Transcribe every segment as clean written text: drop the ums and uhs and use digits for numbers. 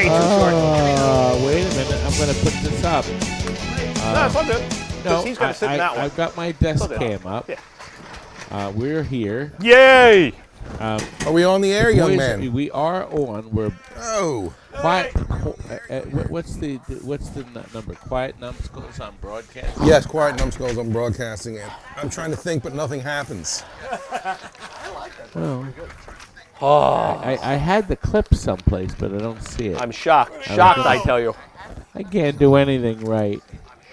way too short. Wait a minute. I'm going to put this up. No, it's all good. No, he's got to sit in that one. I've got my desk cam up. Yeah. We're here. Yay! Are we on the air, young Boys, man? we are on. We're quiet. What's the number? Quiet numbskulls on broadcast. Yes, quiet numbskulls on broadcasting. And I'm trying to think, but nothing happens. I like that. Well, I had the clip someplace, but I don't see it. I'm shocked. Shocked, I tell you. I can't do anything right.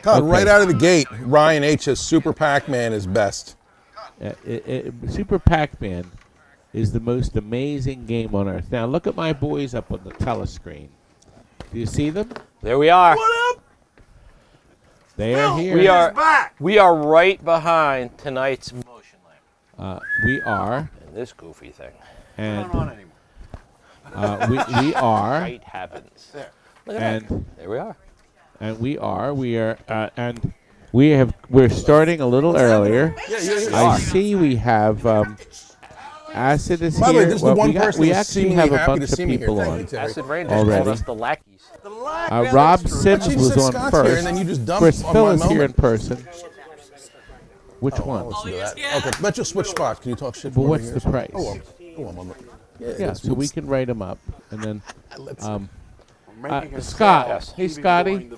Right out of the gate, Ryan H. says Super Pac-Man is best. Super Pac-Man is the most amazing game on earth. Now look at my boys up on the telescreen. Do you see them? There we are. What up? They are here. We are right behind tonight's motion lamp. We are. And this goofy thing. And Not on anymore. we are. Right happens. There. Look at And that. There we are. and we're starting a little earlier. I see we have Acid is By the way, here. this is the one person we who's actually seemingly have a happy bunch to of see me here. people Thank on. you, Terry. Acid Rain just Already. called us the lackeys. Rob But Sims you was said on Scott's first. here, and then you just dumped Chris on Phil my is here in moment. person. Which one? Let's do that. Okay, let's just switch spots. Can you talk shit But for what's me the here? price? Yeah, so we can write them up, and then Scott. Yes. Hey, Scotty.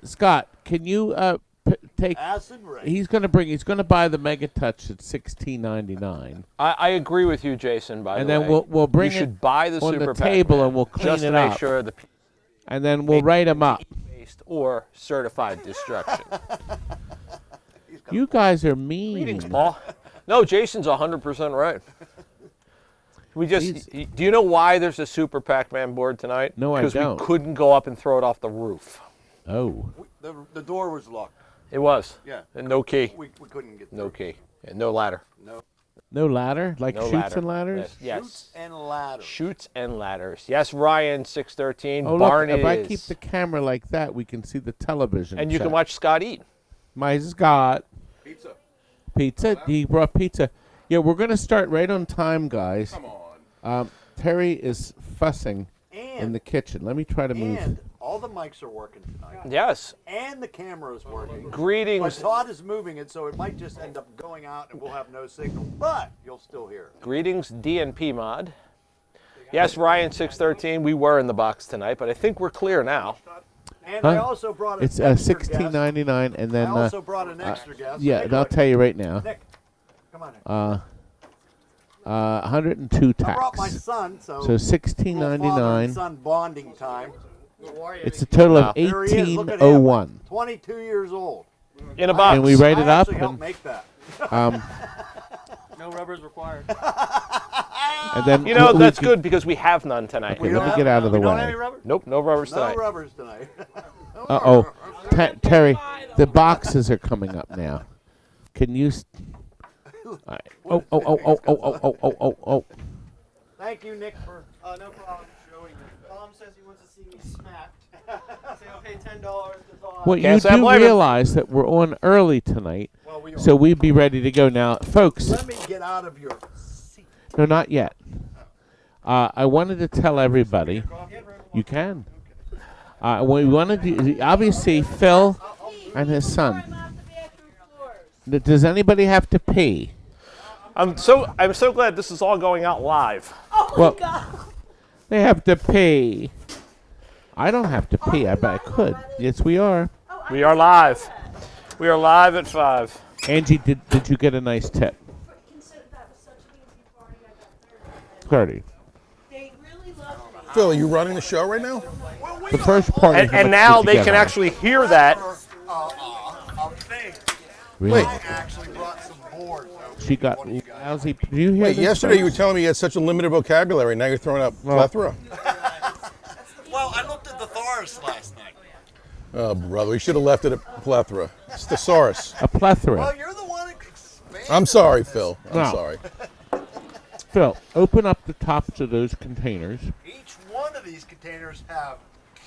Scott, can you take? Acid Rain. He's gonna buy the Mega Touch at $16.99, I agree with you, Jason, by and the way. then we'll bring you it should buy the on Super the table Pac-Man and we'll clean just it to make up. sure the and then we'll write them up. based or certified destruction. You guys are mean. Greetings, Paul. No, Jason's 100% right. We just. Do you know why there's a Super Pac-Man board tonight? No, I don't. Because we couldn't go up and throw it off the roof. Oh. The door was locked. It was. Yeah. And no key. We couldn't get No through. key. And no ladder. No. No ladder? Like No chutes ladder. and ladders? Yes. Chutes and ladders. Chutes and ladders. Yes, Ryan, 613. Oh, Barn look, if it I is. keep the camera like that, we can see the television. And you set. can watch Scott eat. My Scott. Pizza. Pizza? He brought pizza. Yeah, we're going to start right on time, guys. Come on. Terry is fussing in And, the kitchen. Let me try to move. and all the mics are working tonight. Yes. And the camera is working. But Greetings. Todd is moving it, so it might just end up going out and we'll have no signal. But you'll still hear it. Greetings, DNP mod. Yes, Ryan, 613. We were in the box tonight, but I think we're clear now. And I Huh? also brought an It's extra $16.99, and guest. then I also brought an extra guest. yeah, Hey, and I'll look. tell you right now. Nick, come on, Nick. 102 I brought my tax. son, so So little father and $16.99. son bonding time. It's a total of There he is, look at him. 1801. 22 years old. In a box. Can we write it I up? actually helped And, make that. No rubbers required. and then You know, we that's can- good because we have none tonight. Okay, let me get out of the We don't have way. any rubber? Nope, no rubbers No tonight. rubbers tonight. Uh-oh. Terry, the boxes are coming up now. Can you... All right. Oh. Thank you, Nick, for No problem. Showing you. Tom says he wants to see me smacked. Say I'll pay $10 to Todd. Well, you Can't say I do blame him. realize that we're on early tonight, well, we are. so we'd be ready to go now. Folks, Let me get out of your seat. no, not yet. I wanted to tell everybody, you can. We wanted to, obviously, Phil and his son. Does anybody have to pee? I'm so glad this is all going out live. Well, they have to pee. I don't have to pee. I bet I could. Yes, we are. We are live. We are live at 5. Angie, did you get a nice tip? 30. Phil, are you running the show right now? The first part. And now they can actually hear that. Really? Wait. Actually brought some boards. She got lousy. Do you hear Wait, this? yesterday you were telling me you had such a limited vocabulary. Now you're throwing out plethora. Well, I looked at the thesaurus last night. Oh, brother, we should have left it at plethora. It's thesaurus. A plethora. Well, you're the one that expanded. I'm sorry, Phil. I'm No. sorry. Phil, open up the tops of those containers. Each one of these containers have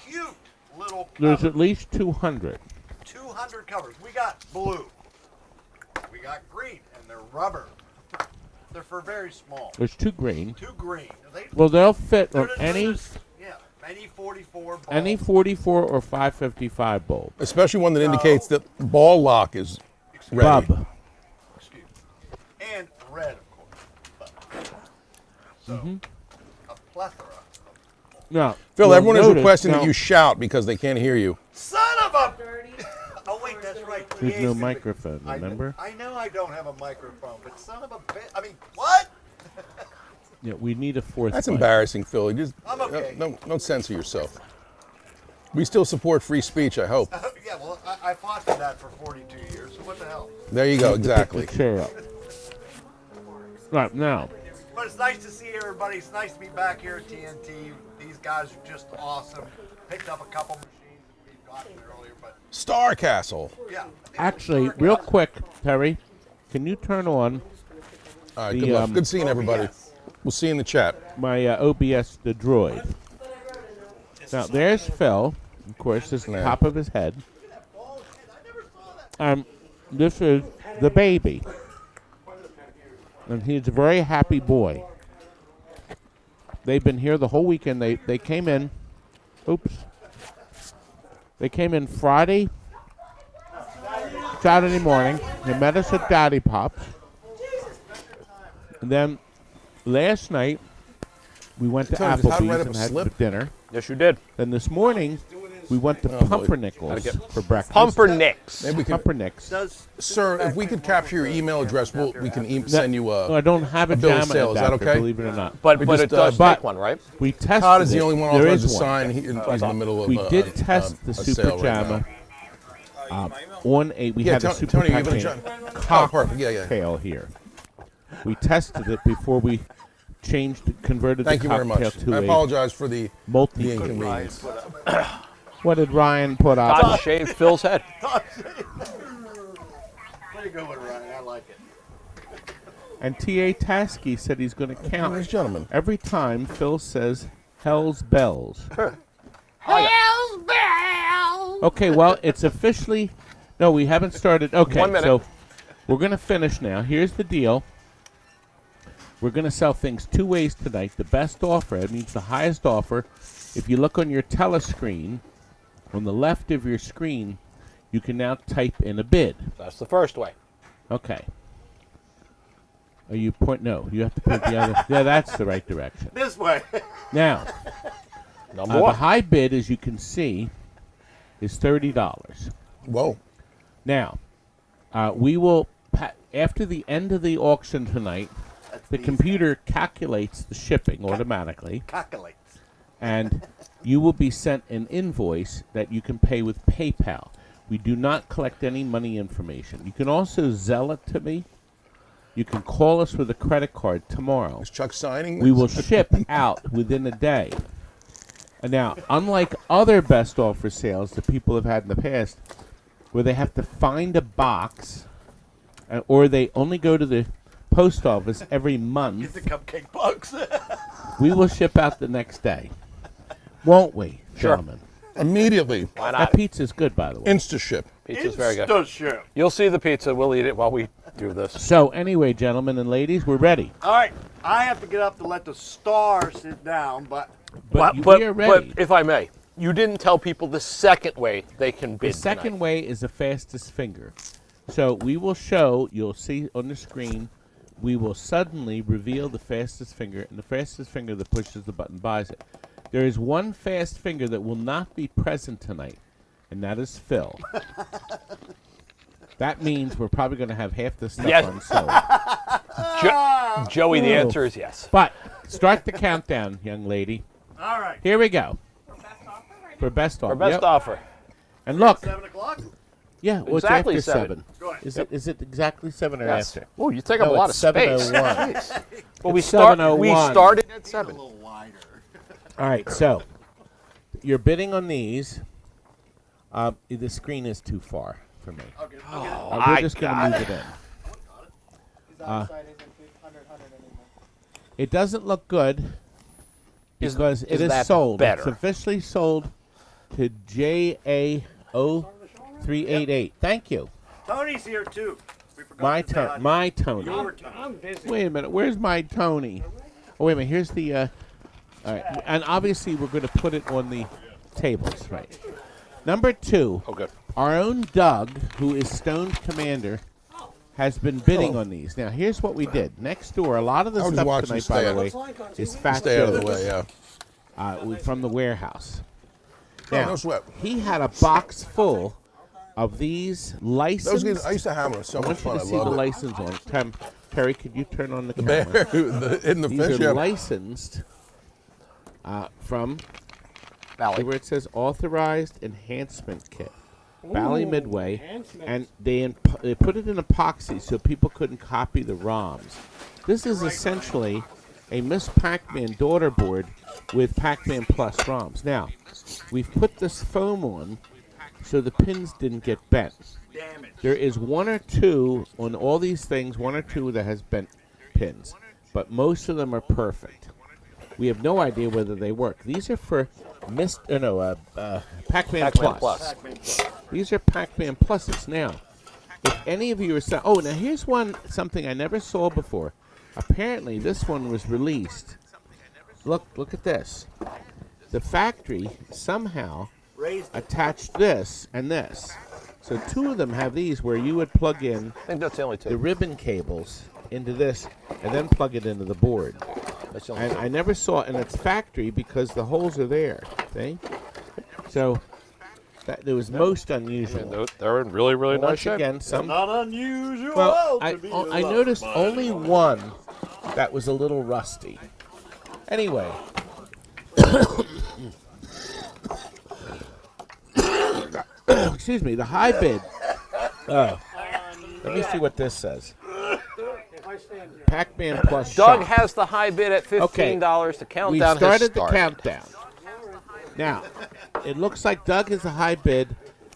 cute little There's covers. at least 200. 200 covers. We got blue. We got green, and they're rubber. They're for very small. There's 2 green. 2 green. Well, they'll fit on They're any just- yeah. Any 44 ball. Any 44 or 555 bulb. Especially one that indicates that ball lock is ready. Bub. Excuse me. And red, of course. So, a plethora. Now, Phil, you'll everyone is notice requesting now, that you shout because they can't hear you. Son of a... Oh, wait, that's right. There's PA's no gonna be- microphone, I know- remember? I know I don't have a microphone, but son of a bitch. I mean, what? Yeah, we need a fourth That's mic. embarrassing, Phil. You just I'm okay. don't censor yourself. We still support free speech, I hope. Yeah, well, I fought for that for 42 years, so what the hell? There you go, exactly. Pick the chair up. Right, now. But it's nice to see everybody. It's nice to be back here at TNT. These guys are just awesome. Picked up a couple machines that we've gotten earlier, but Star Castle. yeah. Actually, real quick, Terry, can you turn on All right, The, good luck. Good seeing OBS. everybody. We'll see you in the chat. my OBS, the droid? Now, there's Phil. Of course, this is the Yeah. top of his head. This is the baby. And he's a very happy boy. They've been here the whole weekend. They came in. Oops. They came in Friday, Saturday morning. They met us at Daddy Pop's. And then last night, we went to Tony, does Howard write Applebee's up and a had slip? dinner. Yes, you did. Then this morning, we went to boy. Pumpernickel's for breakfast. Pumpernicks. Maybe we can, Pumpernicks. sir, if we could capture your email address, we can send you No, I a. don't have a bill of JAMA sale. Is that adapter, okay? believe it or not. But We it just, does but- take one, right? We tested Todd is the it. only one There authorized to is one. sign. He's in the middle of We did a test the a Super sale right JAMA on a. We Yeah, had a Tony, Super Tony, you have a Pac-Man Oh, perfect. Yeah, yeah. cocktail here. We tested it before we converted Thank the you very cocktail much. to I a apologize for the multi. inconvenience. What did Ryan put Todd up? shaved Phil's head. Way to go with Ryan. I like it. And T.A. Tasky said he's going to Ladies count and gentlemen. every time Phil says Hell's Bells. Okay, well, it's officially. No, we haven't started. Okay, 1 minute. so we're going to finish now. Here's the deal. We're going to sell things two ways tonight. The best offer, that means the highest offer. If you look on your telescreen, on the left of your screen, you can now type in a bid. That's the first way. Okay. Are you point? No, you have to point the other. Yeah, that's the right direction. This way. Now, Number the one. high bid, as you can see, is $30. Whoa. Now, we will, after the end of the auction tonight, the computer calculates the shipping automatically, Calculates. and you will be sent an invoice that you can pay with PayPal. We do not collect any money information. You can also Zelle it to me. You can call us with a credit card tomorrow. Is Chuck signing? We this? will ship out within a day. And now, unlike other best offer sales that people have had in the past, where they have to find a box, or they only go to the post office every Get month, the cupcake box. we will ship out the next day. Won't we, Sure. gentlemen? Immediately. Why That not? pizza's good, by the way. Insta ship. Pizza's very good. Insta ship. You'll see the pizza. We'll eat it while we do this. So, anyway, gentlemen and ladies, we're ready. All right. I have to get up to let the star sit down, but But, we are ready. But if I may, you didn't tell people the second way they can bid The second tonight. way is the fastest finger. So we will show, you'll see on the screen, we will suddenly reveal the fastest finger, and the fastest finger that pushes the button buys it. There is one fast finger that will not be present tonight, and that is Phil. That means we're probably going to have half the stuff Yes. unsold. Joey, the Oh. answer is yes. But start the countdown, young lady. all right. Here we go. For best offer. Our best Yep. offer. And look, 7 o'clock? yeah, well, Exactly it's after 7. 7. Go ahead. Is it exactly 7 or Yes. after? Oh, you take up No, a lot of it's space. 7:01. Well, It's 7:01. we started at A 7. little wider. All right, so you're bidding on these. The screen is too far for me. Okay. We're just going to move it in. He's on the side, he's in 100 anymore. It doesn't look good because it is is that sold. better? It's officially sold to JA0388. Thank you. Tony's here too. We forgot My to say turn. hi. My Tony. Your Tony. Wait a minute. Where's my Tony? Oh, wait a minute. Here's the All right, and obviously we're going to put it on the tables, right? Number 2, Oh, good. our own Doug, who is Stone's commander, has been bidding on these. Now, here's what we did. Next door, a lot of the I was stuff watching tonight, stay by the out way, of- is Fat Stay out of the Joe's, way, yeah. from the warehouse. Oh, Now, no sweat. he had a box full of these licensed. Those guys, I used to have them. It was so I much want you fun. to I see the loved it. license on it. Terry, could you turn on the The camera? bear, in the These fish, are yeah. licensed from Valley. where it says authorized enhancement kit. Valley Midway, and they put it in epoxy so people couldn't copy the ROMs. This is essentially a Miss Pac-Man daughter board with Pac-Man Plus ROMs. Now, we've put this foam on so the pins didn't get bent. There is 1 or 2 on all these things, 1 or 2 that has bent pins, but most of them are perfect. We have no idea whether they work. These are for Pac-Man Plus. These are Pac-Man Pluses. Now, if any of you are now here's something I never saw before. Apparently, this one was released. Look at this. The factory somehow attached this and this. So 2 of them have these where you would plug in I think that's the only two. the ribbon cables into this and then plug it into the board. That's the only And two. I never saw it in its factory because the holes are there. See? So it was most unusual. They're in really, really nice Once shape. again, some. Not unusual. Well, to be I loved noticed by only everyone. one that was a little rusty. Anyway. Excuse me, the high bid. Let me see what this says. Pac-Man Plus Doug Shop. has the high bid at $15. The We countdown started has the started. countdown. Now, it looks like Doug is a high bid.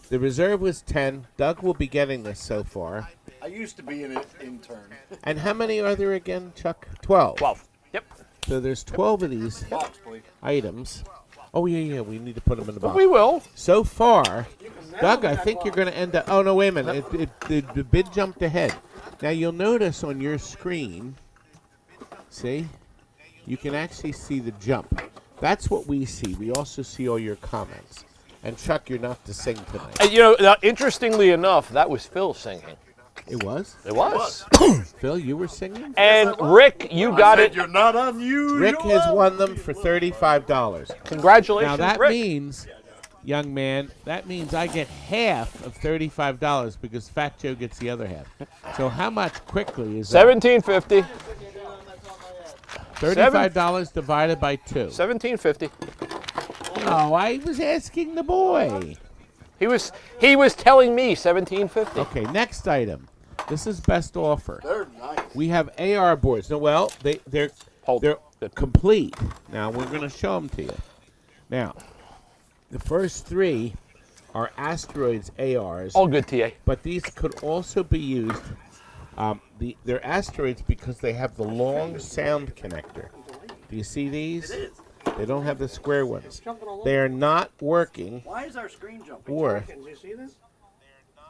The reserve was 10. Doug will be getting this so far. I used to be an intern. And how many are there again, Chuck? 12. 12. Yep. So there's 12 of these Box, please. items. Oh, yeah, we need to put them in the But box. we will. So far, Doug, I think you're going to end up... Oh, no, wait a minute. The bid jumped ahead. Now, you'll notice on your screen, see, you can actually see the jump. That's what we see. We also see all your comments. And, Chuck, you're not to sing tonight. And, interestingly enough, that was Phil singing. It was? It was. Phil, you were singing? And Rick, you got it. You're not unusual. Rick has won them for $35. Congratulations, Now, that Rick. means, young man, that means I get half of $35 because Fat Joe gets the other half. So how much quickly is that? $17.50. $35 divided by 2. $17.50. Oh, I was asking the boy. He was telling me $17.50. Okay, next item. This is best offer. They're nice. We have AR boards. No, well, they're Hold. they're complete. Now we're going to show them to you. Now, the first 3 are Asteroids ARs, All good, TA. but these could also be used. They're Asteroids because they have the long sound connector. Do you see these? They don't have the square ones. They are not working. Why is our screen jumping? Or Can you see this?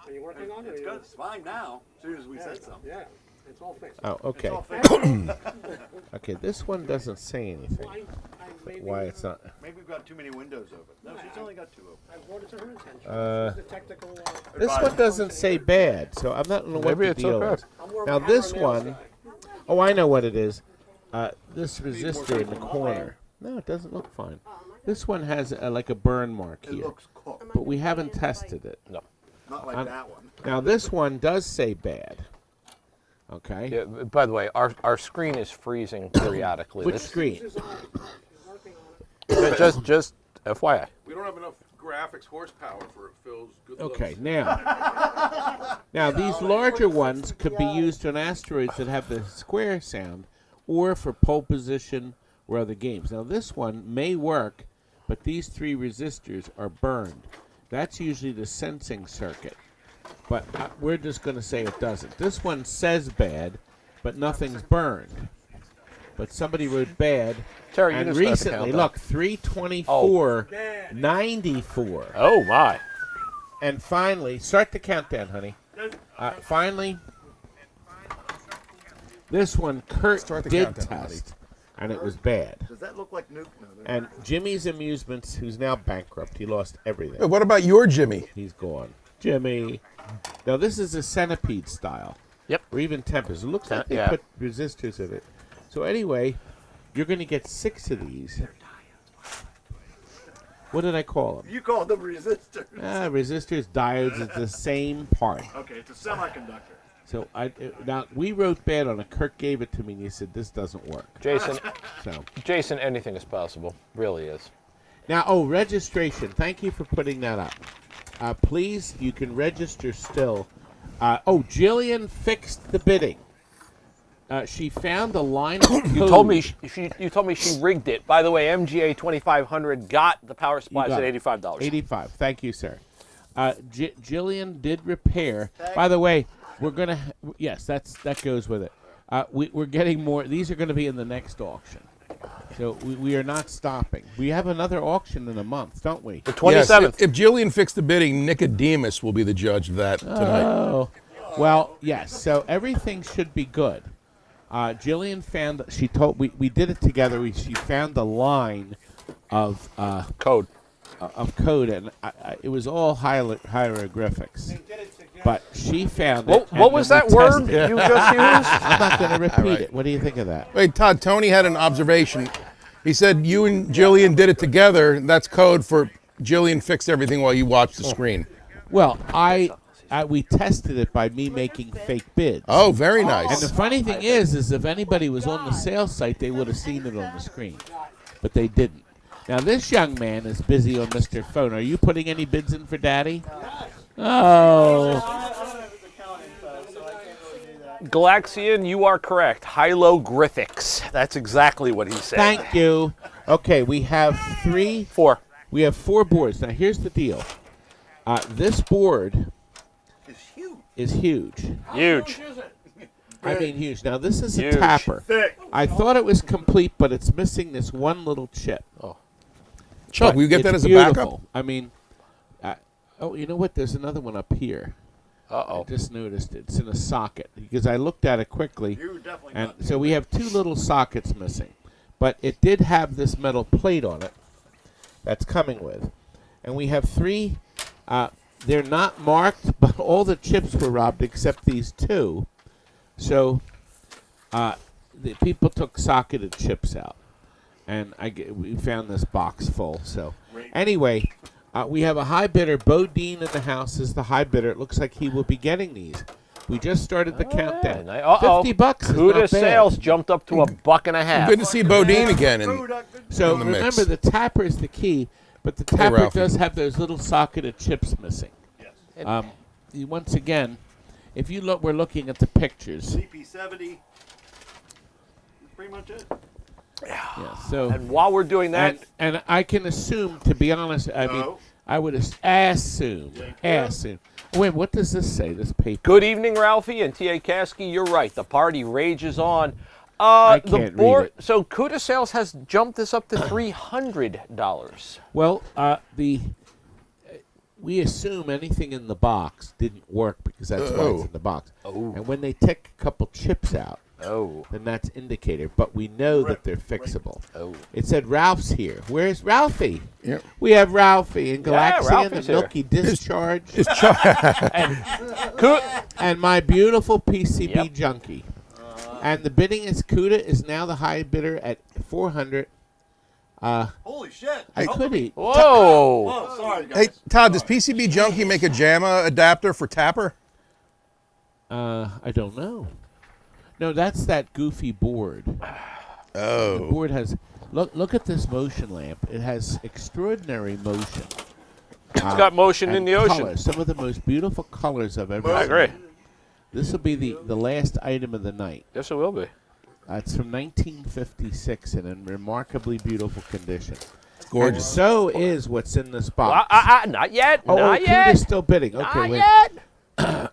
Are you working on it? It's good. It's fine now. As soon as we said something. Yeah, it's all fixed. oh, okay, It's all fixed. okay. This one doesn't say anything. Why it's not? Maybe we've got too many windows open. No, she's only got 2 open. I brought it to her attention. Uh, It's a technical. This one doesn't say bad, so I'm not know what Maybe the it's deal okay. is. Now this one, oh, I know what it is. This resistor in the corner. No, it doesn't look fine. This one has like a burn mark It here, looks cooked. but we haven't tested it. No. Not like that one. Now this one does say bad. Okay. Yeah, by the way, our screen is freezing periodically. Which This- screen? Just FYI. We don't have enough graphics horsepower for Phil's good Okay. Now these larger ones could be used on asteroids that have the square sound, or for pole position or other games. Now this one may work, but these 3 resistors are burned. That's usually the sensing circuit, but we're just going to say it doesn't. This one says bad, but nothing's burned. But somebody wrote bad, Terry, you and can start the recently, countdown. look, 324.94. Oh my. And finally, start the countdown, honey. Finally, this one Kurt Start the did countdown, test. and it was bad. Does that look like Nuke? No, And Jimmy's Amusements, who's now bankrupt, he lost everything. Wait, what about your Jimmy? He's gone. Jimmy. Now this is a centipede style. Yep. Or even tempers. It looks like they Yeah. put resistors in it. So anyway, you're going to get 6 of these. What did I call them? you call them resistors. Resistors, diodes, it's the same part. Okay, it's a semiconductor. So now we wrote bad on it. Kirk gave it to me and he said this doesn't work. Jason, anything is possible. Really is. Now, registration. Thank you for putting that up. Please, you can register still. Jillian fixed the bidding. She found the line of code. You told me she rigged it. By the way, MGA 2500 got the power supplies at $85. 85. Thank you, sir. Jillian did repair. By the way, we're gonna. Yes, that goes with it. We're getting more. These are going to be in the next auction. So we are not stopping. We have another auction in a month, don't we? The 27th. Yes, if Jillian fixed the bidding, Nicodemus will be the judge of that tonight. Oh, well, yes. So everything should be good. Jillian found. She told we did it together. She found the line of Code. and it was all hieroglyphics. But she found it. What was that word you just used? I'm not going to repeat it. What do you think of that? Wait, Todd, Tony had an observation. He said you and Jillian did it together. That's code for Jillian fixed everything while you watched the screen. Well, we tested it by me making fake bids. Oh, very And nice. the funny thing is if anybody was on the sales site, they would have seen it on the screen. But they didn't. Now, this young man is busy on Mr. Phone. Are you putting any bids in for Daddy? Oh. I don't have his account info, so I can't really do that. Galaxian, you are correct. Hieroglyphics. That's exactly what he said. Thank you. Okay, we have 4. We have 4 boards. Now, here's the deal. This board is huge. Huge. I mean, huge. Now, this is Huge. a tapper. Thick. I thought it was complete, but it's missing this one little chip. Chuck, But will you get that it's as a beautiful. backup? I mean, you know what? There's another one up here. Uh-oh. I just noticed it's in a socket because I looked at it quickly. You definitely And got so we have 2 little sockets missing. But it did have this metal plate on it that's coming with. And we have 3. They're not marked, but all the chips were robbed except these 2. So the people took socketed chips out. And we found this box full. So anyway, we have a high bidder. Bodine in the house is the high bidder. It looks like he will be getting these. We just started the countdown. Uh-oh. $50 is Cuda not bad. sales jumped up to $1.50. Good to see Bodine again. So in the remember, mix. the tapper is the key, but the tapper Ralphie. does have those little socketed chips missing. Yes. Once again, if you look, we're looking at the pictures. CP70. That's pretty much it. Yeah. So And while we're doing that, and I can assume, to be honest, I mean, No. I would assume. Wait, what does this say? This paper. good evening, Ralphie and T.A. Kasky. You're right. The party rages on. I The can't board, read it. So Cuda sales has jumped this up to $300. Well, we assume anything in the box didn't work because that's why it's in the box. And when they take a couple chips out, then that's indicator. But we know that they're fixable. It said Ralph's here. Where's Ralphie? Yep. We have Ralphie and Galaxian, Ralphie's the here. Milky Discharge, Cuda, and my beautiful PCB Yep. junkie. And the bidding is Cuda is now the high bidder at $400. Holy shit. I could eat. whoa. Oh, sorry, guys. Hey, Todd, does PCB Junkie make a JAMA adapter for Tapper? I don't know. No, that's that goofy board. The Oh. board has look at this motion lamp. It has extraordinary motion. It's got motion in the ocean. Colors, some of the most beautiful colors I've ever I seen. agree. This will be the last item of the night. Yes, it will be. It's from 1956 and in remarkably beautiful condition. Gorgeous. And so is what's in this Well, box. not yet. oh, not Cuda's yet. still bidding. Okay, Not wait. yet.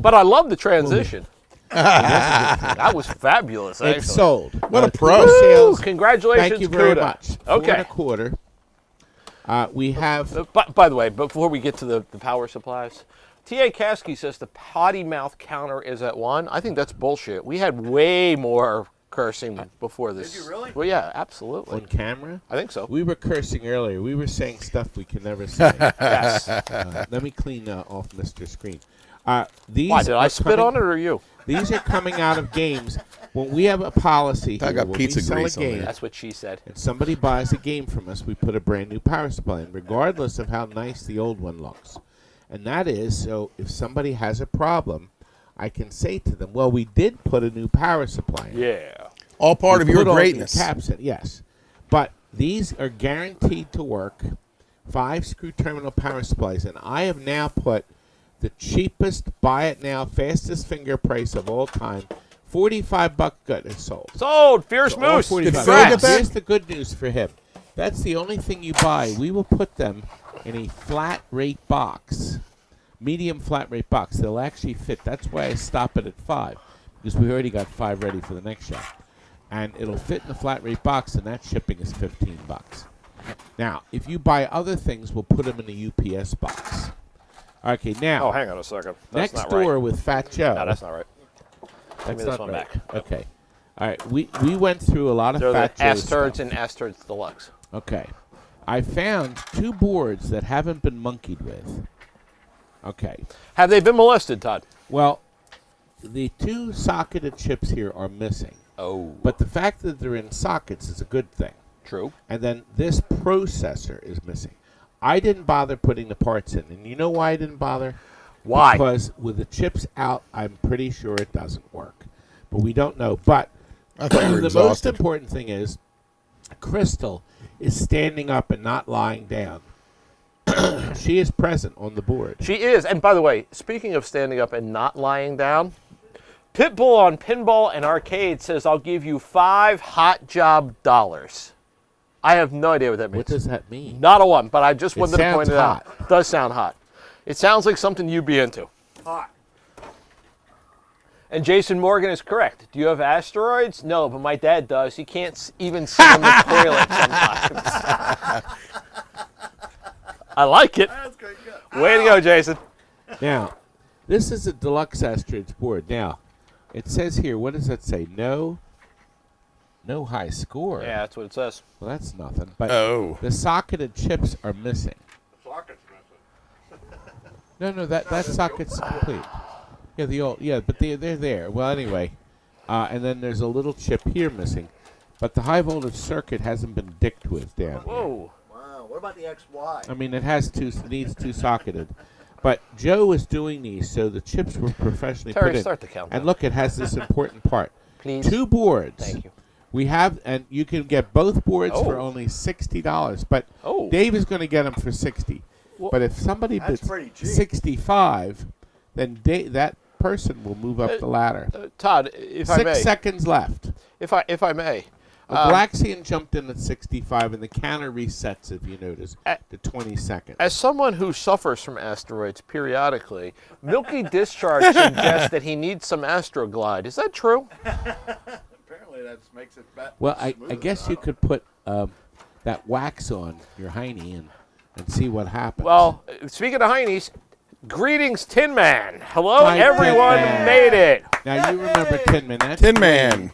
But I love the transition. That was fabulous, actually. It's sold. What a Cuda pro. Sales. Congratulations, Thank you very Cuda. much. Okay. $4.25. We have. By the way, before we get to the power supplies, T.A. Kasky says the potty mouth counter is at 1. I think that's bullshit. We had way more cursing before this. Did you really? Well, yeah, absolutely. On camera? I think so. We were cursing earlier. We were saying stuff we can never say. Yes. Let me clean off Mr. Screen. These Why, did I are spit coming- on it or you? These are coming out of games. When we have a policy I here, got when pizza we sell grease a on game, there. That's what she said. and somebody buys a game from us, we put a brand new power supply in, regardless of how nice the old one looks. And that is so if somebody has a problem, I can say to them, well, we did put a new power supply in. Yeah. All part We of your put all the greatness. caps in, yes. But these are guaranteed to work. 5 screw terminal power supplies. And I have now put the cheapest, buy it now, fastest finger price of all time. $45 good. It's sold. Sold. Fierce All Moose. 45. Did Phil get that? Here's the good news for him. That's the only thing you buy. We will put them in a flat rate box, medium flat rate box. They'll actually fit. That's why I stop it at 5, because we already got 5 ready for the next show. And it'll fit in the flat rate box, and that shipping is $15. Now, if you buy other things, we'll put them in a UPS box. Okay, now, Oh, hang on a second. That's next not door right. with Fat Joe. No, that's not right. That's me this not one right. back. Okay. All right, we went through a lot of They're the Fat Joe ass stuff. turds and ass turds deluxe. Okay. I found 2 boards that haven't been monkeyed with. Okay. Have they been molested, Todd? Well, the 2 socketed chips here are missing. Oh. But the fact that they're in sockets is a good thing. True. And then this processor is missing. I didn't bother putting the parts in. And you know why I didn't bother? Why? Because with the chips out, I'm pretty sure it doesn't work. But we don't know. But I thought you were the most exhausted. important thing is Crystal is standing up and not lying down. She is present on the board. She is. And by the way, speaking of standing up and not lying down, Pitbull on Pinball and Arcade says, I'll give you 5 hot job dollars. I have no idea what that means. What does that mean? Not a one, but I just wanted to sounds point it hot. out. It does sound hot. It sounds like something you'd be into. Hot. And Jason Morgan is correct. Do you have asteroids? No, but my dad does. He can't even sit on the toilet sometimes. I like it. That's good. Way to go, Jason. Now, this is a deluxe asteroids board. Now, it says here, what does that say? No high score. Yeah, that's what it says. Well, that's nothing. But Oh. the socketed chips are missing. Socket's missing. No, that socket's complete. Yeah, but they're there. Well, anyway, and then there's a little chip here missing, but the high voltage circuit hasn't been dicked with down here. Whoa. Wow. What about the XY? I mean, needs 2 socketed, but Joe is doing these, so the chips were professionally Terry, put in. start the countdown. And look, it has this important part. Please. 2 boards. Thank you. We have, and you can get both boards for Oh. only $60. But Oh. Dave is going to get them for $60. Well, but if somebody that's bids pretty cheap. $65, then that person will move up the ladder. Todd, if I 6 may. seconds left. If I may. Galaxian jumped in at 65, and the counter resets, if you notice, to 20 seconds. As someone who suffers from asteroids periodically, Milky Discharge suggests that he needs some Astroglide. Is that true? Apparently that makes it better. Well, I guess you could put that wax on your hiney and see what happens. Well, speaking of heinies, greetings, Tin Man. Hello, Hi, everyone Tin Man. made it. Now, you remember Tin Man. That's Tin Dwayne, Man.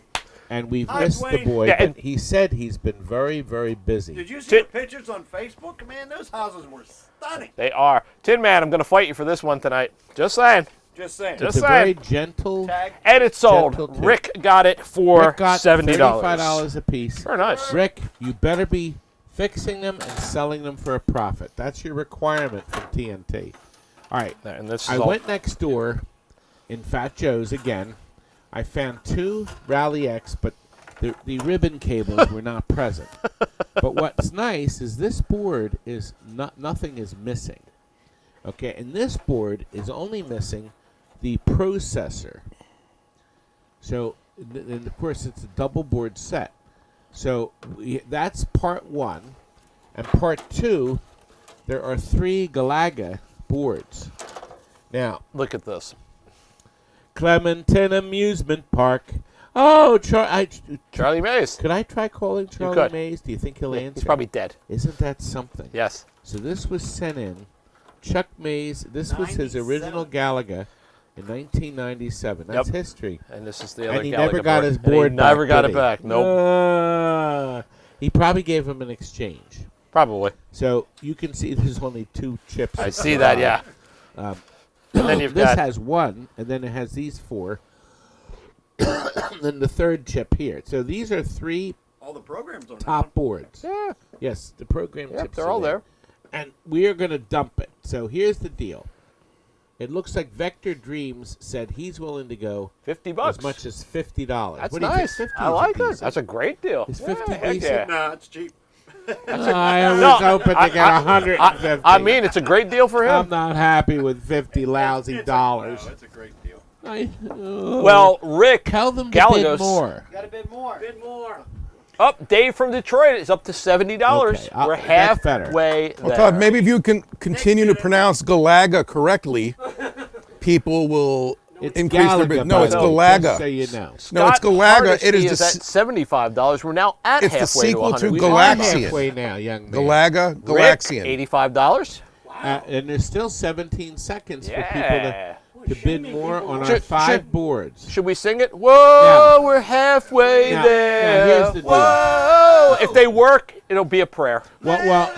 And we've Hi, missed the Dwayne. boy, Yeah, but and- he said he's been very, very busy. Did you see Tin- the pictures on Facebook? Man, those houses were stunning. They are. Tin Man, I'm going to fight you for this one tonight. Just saying. Just saying. Just It's a very saying. gentle. Tag. And it's sold. Gentle tip. Rick got it for Rick got $70. $35 a piece. Very nice. Rick, you better be fixing them and selling them for a profit. That's your requirement from TNT. All right. And this is I all. went next door in Fat Joe's again. I found 2 Rally X, but the ribbon cables were not present. But what's nice is this board is nothing is missing. Okay, and this board is only missing the processor. So, and of course, it's a double board set. So that's part 1, and part 2. There are 3 Galaga boards. Now, Look at this. Clementine Amusement Park. Oh, Charlie Mays. could I try calling Charlie could. Mays? Do you think he'll answer? He's probably dead. Isn't that something? Yes. So this was sent in. Chuck Mays. This was his original 97. Galaga. in 1997. That's Yep. history. And this is the other And he Gallagher never got board. his And he board back. never got did it he? back. Nope. He probably gave him an exchange. Probably. So you can see there's only 2 chips. I see that, yeah. And then you've This got has 1, and then it has these 4. And then the 3rd chip here. So these are 3 All the programs on top boards. yeah, Yes, the program yep, chips they're are all there. And we are going to dump it. So here's the deal. It looks like Vector Dreams said he's willing to go $50. as much as $50. That's what do you think? nice. 50 I is like that. decent. That's a great deal. Is Yeah, 50 heck decent? yeah. Nah, it's cheap. I was No, hoping to get 150. I mean, it's a great deal for I'm him. not happy with 50 lousy dollars. No, it's a great deal. Well, Rick, Tell them to Galagos. bid more. You got a bit more. Bid more. up. Dave from Detroit is up to $70. Okay, We're that's better. halfway Well, there. Todd, maybe if you can continue to pronounce Galaga correctly, people will It's increase their Galaga, bid. No, by it's the way, Galaga. just so you know. No, it's Scott Galaga. Hardesty It is is the at $75. We're now at It's the halfway sequel to to 100. I'm Galaxian. halfway now, young man. Galaga, Rick, Galaxian. $85. And there's still 17 seconds Yeah. for people to bid more on our Should- 5 should- boards. Should we sing it? Whoa, Now- we're halfway now there. here's the deal. Whoa. If they work, it'll be a prayer. Well,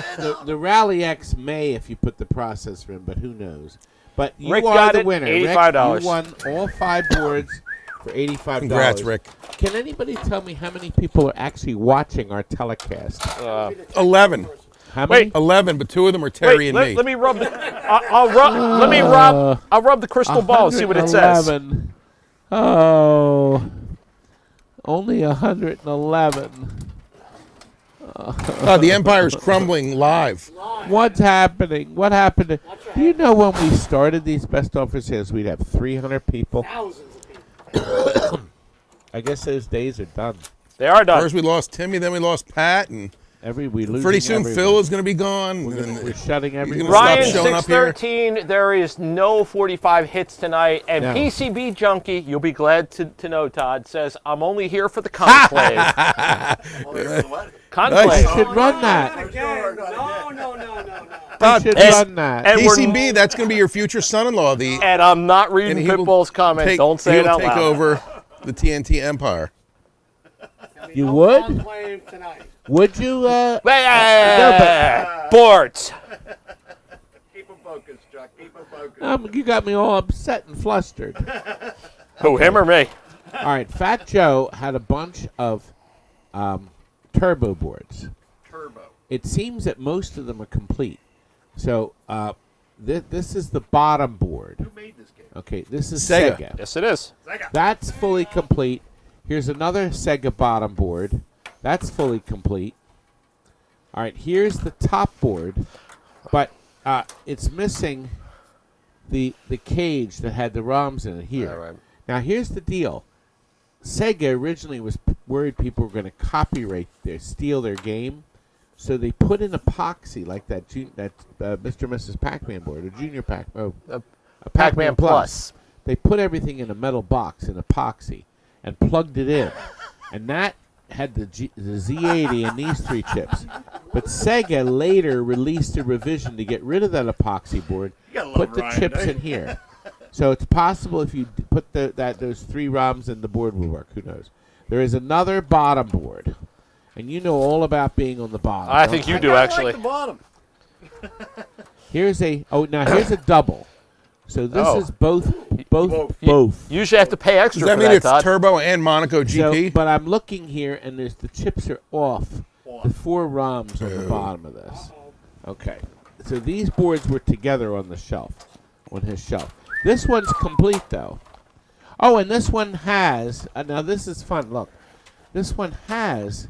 the Rally X may if you put the processor in, but who knows? But you Rick are got the it, winner. $85. Rick, you won all 5 boards for $85. Congrats, Rick. Can anybody tell me how many people are actually watching our telecast? 11. How many? Wait. 11, but 2 of them are Terry Wait, and me. let me rub. I'll rub the crystal ball and see what it says. 111. Oh, only 111. The Empire's crumbling live. What's happening? What happened? Do you know when we started these best offer sales, we'd have 300 people? Thousands of people. I guess those days are done. They are done. First we lost Timmy, then we lost Pat, and We losing pretty soon everyone. Phil is going to be gone. We're shutting everyone. gonna stop Ryan showing up here. 613. There is no 45 hits tonight, and No. PCB Junkie, you'll be glad to know, Todd says I'm only here for the conclave. Conclave. You should run that. Again. No. You should and- run that. and we're- PCB, that's going to be your future son-in-law. And I'm not reading And he will Pitbull's comment. Don't say he'll it out take loud. over the TNT Empire. You No would? conclave tonight. Would you? Boards. Keep them focused, Chuck. Keep them focused. You got me all upset and flustered. Who, him or me? All right, Fat Joe had a bunch of turbo boards. Turbo. It seems that most of them are complete. So this is the bottom board. Who made this game? Okay, this is Sega. Sega. Yes, it is. Sega. That's fully complete. Here's another Sega bottom board. That's fully complete. All right, here's the top board, but it's missing the cage that had the ROMs in it here. All right. Now, here's the deal. Sega originally was worried people were going to steal their game, so they put in epoxy like that Mr. and Mrs. Pac-Man board, or Junior Pac-Man. A Pac-Man Plus. They put everything in a metal box in epoxy and plugged it in, and that had the Z80 and these 3 chips. But Sega later released a revision to get rid of that epoxy board, gotta love put the Ryan, chips don't you? in here. So it's possible if you put those 3 ROMs in, the board will work. Who knows? There is another bottom board, and you know all about being on the bottom. I don't think you you? do, actually. Like the bottom. Here's here's a double. So this Oh. is both. You usually have to pay extra Does that for mean that, it's Todd. Turbo and Monaco GP? So, but I'm looking here, and the chips are off. The 4 ROMs on the bottom of this. Okay. So these boards were together on the shelf, on his shelf. This one's complete, though. Oh, and this one has, now this is fun, look. This one has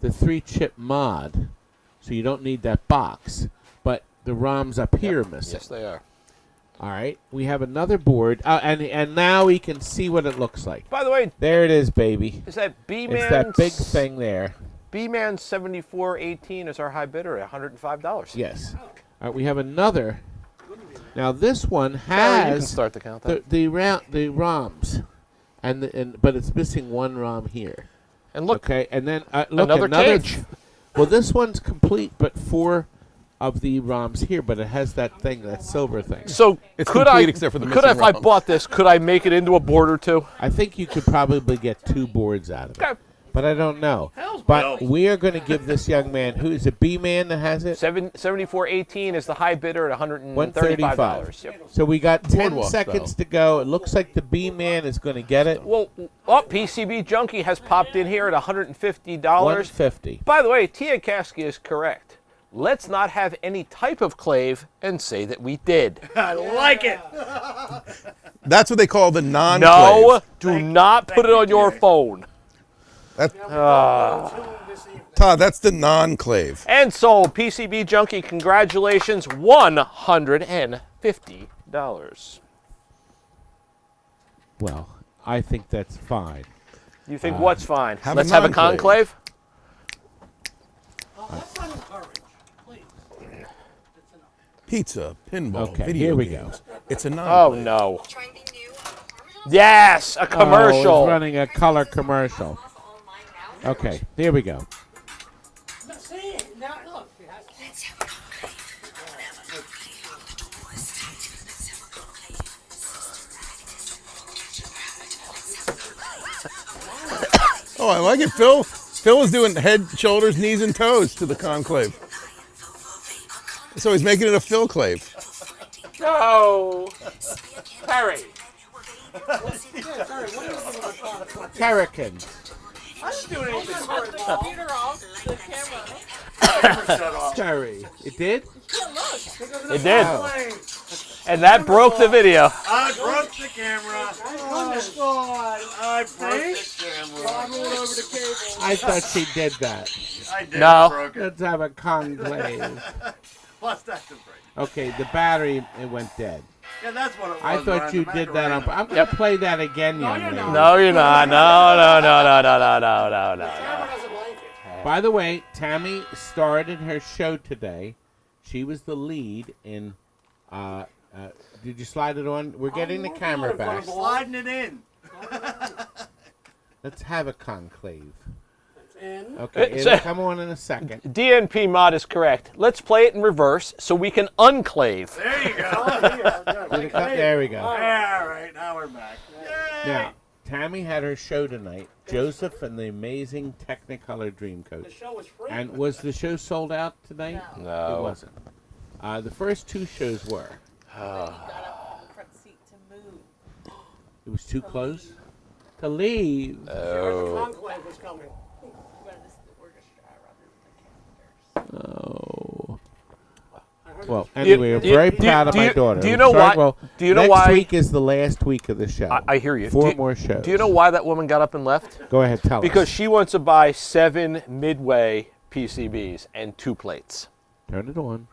the 3-chip mod, so you don't need that box. But the ROMs up here are missing. Yes, they are. All right. We have another board, and now we can see what it looks like. By the way, There it is, baby. is that B-Man? It's that big thing there. B-Man 7418 is our high bidder at $105. Yes. All right, we have another. Now this one Barry, you can has start the countdown. the ROMs, but it's missing 1 ROM here. And look, Okay, and then look another cage. Well, this one's complete, but 4 of the ROMs here, but it has that thing, that silver thing. So It's could complete I, except for the could I, if missing I ROM. bought this, could I make it into a board or two? I think you could probably get 2 boards out of it. Okay. But I don't know. But we are going to give this young man, who is a B-man that has it? 7418 is the high bidder at $135. $135. Yep. So we got 10 Boardwalk seconds to go. It looks like the B-man is going to get it. Well, PCB Junkie has popped in here at $150. $150. By the way, Tia Kasky is correct. Let's not have any type of clave and say that we did. I like it. That's what they call the non-clave. No, do not put it on your phone. That, Todd, that's the non-clave. And sold, PCB Junkie, congratulations, $150. Well, I think that's fine. You think what's fine? have a Let's have a non-clave. conclave? Let's not encourage, please. Pizza, pinball, Okay, video here we games. go. It's a Oh, non-clave. no. Yes, a Oh, commercial. it's running a color commercial. Okay, here we go. See, now look. Oh, I like it, Phil. Phil is doing head, shoulders, knees, and toes to the conclave. So he's making it a Phil clave. No. Perry. Terracins. Terry. It did? It did. And that broke the video. I broke the camera. I broke the camera. I thought she did that. I did. No. Broke it. Let's have a conclave. Plus that's the break. Okay, the battery, it went dead. Yeah, that's what it was. I thought you did that on. I'm going to play that again, young lady. No, you're not. No. By the way, Tammy started her show today. She was the lead in. Did you slide it on? We're getting the camera back. Sliding it in. Let's have a conclave. In. Okay, It's it'll a- come on in a second. DNP mod is correct. Let's play it in reverse so we can unclave. There you go. Did it come? There we go. All right, now we're back. Yay. Now, Tammy had her show tonight. Joseph and the amazing Technicolor Dreamcoat. The show was free. And was the show sold out tonight? No. It wasn't. The first 2 shows were. It was too close to leave. Conclave was coming. Oh. Well, anyway, we're do you- very do proud of you- my daughter. do you know Sorry, why- Well, do you know next why- week is the last week of the show. I hear you. 4 Do- more shows. Do you know why that woman got up and left? Go ahead, tell Because us. she wants to buy 7 Midway PCBs and 2 plates. Turn it on.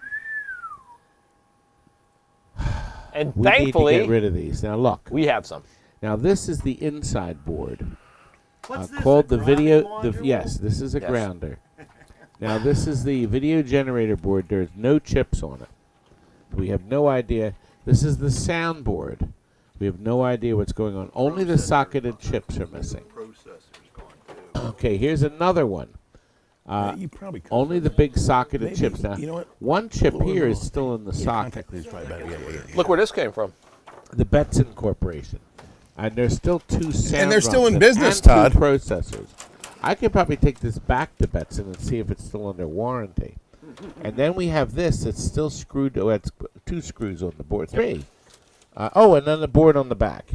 And We thankfully, need to get rid of these. Now, look. we have some. Now, this is the inside board. What's this, Called a the grounding video. module? Yes, this is a Yes. grounder. Now, this is the video generator board. There's no chips on it. We have no idea. This is the sound board. We have no idea what's going on. Only the socketed chips are missing. Okay, here's another one. You probably could. Only the big socketed Maybe, chips. Now, you know what? one chip Lower here the is still in the socket. Contact leads probably better. Yeah. Look where this came from. The Betson Corporation. And there's still 2 sound And they're still ROMs in business, and 2 Todd. processors. I could probably take this back to Betson and see if it's still under warranty. And then we have this that's still screwed. Oh, it's 2 screws on the board. 3. And then the board on the back.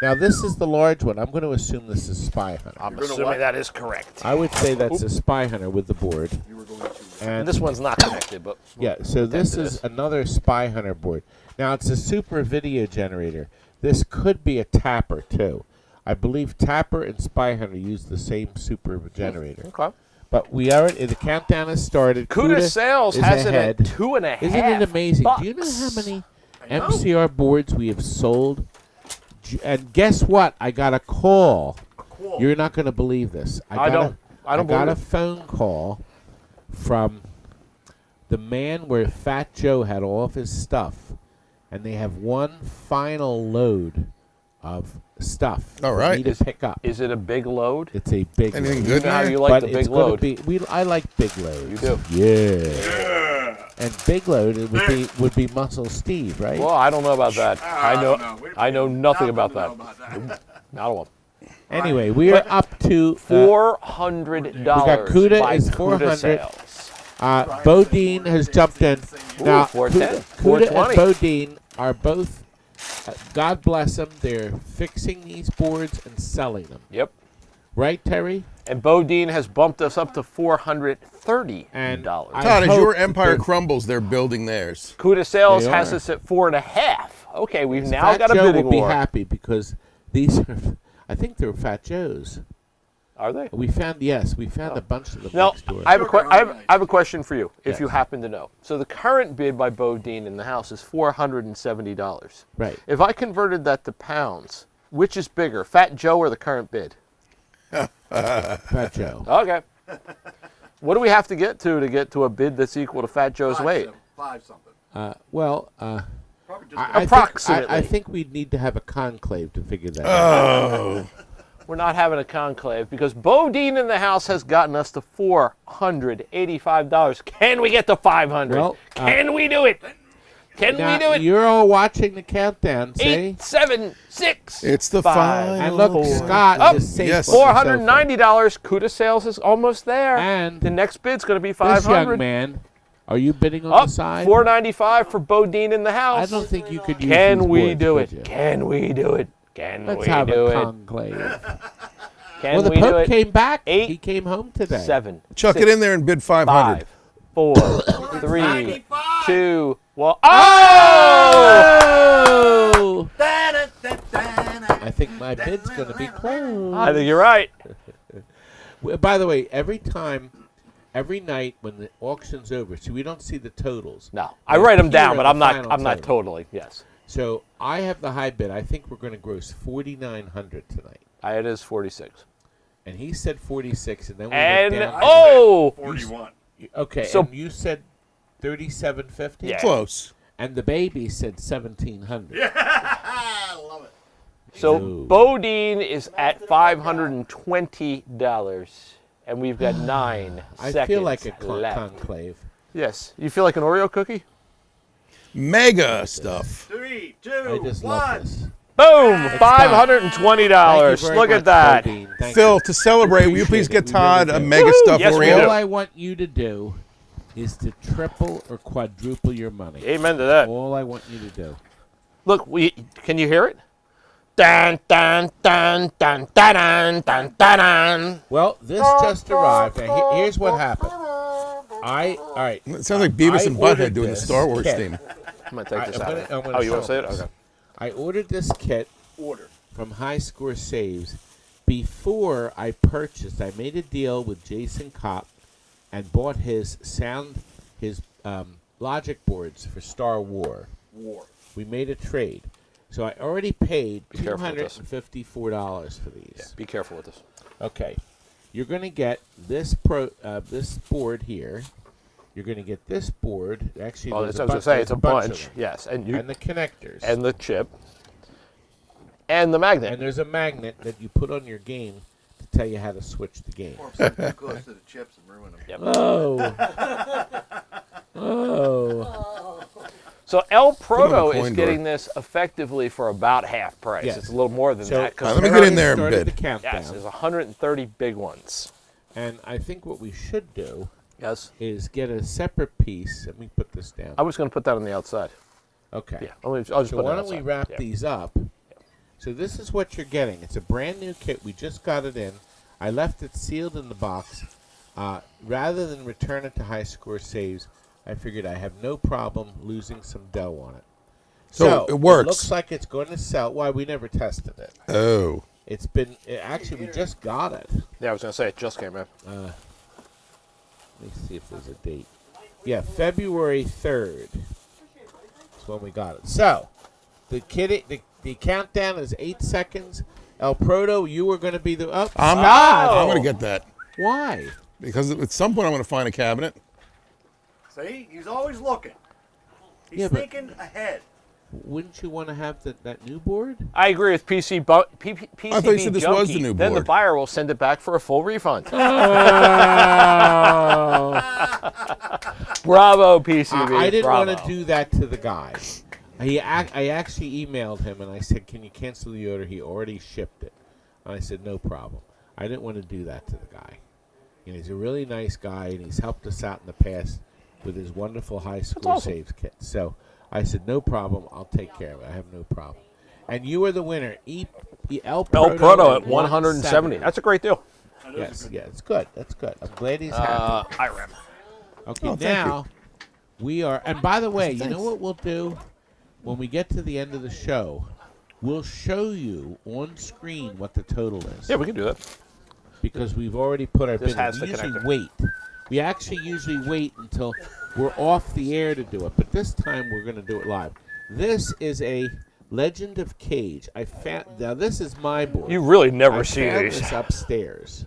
Now, this is the large one. I'm going to assume this is Spy Hunter. I'm assuming that is correct. I would say that's a Spy Hunter with the board. And this one's not connected, but Yeah, so this is another Spy Hunter board. Now, it's a super video generator. This could be a Tapper, too. I believe Tapper and Spy Hunter use the same super generator. okay. But we are the countdown has started. Cuda Sales is has ahead. it at 2.5. Isn't it amazing? Bucks. Do you know how many MCR boards we have sold? And guess what? I got a call. You're not going to believe this. I don't got believe a it. phone call from the man where Fat Joe had all of his stuff, and they have one final load of stuff All for right. me to pick up. Is it a big load? It's a big Anything load. good You know how there? you like But the it's big gonna load. I like big loads. You do. Yeah. And Big Load it would be Muscle Steve, right? Well, I don't know about that. don't know. I know nothing about Nothing to that. know about that. Not a one. Anyway, we are up to $400 we got Cuda by is Cuda 400. sales. Bodine has jumped in. Now, 410, Cuda and 420. Bodine are both, God bless them, they're fixing these boards and selling them. Yep. Right, Terry? And Bodine has bumped us up to $430. And Todd, Todd, as hope your that empire they're- crumbles, they're building theirs. Cuda sales They has are. us at 4.5. Okay, we've now Fat got a Joe bidding will be war. happy because these are, I think they're Fat Joe's. Are they? We found a bunch of them Now, next door. I have a question for you, if Yes. you happen to know. So the current bid by Bodine in the house is $470. Right. If I converted that to pounds, which is bigger, Fat Joe or the current bid? Fat Joe. Okay. What do we have to get to a bid that's equal to Fat Joe's weight? 5 something. Probably just Approximately. I think we'd need to have a conclave to figure that out. We're not having a conclave because Bodine in the house has gotten us to $485. Can we get to $500? Well, Can we do it? Can Now, we do it? You're all watching the countdown, see? 8, 7, 6. It's the 5. final. And look, Four. Scott Up. Yes. is safe. $490. Cuda sales is almost there. And the next bid's going to be This $500. young man, are you bidding on Up the side? $495 for Bodine in the house. I don't think you could use Can these we boards, do could it? you? Can we do it? Can Let's we have do a it? conclave. Can Well, the we do Pope it? came back. 8, He came home today. 7, Chuck 6, it in there and bid 500. 5, 4, 3, 95. 2, 1. Oh! Oh! I think my bid's going to be closed. I think you're right. By the way, every night when the auction's over, see, we don't see the totals. No, I write them down, Here but are I'm the not. final I'm not total. totally. Yes, So I have the high bid. I think we're going to gross $4,900 tonight. it is 46. And he said 46, and then we And went down. oh, 41. Okay, so- and you said 37.50. Yeah. Close. And the baby said 1,700. Yeah. I love it. so Ooh. Bodine is at $520, and we've got 9 I seconds feel like a left. conclave. Yes, you feel like an Oreo cookie? Mega stuff. 3, I 2, just love 1. this. Boom! Scott. $520. Thank you very Look much, at that. Bodine. Thank Phil, you. to celebrate, will you Appreciate please it. get We Todd really a do. mega Woohoo! stuff Yes, we Oreo? do. All I want you to do is to triple or quadruple your money. Amen to that. All I want you to do. Look, can you hear it? Dun dun dun dun dun dun dun dun. Well, this just arrived. Now, here's what happened. All right. It sounds like Beavis I and ordered Butthead doing the this Star Wars kit. theme. I'm gonna take this I'm out. gonna Oh, you want to show say it? this. Okay. I ordered this kit Order. from High Score Saves before I purchased. I made a deal with Jason Kopp and bought his logic boards for Star War. We made a trade. So I already paid Be careful with this. $254 for these. Yeah, be careful with this. Okay. You're going to get this board here. You're going to get this board. Actually, Oh, there's I a was gonna bunch, say there's it's a bunch of bunch. them. Yes, and And the connectors. and the chip and the magnet. And there's a magnet that you put on your game to tell you how to switch the game. Or sit too close to the chips and ruin them. Yep. Oh. So El Put Proto on the is coin getting door. this effectively for about half price. Yes. It's a little more than So that. 'cause let me there get in are- there and started bid. the countdown. Yes, there's 130 big ones. And I think what we should do Yes. is get a separate piece. Let me put this down. I was going to put that on the outside. Okay. Yeah, I'll just So put why it don't we outside. wrap Yeah. these up? So this is what you're getting. It's a brand new kit. We just got it in. I left it sealed in the box. Rather than return it to High Score Saves, I figured I have no problem losing some dough on it. So it works. It looks like it's going to sell. Why, we never tested it. Oh. Actually, we just got it. Yeah, I was going to say it just came in. Let me see if there's a date. Yeah, February 3rd. That's when we got it. So, the countdown is 8 seconds. El Proto, you were going to be the... Oh, I'm Scott! going to get that. Why? Because at some point I'm going to find a cabinet. See? He's always looking. He's Yeah, but- thinking ahead. wouldn't you want to have that new board? I agree with PCB I thought you said this was the Junkie. new Then the board. buyer will send it back for a full refund. Bravo, PCB. I didn't Bravo. want to do that to the guy. I actually emailed him and I said, "Can you cancel the order? He already shipped it." And I said, "No problem." I didn't want to do that to the guy. And he's a really nice guy, and he's helped us out in the past with his wonderful high score awesome. saves kit. So I said, "No problem. I'll take care of it. I have no problem." And you are the winner. El Proto at 170. That's a great deal. Yes, yeah, it's good. That's good. I'm glad he's happy. IRAM. Okay, Oh, thank now we are. And by the way, you know what we'll do when we get to the end of the show? We'll show you on screen what the total is. Yeah, we can do that. Because we've already put our This bid in. has We the usually connector. wait. We actually usually wait until we're off the air to do it, but this time we're going to do it live. This is a Legend of Cage. I found now this is my board. You really never I see found these. this upstairs.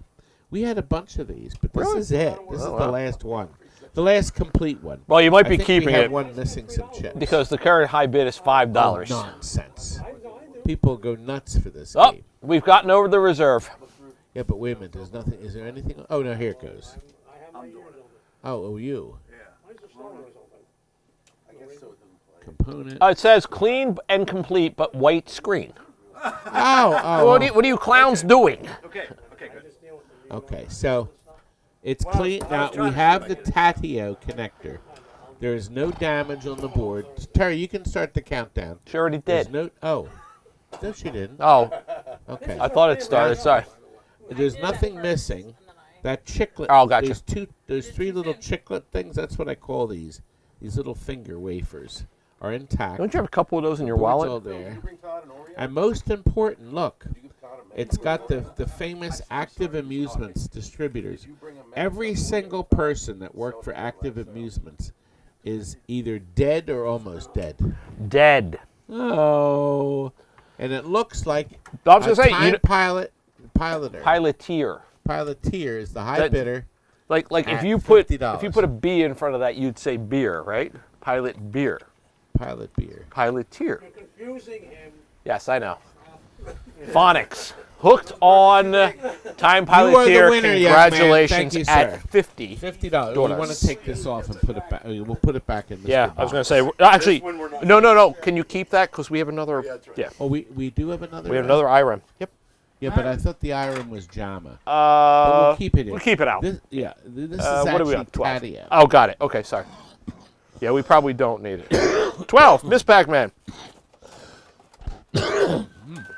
We had a bunch of these, but this Really? is it. This is Oh, the wow. last one, the last complete one. Well, you might I be think keeping we have it one missing some chips. because the current high bid is $5. Oh, nonsense. People go nuts for this Oh, game. we've gotten over the reserve. Yeah, but wait a minute. There's nothing. Is there anything? Oh no, here it goes. Oh, you. Component. It says clean and complete, but white screen. Oh. What are you clowns doing? Okay, good. Okay, so it's clean. Now we have the Tatio connector. There is no damage on the board. Terry, you can start the countdown. She already There's did. no. Oh, no, she didn't. Oh, Okay. I thought it started. Sorry. There's nothing missing. That chiclet. Oh, gotcha. There's three little chiclet things. That's what I call these. These little finger wafers are intact. Don't you have a couple of those in your Board's all wallet? there. And most important, look, it's got the famous Active Amusements distributors. Every single person that worked for Active Amusements is either dead or almost dead. Dead. Oh. And it looks like I was a gonna say, time piloter. Piloteer. Piloteer is the high That- bidder. Like if At you put $50. a B in front of that, you'd say beer, right? Pilot beer. Pilot beer. Piloteer. Confusing him. Yes, I know. Phonics. Hooked on Time You are the Piloteer. winner, young man. Congratulations Thank you, at sir. $50. $50. We Dollars. want to take this off and put it back. We'll put it back in Mr. Yeah, I was going to say. Box. Actually, no. Can you keep that? Because we have another. Yeah, Oh, we do have another. we have another IRAM. Yep. Yeah, but I thought the Iron was JAMA. But we'll keep it in. We'll keep it out. This is What are we actually on? 12. Tatio. Oh, got it. Okay, sorry. Yeah, we probably don't need it. 12. Miss Pac-Man.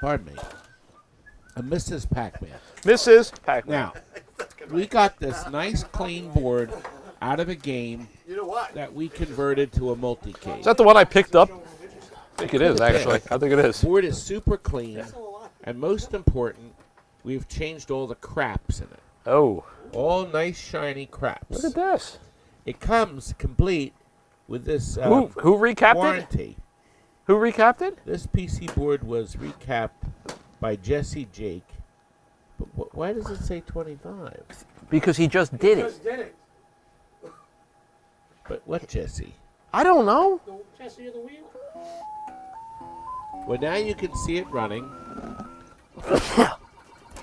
Pardon me. A Mrs. Pac-Man. Mrs. Pac-Man. Now, we got this nice clean board out of a game You know what? that we converted to a multi-cage. Is that the one I picked up? I think it is, actually. I think it is. Board is super clean, and most important, we've changed all the craps in it. Oh, All nice shiny craps. look at this. It comes complete with this Who recapped it? warranty. Who recapped it? This PC board was recapped by Jesse Jake. But why does it say 25? Because he just did it. Just did it. But what Jesse? I don't know. Jesse of the wheel. Well, now you can see it running.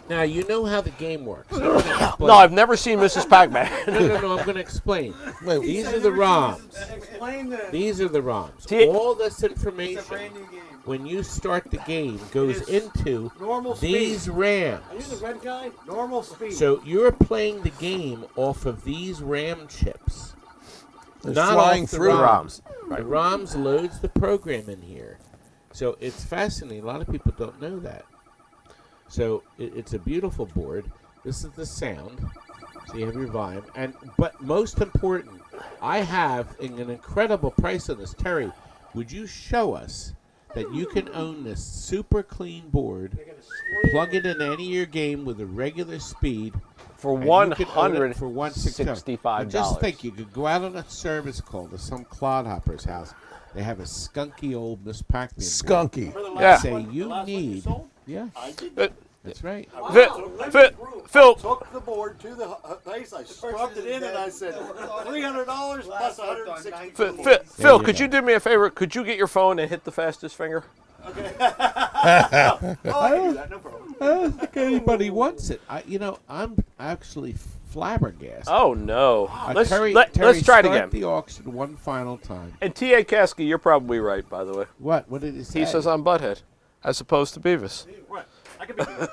Now, you know how the game works. I'm gonna explain. No, I've never seen Mrs. Pac-Man. No, I'm going to explain. Wait, These are the ROMs. Explain the. These are the ROMs. See- All this It's a information, brand new game. when you start the game, goes into Normal speed. these RAMs. Are you the red guy? Normal speed. So you're playing the game off of these RAM chips. It's Not flying off the through. ROMs. The ROMs loads the program in here. So it's fascinating. A lot of people don't know that. So it's a beautiful board. This is the sound. So you have your volume. But most important, I have an incredible price on this. Terry, would you show us that you can own this super clean board, plug it in any of your game with a regular speed, For and you can own it for $165. And just think, you could go out on a service call to some clodhopper's house. They have a skunky old Miss Pac-Man board. Skunky. Yeah. Say you need. Yeah. That's right. Phil, Took the board to the place. I scrubbed it in, and I said $300 plus 160. Phil, could you do me a favor? Could you get your phone and hit the fastest finger? Oh, I can do that. No problem. I don't think anybody wants it. I'm actually flabbergasted. Oh no! Let's Terry, try it start again. the auction one final time. And T.A. Kasky, you're probably right, by the way. What? What did he say? He says I'm Butthead, as opposed to Beavis. Right. I can be good.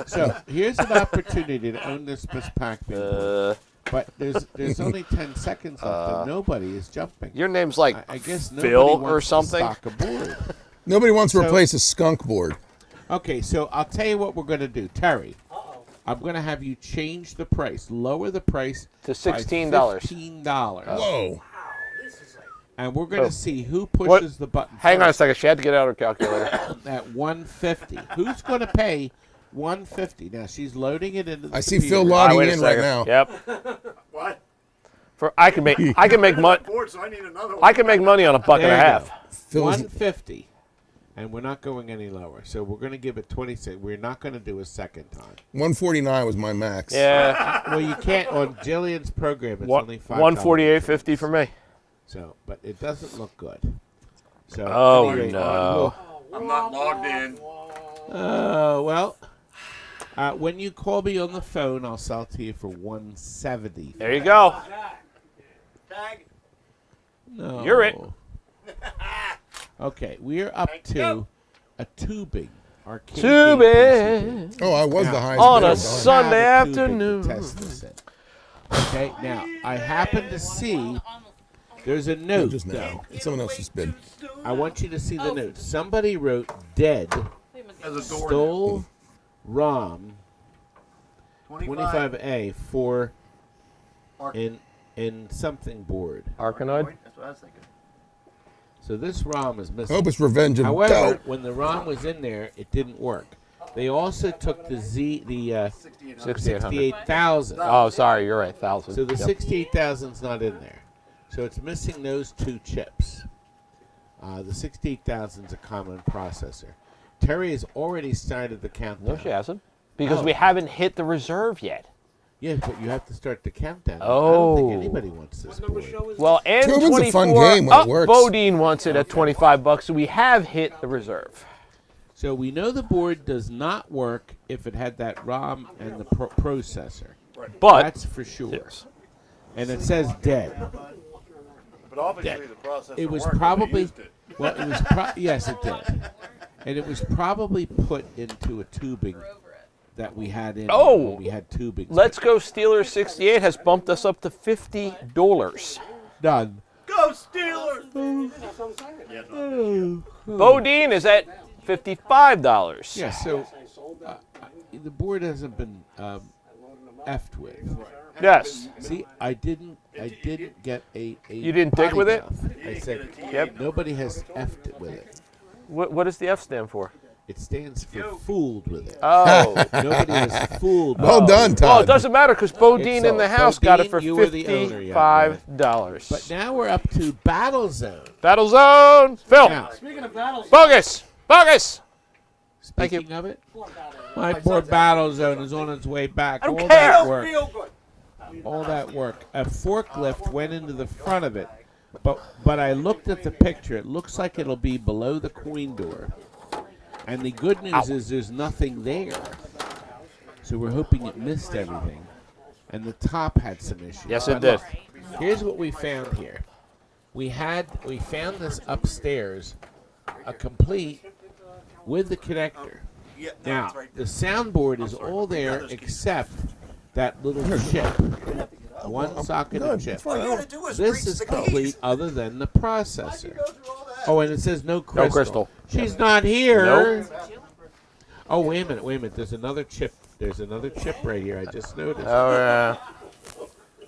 So here's an opportunity to own this pack board. But there's only 10 seconds left, and nobody is jumping. Your name's like I guess nobody Phil wants or to something. stock a board. Nobody wants to replace a skunk board. Okay, so I'll tell you what we're going to do. Terry, I'm going to have you change the price, lower the price To by $16. $15. Whoa. And we're going to see who pushes the button Hang on a first second. She had to get out her calculator. at $150. Who's going to pay $150? Now, she's loading it into the I see computer. Phil All right, logging wait a in right second. now. Yep. What? I can make money. Board, so I need another one. I can make money on a buck and a There you half. go. Phil's, 150. And we're not going any lower. So we're going to give it 26. We're not going to do a second time. 149 was my max. Yeah. Well, you can't. On Jillian's program, it's only $5. 148.50 for me. So, but it doesn't look good. So, Oh anyway, no. I'm not logged in. well, when you call me on the phone, I'll sell to you for $170. There you go. Tag. No. You're it. Okay, we're up to a tubing arcade. Tubing Oh, I was Now, the highest on bidder. a Sunday have a tubing to afternoon. test this in. Okay, now I happen to see there's a No, note. just now. It's someone else's bid. I want you to see the note. Somebody wrote dead, As a door. stole ROM 25A for in something board. Arkanoid. That's what I was thinking. So this ROM is I missing. hope it's Revenge of However, Doubt. when the ROM was in there, it didn't work. They also took the 68,000. Oh, sorry, you're right. 1,000. So the Yep. 68,000's not in there. So it's missing those two chips. The 68,000's a common processor. Terry has already started the countdown. No, she hasn't. Because Oh. we haven't hit the reserve yet. Yeah, but you have to start the countdown. I Oh. don't think anybody wants this board. Well, and Tubing's a 24. fun game when it works. Bodine wants it at $25, so we have hit the reserve. So we know the board does not work if it had that ROM and the processor. But That's for sure. yes. And it says dead. But obviously the process It was worked when they probably used it. well. It was yes, it did, and it was probably put into a tubing that we had in. Oh! when we had tubing. Let's Go Steelers 68 has bumped us up to $50. done. Go Steelers! Bodine is at $55. Yeah. So the board hasn't been effed with. Yes. See, I didn't get a. You didn't dig potty with it? mouth. I said, Yep. nobody has effed it with it. What does the F stand for? It stands for fooled with it. Oh. Nobody has fooled. Well done, Well, it Todd. doesn't matter because Bodine in the house got it for Bodine, you were the owner, yeah, $55. But now we're up to Battle Zone. Battle Zone. Phil. Now, Speaking of battles, Bogus. Bogus. Thank you. speaking of it, my poor Battle Zone is on its way back. I don't All care. that work. Feel good. All that work. A forklift went into the front of it, but I looked at the picture. It looks like it'll be below the coin door. And the good news is there's nothing there. So we're hoping it missed everything. And the top had some issues. Yes, But it did. look, here's what we found here. We found this upstairs, a complete with the connector. Yeah, Now, that's right the soundboard is all there except that little chip. One socket of chip. All you gotta do is This reach is the complete keys. other than the processor. Oh, and it says no crystal. No crystal. She's not here. Nope. Oh, wait a minute. There's another chip. There's another chip right here. I just noticed. Oh, yeah.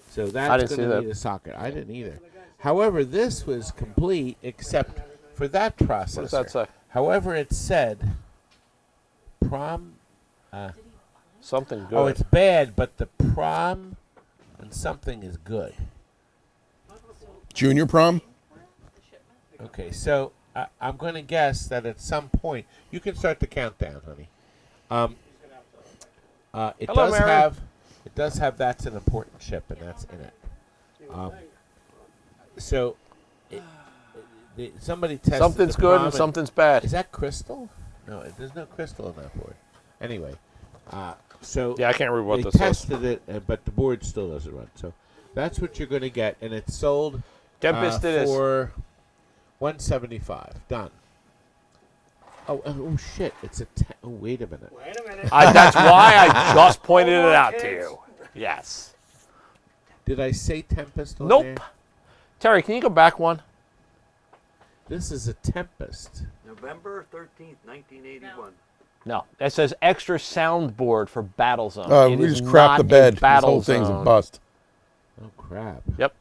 So I that's didn't see going to that. need a socket. I didn't either. However, this was complete except for that processor. What does that say? However, it said prom. Something good. Oh, it's bad, but the prom and something is good. Junior prom? Okay, so I'm going to guess that at some point you can start the countdown, honey. It Hello, does Mary. have. It does have. That's an important chip, and that's in it. So, somebody tested. Something's the good ROM and something's bad. Is that crystal? No, there's no crystal in that board. Anyway, so Yeah, I can't read what they this is. tested it, but the board still doesn't run. So that's what you're going to get, and it's sold Tempest it is. for $175. Done. Oh shit! It's a. Oh, wait a minute. Wait a minute. That's why I just pointed it out to you. Yes. Did I say Tempest on Nope. there? Terry, can you go back one? This is a Tempest. November 13th, 1981. No. That says extra soundboard for Battlezone. Oh, It we is just crap not the a bed. This whole thing's a Battlezone. bust. Oh crap! Yep.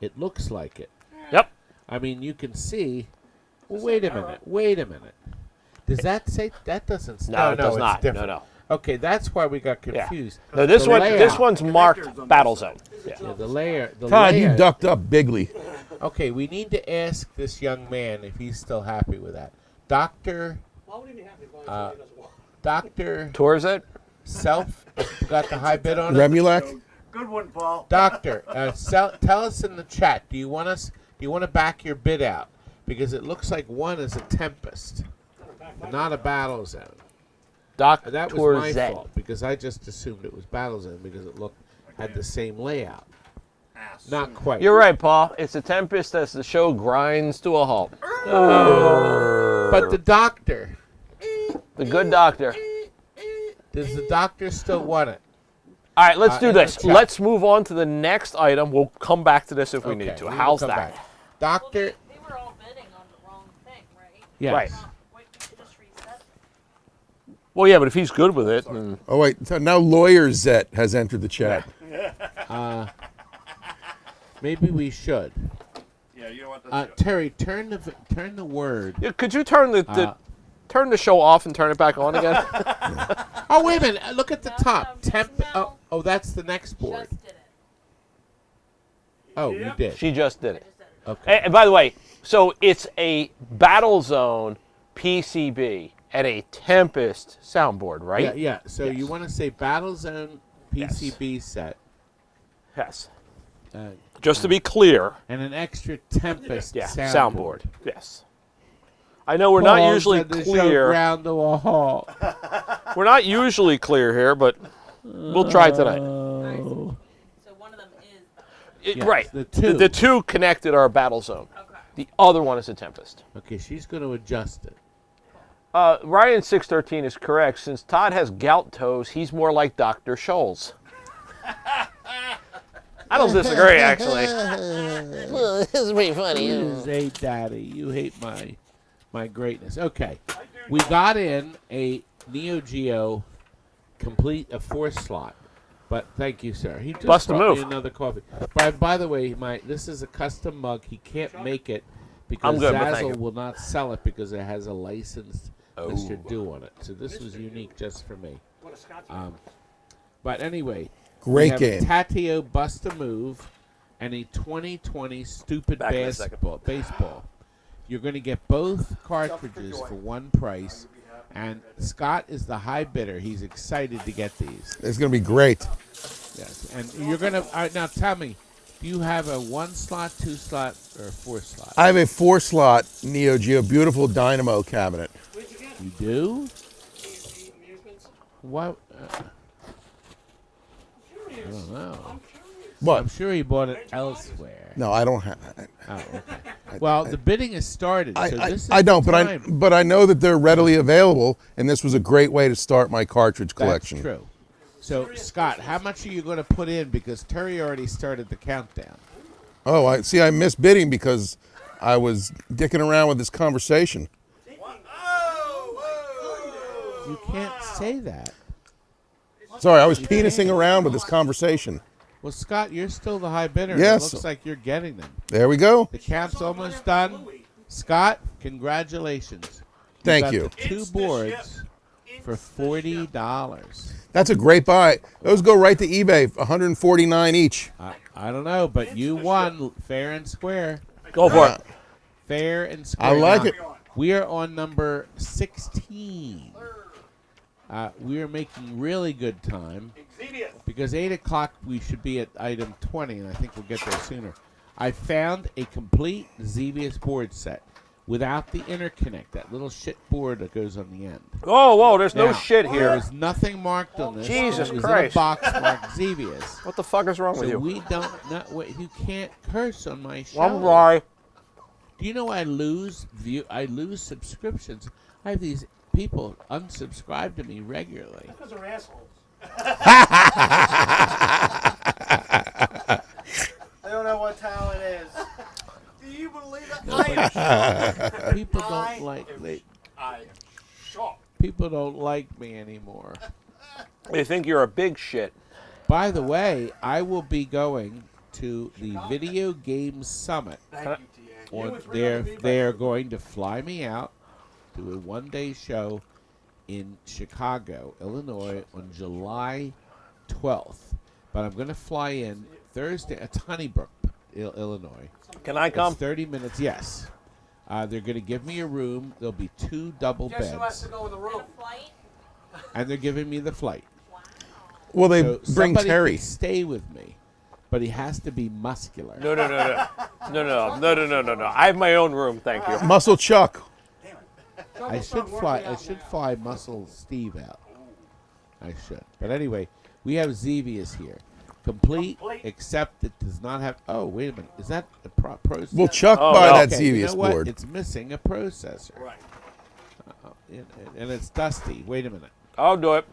It looks like it. Yep. I mean, you can see. Well, wait a minute. Wait a minute. Does that say that doesn't? No, it does it's not. different. No. Okay, that's why we got Yeah. confused. No, this The one. layout. This one's marked Battlezone. Yeah. Yeah, the layer. The Todd, you layout- ducked up bigly. Okay, we need to ask this young man if he's still happy with that. Doctor. Doctor Tours Self got the high bid on it. Remulac? Good one, Paul. Doctor, tell us in the chat. Do you want to back your bid out? Because it looks like one is a Tempest, not a Battlezone. Dr. That was my Zed. fault because I just assumed it was Battlezone because it had the same layout. Not quite. You're right, Paul. It's a Tempest as the show grinds to a halt. But the Doctor, The good doctor. does the Doctor still want it? All right, let's do in the this. chat. Let's move on to the next item. We'll come back to this if we Okay, need to. we will How's come that? back. Doctor, They were all bidding on the wrong thing, right? yes. Right. Wait, we should just reset. Well, yeah, but if he's good with it, then Oh, wait. So now Lawyer Zet has entered the chat. Maybe we should. Yeah, you know what? That's Terry, turn the word. yeah, could you turn the show off and turn it back on again? Oh wait a minute! Look at the top. no, Temp. no. Oh, that's the next board. Just did it. Oh, you did. She just did it. Just did it. Okay. And by the way, so it's a Battlezone PCB and a Tempest soundboard, right? Yeah, yeah. So you want to say Battlezone PCB set Yes. uh, Just to be clear, and an extra Tempest yeah, soundboard. Yes. I know we're not Paul usually said the show clear. ground to a halt. We're not usually clear here, but we'll try tonight. So one of them is. Yes, Right. the two. The two connected are Battlezone. Okay. The other one is a Tempest. Okay, she's going to adjust it. Ryan613 is correct. Since Todd has gout toes, he's more like Dr. Scholl's. I don't disagree, actually. This is pretty funny. You hate Daddy. You hate my greatness. Okay, we got in a Neo Geo complete a 4-slot. But thank you, sir. He just Bust a brought me move. another coffee. By the way, this is a custom mug. He can't make it because I'm good, but thank Zazzle you. will not sell it because it has a licensed Mr. Do on it. So this was unique just for me. But anyway, we Great have game. a Tateo Bust a Move and a 2020 Stupid Back in a second. Baseball. You're going to get both cartridges for one price. And Scott is the high bidder. He's excited to get these. It's going to be great. Yes, and you're gonna now tell me, do you have a 1-slot, 2-slot, or a 4-slot? I have a 4-slot Neo Geo beautiful dynamo cabinet. You do? Amusements? What? I don't know. I'm What? sure he bought it elsewhere. No, I don't have. Oh, okay. Well, the bidding has started. So this is I don't, the time. but I know that they're readily available, and this was a great way to start my cartridge collection. That's true. So, Scott, how much are you going to put in? Because Terry already started the countdown. Oh, I see. I missed bidding because I was dicking around with this conversation. You can't say that. Sorry, I was penising around with this conversation. Well, Scott, you're still the high bidder. and Yes. It looks like you're getting them. There we go. The count's almost done. Scott, congratulations. Thank got you. The 2 boards for $40. That's a great buy. Those go right to eBay, 149 each. I don't know, but you won fair and square. Go for it. Fair and square. I like Now, it. We are on number 16. We are making really good time Exvius. because 8 o'clock we should be at item 20, and I think we'll get there sooner. I found a complete Xevious board set without the interconnect, that little shit board that goes on the end. Oh, whoa, there's no Now, shit There here. is nothing marked on this. Jesus and it was Christ. in a box marked Xevious. What the fuck is wrong with So you? we don't you can't curse on my show. I'm sorry. Do you know I lose subscriptions? I have these people unsubscribe to me regularly. Because they're assholes. They don't know what talent is. Do you believe that? I am People don't like shocked. people don't like me anymore. They think you're a big shit. By the way, I will be going to the Video Game Summit. Thank you, TA. They are going to fly me out to a one-day show in Chicago, Illinois, on July 12th. But I'm going to fly in Thursday. It's Honeybrook, Illinois. Can I come? It's 30 minutes. Yes. They're going to give me a room. There'll be 2 double Guess who has beds, to go in the And room? a flight? and they're giving me the flight. Well, they So bring somebody Terry. can stay with me, but he has to be muscular. No. I have my own room, thank you. Muscle Chuck. I should fly Muscle Steve out. I should. But anyway, we have Xevious here. Complete, except it does not have... Oh, wait a minute. Is that a processor? We'll Chuck Oh, buy no. that Okay, you Xevious know what? board. It's missing a processor. Right. And it's dusty. Wait a minute. I'll do it.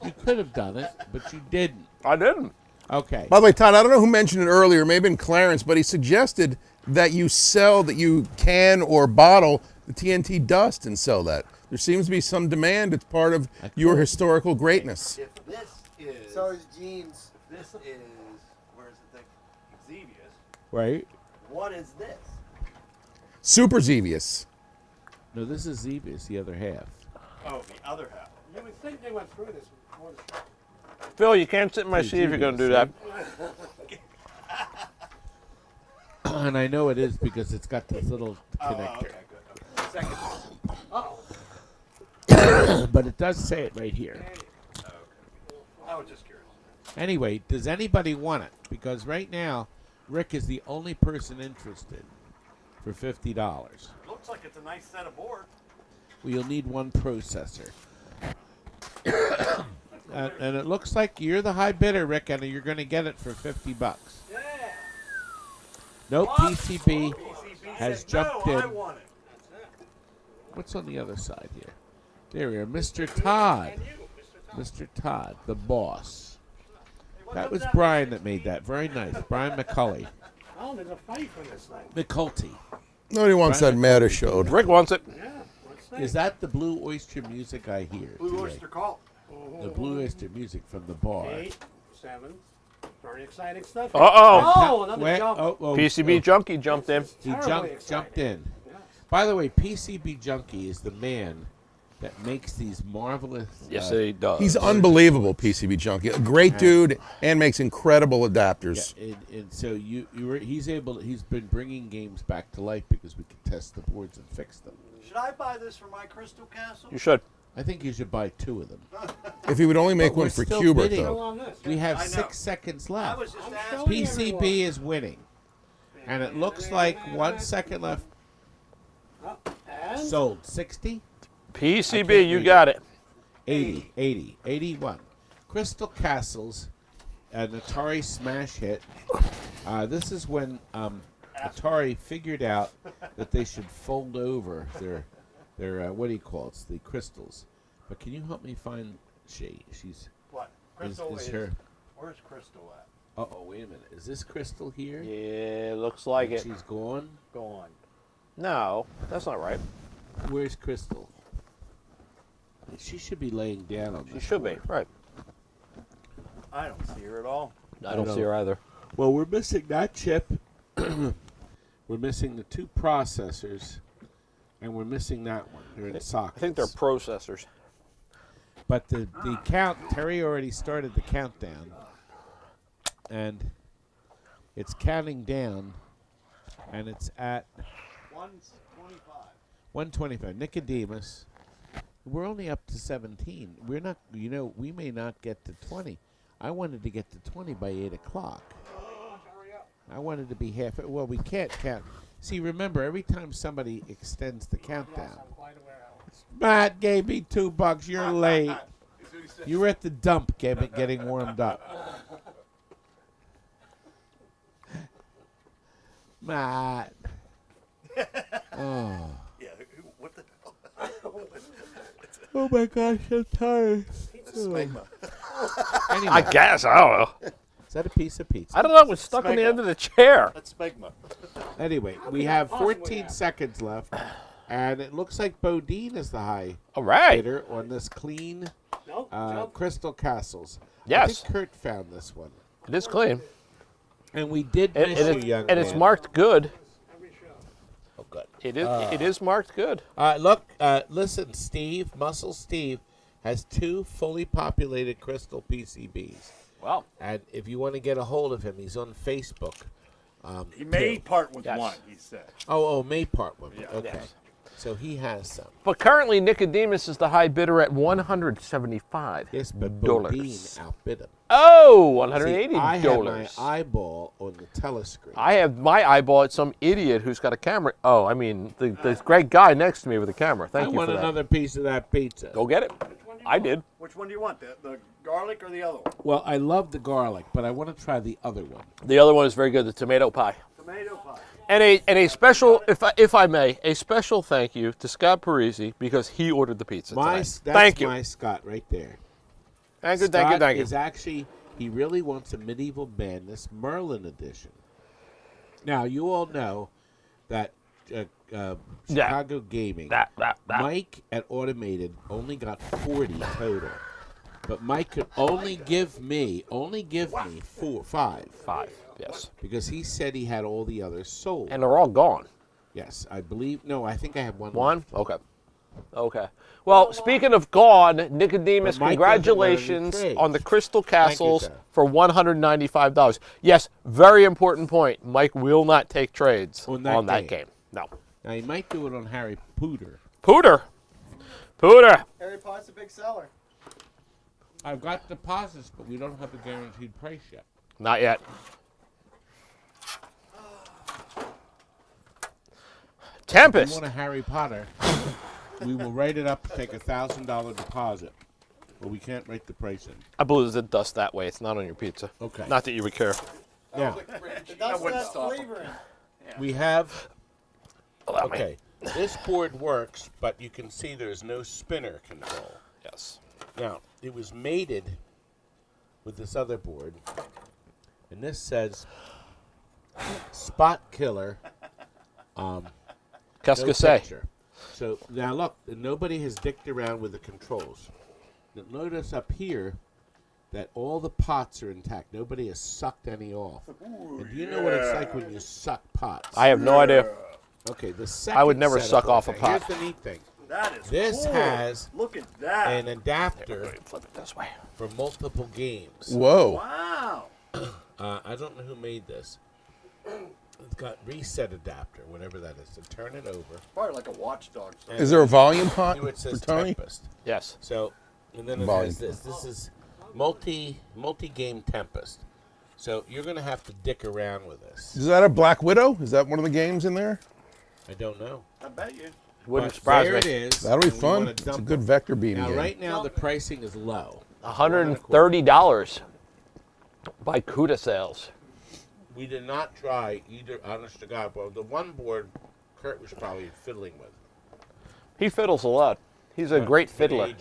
You could have done it, but you didn't. I didn't. Okay. By the way, Todd, I don't know who mentioned it earlier, maybe Clarence, but he suggested that you can or bottle the TNT dust and sell that. There seems to be some demand. It's part of your historical greatness. If this is, So is jeans. this is, where's the thing? Exvius. Right? What is this? Super Xevious. No, this is Xevious, the other half. Oh, the other half. You would think they went through this before the show. Phil, you can't sit in my Hey, seat if you're going to do Xevious, that. And I know it is because it's got this little Oh, connector. okay, good. Second. But it does say it right here. I was just curious. Anyway, does anybody want it? Because right now, Rick is the only person interested for $50. Looks like it's a nice set of boards. Well, you'll need one processor. And it looks like you're the high bidder, Rick, and you're going to get it for $50. Yeah. No, PCB has said, jumped no, in. I want it. What's on the other side here? There we are, Mr. Todd. Mr. Todd, the boss. That was Brian that made that. Very nice. Brian McCulley. Oh, there's a fight for this thing. McCulty. Nobody wants that Right. matter showed. Rick wants it. Yeah. What's that? Is that the Blue Oyster music I hear Blue today? Oyster Cult. The Blue Oyster music from the bar. 8, 7. Very exciting stuff. Uh-oh. Oh, another Wait, jump. PCB Junkie jumped in. He Terribly jumped exciting. in. Yes. By the way, PCB Junkie is the man that makes these marvelous. Yes, he does. He's unbelievable, PCB Junkie. A great dude and makes incredible adapters. And so he's been bringing games back to life because we can test the boards and fix them. Should I buy this for my Crystal Castle? You should. I think you should buy 2 of them. If he would only make But we're one for still Kubert, bidding. Still though. on this. We have I know. 6 seconds I left. was just I'm asking. showing PCB is winning. And it looks like 1 second left. Oh, and Sold 60, PCB, you got it. 80, 80, 81. Crystal Castles, an Atari smash hit. This is when Atari figured out that they should fold over their what do you call it? It's the crystals. But can you help me find she's What? Crystal is her. Where's Crystal at? Uh-oh, wait a minute. Is this Crystal here? Yeah, looks like it. She's gone. Gone. No, that's not right. Where's Crystal? She should be laying down on She this should be. board. Right. I don't see her at all. I don't see her either. Well, we're missing that chip. We're missing the 2 processors, and we're missing that one. They're in sockets. I think they're processors. But the count, Terry already started the countdown, and it's counting down, and it's at 125. 125. Nicodemus. We're only up to 17. We're not, we may not get to 20. I wanted to get to 20 by 8 o'clock. I wanted to be half. Well, we can't count. See, remember, every time somebody extends the countdown. Matt gave me $2. You're late. You were at the dump getting warmed up. Matt. Oh. Yeah, what the Oh my gosh, I'm tired. Smegma. Anyway, I guess. I don't know. is that a piece of pizza? I don't know. It was stuck on the end of the chair. That's Smegma. Anyway, we have 14 seconds left, and it looks like Bodine is the high All right. bidder on this clean Crystal Castles. I Yes. think Kurt found this one. It is clean. And we did It, miss it, you, young and it's man. marked good. Oh, good. It is. It is marked good. Look, listen, Steve, Muscle Steve, has 2 fully populated Crystal PCBs. Wow. And if you want to get a hold of him, he's on Facebook. He may part with Yes. one, he said. Oh, May part one. Yeah. Okay. Yes. So he has some. But currently, Nicodemus is the high bidder at $175. Yes, but Dollars. Bodine outbid him. Oh, See, $180. I have my eyeball on the telescreen. I have my eyeball at some idiot who's got a camera. Oh, I mean, the great guy next to me with a camera. Thank I you want for that. another piece of that pizza. Go get it. I did. Which one do you want? The garlic or the other one? Well, I love the garlic, but I want to try the other one. The other one is very good, the tomato pie. Tomato pie. And a special, if I may, a special thank you to Scott Parisi because he ordered the pizza tonight. That's Thank you. my Scott right there. Thank you, Scott thank you, thank you. is actually, he really wants a Medieval Madness Merlin edition. Now, you all know that Chicago Gaming, That. Mike at Automated only got 40 total. But Mike could only give me 5. 5, yes. Because he said he had all the others sold. And they're all gone. Yes, I believe. No, I think I have one. One? left. Okay. Okay. Well, speaking of gone, Nicodemus, But Mike congratulations doesn't want any on the trades. Crystal Castles sir. for $195. Yes, very important point. Mike will not take trades On on that that game. game. No. Now, he might do it on Harry Pooter. Pooter. Harry Potter's a big seller. I've got deposits, but we don't have a guaranteed price yet. Not yet. If you Tempest. want a Harry Potter, we will write it up to take $1,000 deposit. But we can't write the price in. I believe it does that way. It's not on your pizza. Okay. Not that you would care. Now, That's that flavoring. we have. Allow me. Okay. This board works, but you can see there's no spinner control. Yes. Now, it was mated with this other board, and this says Spot Killer. Qu'est-ce No que c'est? picture. So now look, nobody has dicked around with the controls. Now, notice up here that all the pots are intact. Nobody has sucked any off. And do you know what it's like when you suck pots? I have no idea. Okay, the second I would never setup suck off a okay, pot. Here's the neat thing. That is This cool. has Look at that. an adapter Flip it this way. for multiple games. Whoa. Wow. I don't know who made this. It's got reset adapter, whatever that is, to turn it over. Probably like a watchdog. And Is there a volume pot here it for says Tony? Tempest. Yes. So, and then it Volume. has this. This is multi-game Tempest. So you're going to have to dick around with this. Is that a Black Widow? Is that one of the games in there? I don't know. I bet you. Wouldn't But surprise there me. it is. That'll be and we fun. wanna It's a dump good it. vector beam Now, game. right now, the pricing is low. $130 by Cuda Sales. We did not try either, honest to God. Well, the one board Kurt was probably fiddling with. He fiddles a lot. He's a great fiddler.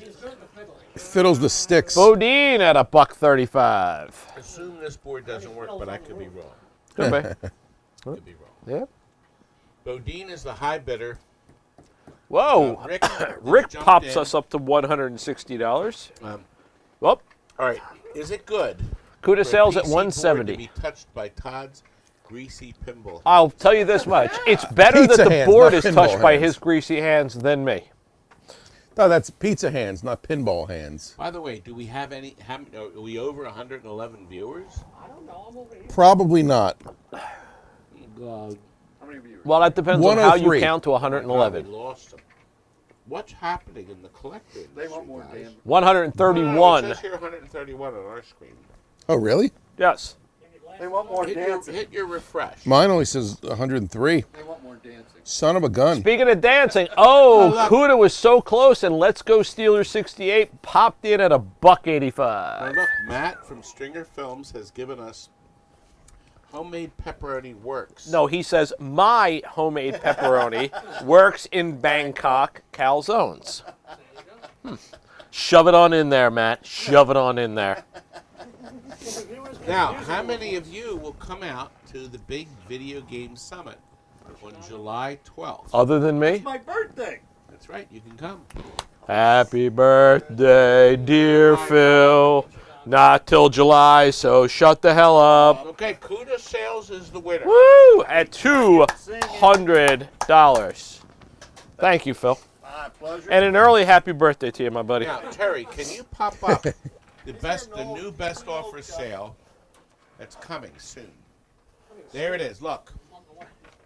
Fiddles the sticks. Bodine at $135. Assume this board doesn't work, but I could be wrong. Could be. Could be wrong. Yeah. Bodine is the high bidder. Whoa. Rick jumped pops in. us up to $160. All Well, right. Is it good? Cuda for a Sales at PC board $170. To be touched by Todd's greasy pinball. I'll tell you this much. It's better Pizza that the hands, board not is touched pinball by hands. his greasy hands than me. No, that's pizza hands, not pinball hands. By the way, do we have any? Are we over 111 viewers? Probably not. God. many viewers? Well, that depends on how you 103. count to We 111. lost them. What's happening in the collector They want industry, more guys? damn. 131. No, it says here 131 on our screen. Oh, really? Yes. They want more Hit dancing. your refresh. Mine only says 103. They want more dancing. Son of a gun. Speaking of dancing, oh, look. Cuda was so close, and Let's Go Steelers 68 popped in at Now $1.85. look, Matt from Stringer Films has given us homemade pepperoni works. No, he says my homemade pepperoni works in Bangkok calzones. Shove it on in there, Matt. Shove it on in there. Now, how many of you will come out to the big video game summit on July 12th? Other than me? My birthday. That's right, you can come. Happy birthday, dear Phil. Not till July, so shut the hell up. Okay, Cuda Sales is the winner. Woo! At $200. Thank you, Phil. My pleasure. And an early happy birthday to you, my buddy. Now, Terry, can you pop up the new best offer sale that's coming soon? There it is. Look,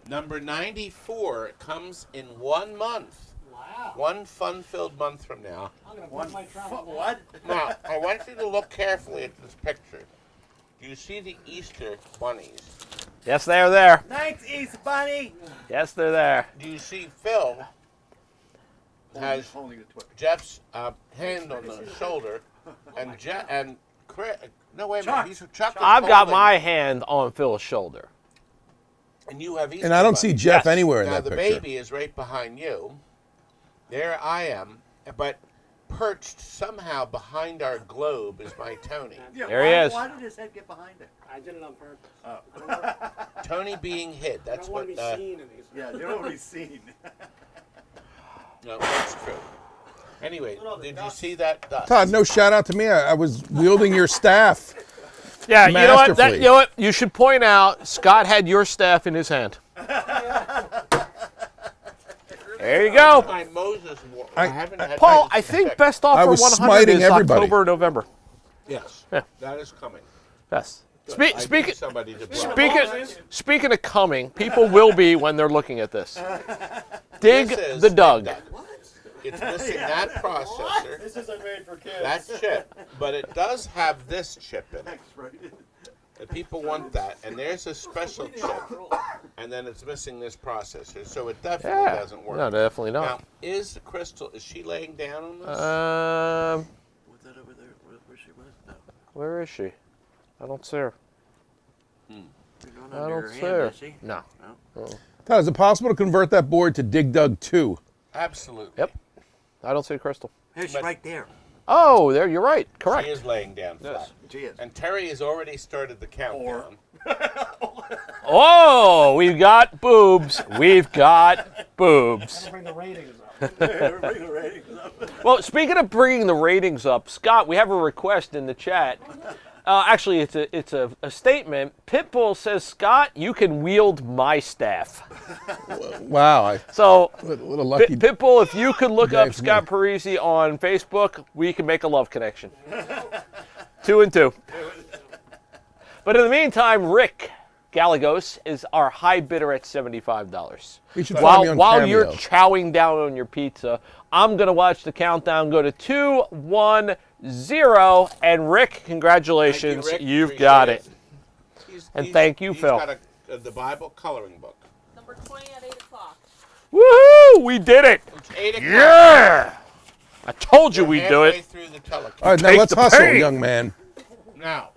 number 94 comes in 1 month. Wow. One fun-filled month from now. I'm going to put my travel. What? Now, I want you to look carefully at this picture. Do you see the Easter bunnies? Yes, they're there. Thanks, East Bunny. Yes, they're there. Do you see Phil has Holding the Twitter. Jeff's hand on the shoulder, and Chris? No, wait a minute. He's Chuck. is I've got holding- my hand on Phil's shoulder. And you have Easter And I don't see bunnies. Jeff Yes. anywhere in Now that the picture. baby is right behind you. There I am, but perched somehow behind our globe is my Tony. Yeah, There he is. Why did his head get behind it? I did it on purpose. Tony being hid. I That's don't want what. to be seen in these. Yeah, you don't want to be seen. No, that's true. Anyway, did you see that dust? Todd, no shout out to me. I was wielding your staff. Yeah, you know what? Masterfully. You know what? You should point out Scott had your staff in his hand. There you go. My Moses. I haven't had. Paul, my I think stick. best offer was 100 smiting is everybody. October or November. Yes, Yeah. that is coming. Yes. Good. I need Speaking somebody to blow. speaking of coming, people will be when they're looking at this. Dig This is the Doug. It's missing that processor, This isn't made for kids. that chip, but it does have this chip in it. And people want that, and there's a special chip, and then it's missing this processor, so it definitely Yeah. doesn't work. No, definitely Now, not. is Crystal? Is she laying down on this? Was that over there where she was? No. Where is she? I don't see her. You're going I under don't her see hand, her. is she? No. Todd, is it possible to convert that board to Dig Dug 2? Absolutely. Yep. I don't see Crystal. Hey, she's But- right there. Oh, there. You're right. She Correct. is laying down flat. Yes. She is. And Terry has already started the countdown. Oh, we've got boobs. We've got boobs. Bring the ratings up. Well, speaking of bringing the ratings up, Scott, we have a request in the chat. Actually, it's a statement. Pitbull says, Scott, you can wield my staff. Wow. So, What a lucky. Pitbull, if you could look day up for me. Scott Parisi on Facebook, we can make a love connection. 2 and 2. But in the meantime, Rick Gallegos is our high bidder at $75. You should find me on While you're Cameo. chowing down on your pizza, I'm going to watch the countdown go to 2, 1, 0. And Rick, congratulations. Thank you, Rick. You've got Appreciate it. And thank you, he's Phil. got the Bible coloring book. Number 20 at 8 o'clock. Woohoo! We did it. It's 8 o'clock. Yeah! I told you we'd do Halfway it. through the telecast. All right, now Take let's the hustle, pain. young man. Now,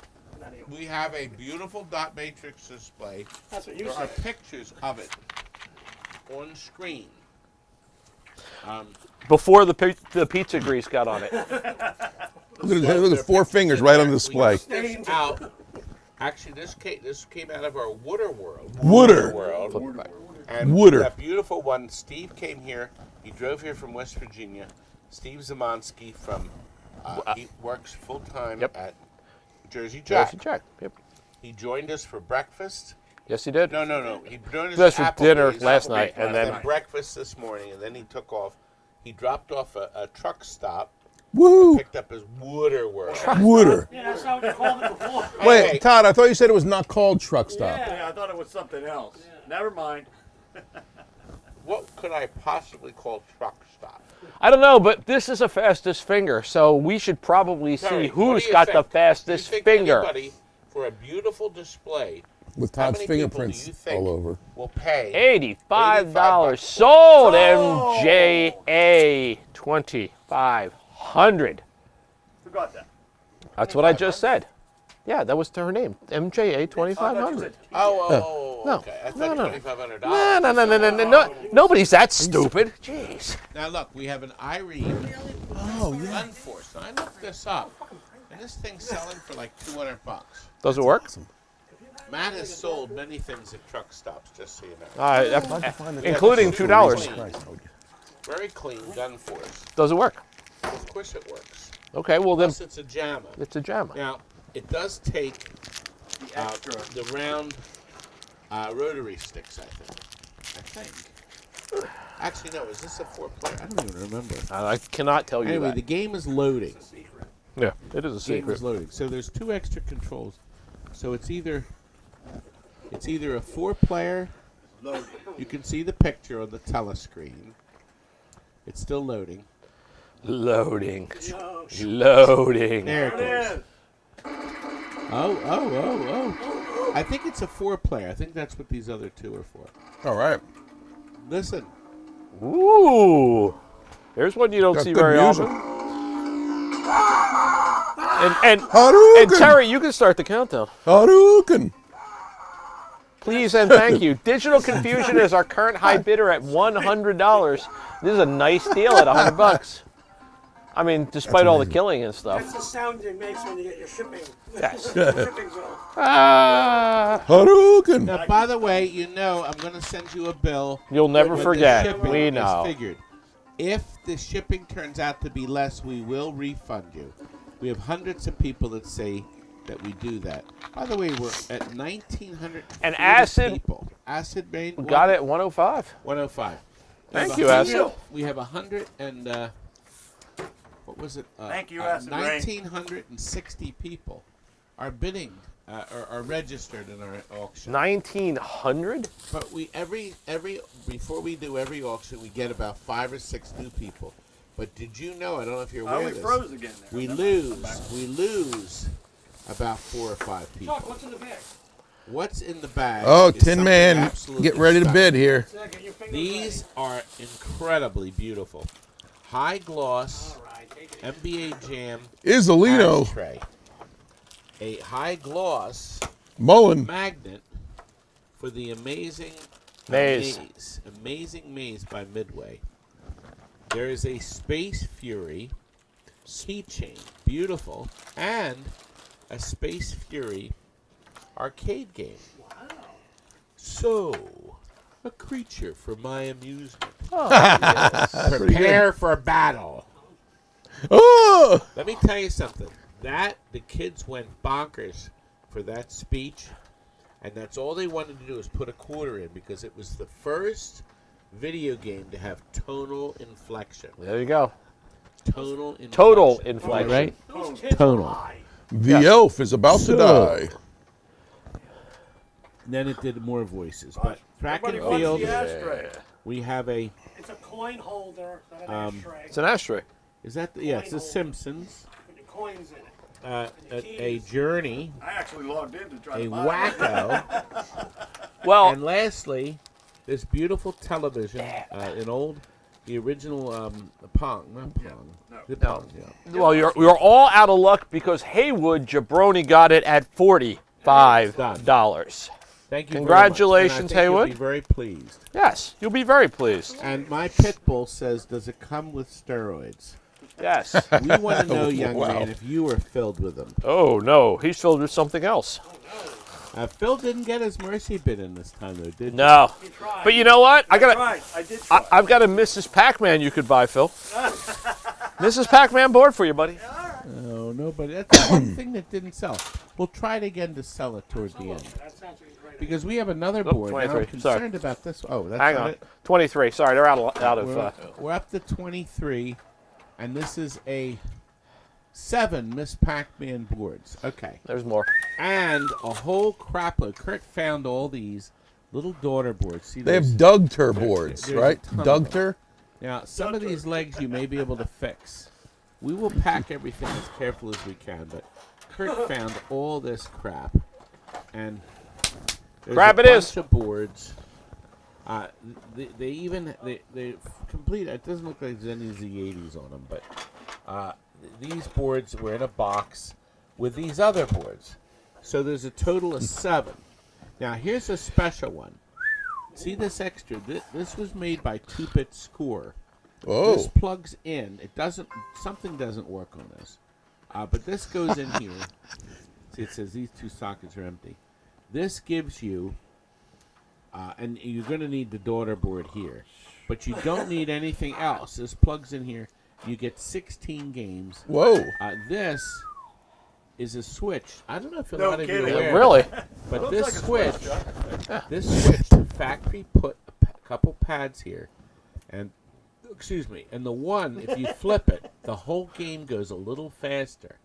we have a beautiful dot matrix display. That's what you There are said. pictures of it on screen. Before the pizza grease got on it. Look at 4 fingers right on the display. This out. Actually, this came out of our Wooder World. Wooder. World. And Wooder. that beautiful one. Steve came here. He drove here from West Virginia. Steve Zamonsky from. He works full time Yep. at Jersey Jack. Jersey Jack. Yep. He joined us for breakfast. Yes, he did. No. He joined us That's at for dinner Applebee's, last night, and then- breakfast this morning, and then he took off. He dropped off a truck stop, Woo! picked up his Wooder World. Wooder. Yeah, that's how you called it before. Anyway, Wait, Todd, I thought you said it was not called Truck Stop. Yeah. Yeah, I thought it was something else. Never mind. What could I possibly call truck stop? I don't know, but this is a fastest finger, so we should probably Terry, see what who's do you got think? the Do you fastest think finger. anybody, for a beautiful display, With how Todd's many people do fingerprints you think all over. will pay $85 sold. MJA 2500. Who got that? That's what I just said. Yeah, that was her name. MJA 2500. Oh, No, okay. I no, thought no. $2,500. No. Nobody's that stupid. Jeez. Now look, we have an Irene gun force. Now, I looked this up, and this thing's selling for like $200. Does it work? Matt has sold many things at truck stops, just so you know. Including $2. Very clean gun force. Does it work? Of course it works. Okay, well then Plus it's a JAMA. it's a JAMA. Now, it does take the round rotary sticks, I think. Actually, no, is this a 4-player? I don't even remember. I cannot tell you Anyway, that. the game is loading. Yeah, it is a Game secret. is loading. So there's 2 extra controls. So it's either a 4-player. You can see the picture on the telescreen. It's still loading. Loading. There it goes. Oh. I think it's a 4-player. I think that's what these other 2 are for. All right. Listen. Ooh. There's one you don't Got see good very music. often. And Hadouken! Terry, you can start the countdown. Hadouken! Please and thank you. Digital Confusion is our current high bidder at $100. This is a nice deal at $100. I mean, despite all the killing and stuff. That's the sound it makes when you get your shipping. Yes. Shipping bill. Hadouken! Now, by the way, you know I'm going to send you a bill. You'll never when the forget. shipping We is know. figured. If the shipping turns out to be less, we will refund you. We have hundreds of people that say that we do that. By the way, we're at 1,900 And Acid people. Acid Main got it at 105. 105. Thank you, Acid. We have 100 and what was it? Thank you, Acid Rain. 1,960 people are bidding are registered in our auction. 1,900? But we every before we do every auction, we get about 5 or 6 new people. But did you know? I don't know if you're aware we of this. froze again there. We lose about 4 or 5 people. Chuck, what's in the bag? What's in the bag? Oh, is Tin something Man, absolutely get ready to stunning. bid here. Get your fingers These are incredibly beautiful. High gloss ready. All right, take it. NBA Jam Isolino, ashtray. A high gloss Mullen. magnet for the amazing Maze. Amazing Maze by Midway. There is a Space Fury keychain, beautiful, and a Space Fury arcade game. Wow. So, a creature for my amusement. Prepare for battle. Oh! Let me tell you something. The kids went bonkers for that speech, and that's all they wanted to do is put a quarter in because it was the first video game to have tonal inflection. There you go. Tonal inflection. Total inflection. Right? Those kids Tonal. lie. The elf is about to die. Then it did more voices. But track and Everybody field, wants the ashtray. we have a. It's a coin holder, not an ashtray. It's an ashtray. Is that the, yeah? It's the Simpsons. Put your coins in it. A journey, I actually logged in to try a to buy it. wacko, Well, and lastly, this beautiful television, the original Pong, not Pong, the Pong, yeah. well, you're all out of luck because Haywood Jabroni got it at $45. Thank you. Congratulations, very much. And I think Haywood. You'll be very pleased. Yes, you'll be very pleased. And my pit bull says, "Does it come with steroids?" Yes. We want to know, young Wow. man, if you were filled with them. Oh no, he's filled with something else. Phil didn't get his mercy bid in this time, though, did he? No, He tried. but you know what? I Right, I did try. I've got a Mrs. Pac-Man you could buy, Phil. Mrs. Pac-Man board for you, buddy. Oh, no, but that's one thing that didn't sell. We'll try it again to sell it toward the end. That sounds like a great Because we have another Oh, board. Now I'm 23, sorry. concerned about this. Oh, that's Hang not on. it. 23. Sorry, they're out of. We're up to 23, and this is a 7 Miss Pac-Man boards. Okay. There's more. And a whole crapload. Kurt found all these little daughter boards. See, They have there's- Dougter boards, there's a right? ton of Dougter. Now, some of these legs you may be able to fix. We will pack everything as careful as we can, but Kurt found all this crap, and there's Crap a it bunch is. of boards. They complete. It doesn't look like there's any Z80s on them, but these boards were in a box with these other boards. So there's a total of 7. Now here's a special one. See this extra? This was made by 2-Bit Score. This Oh, plugs in. It doesn't. Something doesn't work on this, but this goes in here. See, it says these 2 sockets are empty. This gives you, and you're going to need the daughter board here, but you don't need anything else. This plugs in here. You get 16 games. whoa. This is a switch. I don't know if a No lot of you are kidding. aware, Really? but Looks this switch, factory put a couple pads here, and and the one, if you flip it, the whole game goes a little faster.